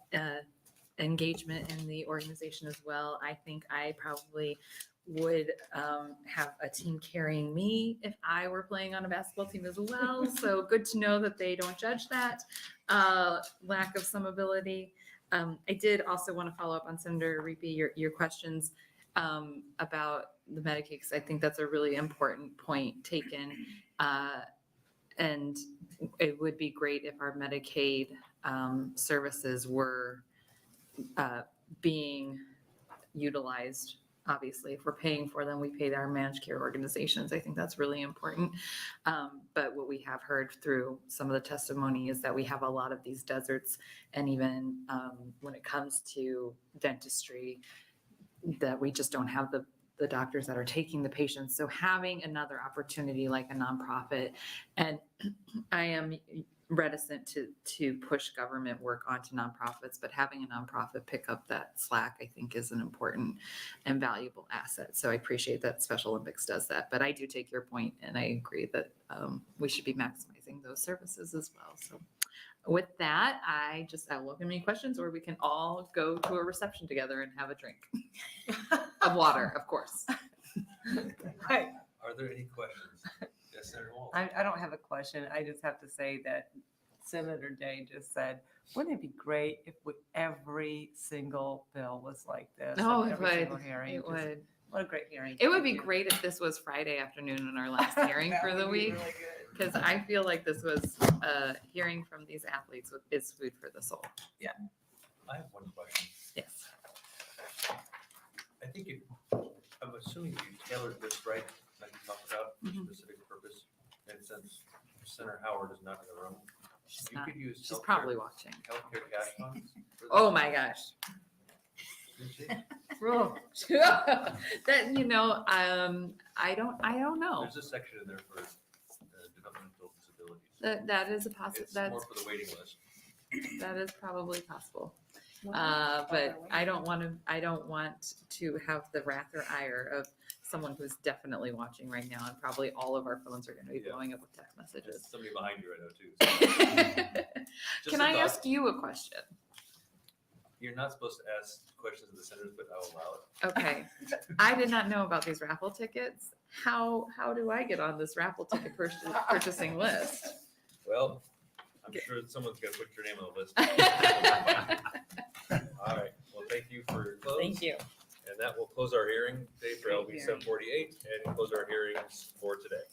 engagement in the organization as well. I think I probably would have a team carrying me if I were playing on a basketball team as well. So good to know that they don't judge that lack of some ability. I did also want to follow up on Senator Repe, your questions about the Medicaid, because I think that's a really important point taken. And it would be great if our Medicaid services were being utilized. Obviously, if we're paying for them, we pay our managed care organizations. I think that's really important. But what we have heard through some of the testimony is that we have a lot of these deserts, and even when it comes to dentistry, that we just don't have the doctors that are taking the patients. So having another opportunity like a nonprofit, and I am reticent to push government work onto nonprofits, but having a nonprofit pick up that slack, I think, is an important and valuable asset. So I appreciate that Special Olympics does that. But I do take your point, and I agree that we should be maximizing those services as well. So with that, I welcome any questions, or we can all go to a reception together and have a drink of water, of course. Are there any questions? Yes, Senator Walsh. I don't have a question. I just have to say that Senator Day just said, wouldn't it be great if every single bill was like this? Oh, every it single would. hearing? It would. What a great hearing. It would be great if this was Friday afternoon in our last hearing for the week, because I feel like this was hearing from these athletes is food for the soul. Yeah. I have one question. Yes. I think I'm assuming you tailored this right, like you talked about, for a specific purpose. And since Senator Howard is not in the room, She's you not. could use She's probably watching. healthcare cash funds. Oh my gosh. That, you know, I don't know. There's a section in there for developmental disabilities. That is a possible, It's more that's, for the waiting list. that is probably possible. But I don't want to have the wrath or ire of someone who's definitely watching right now, and probably all of our phones are going to be blowing up with text messages. There's somebody behind you right now too. So. Can I ask you a question? You're not supposed to ask questions of the senators, but I'll allow it. Okay. I did not know about these raffle tickets. How do I get on this raffle ticket purchasing list? Well, I'm sure that someone's gonna put your name on the list. All right, well, thank you for your close. Thank you. And that will close our hearing today for Great LB hearing. 748 and close our hearings for today.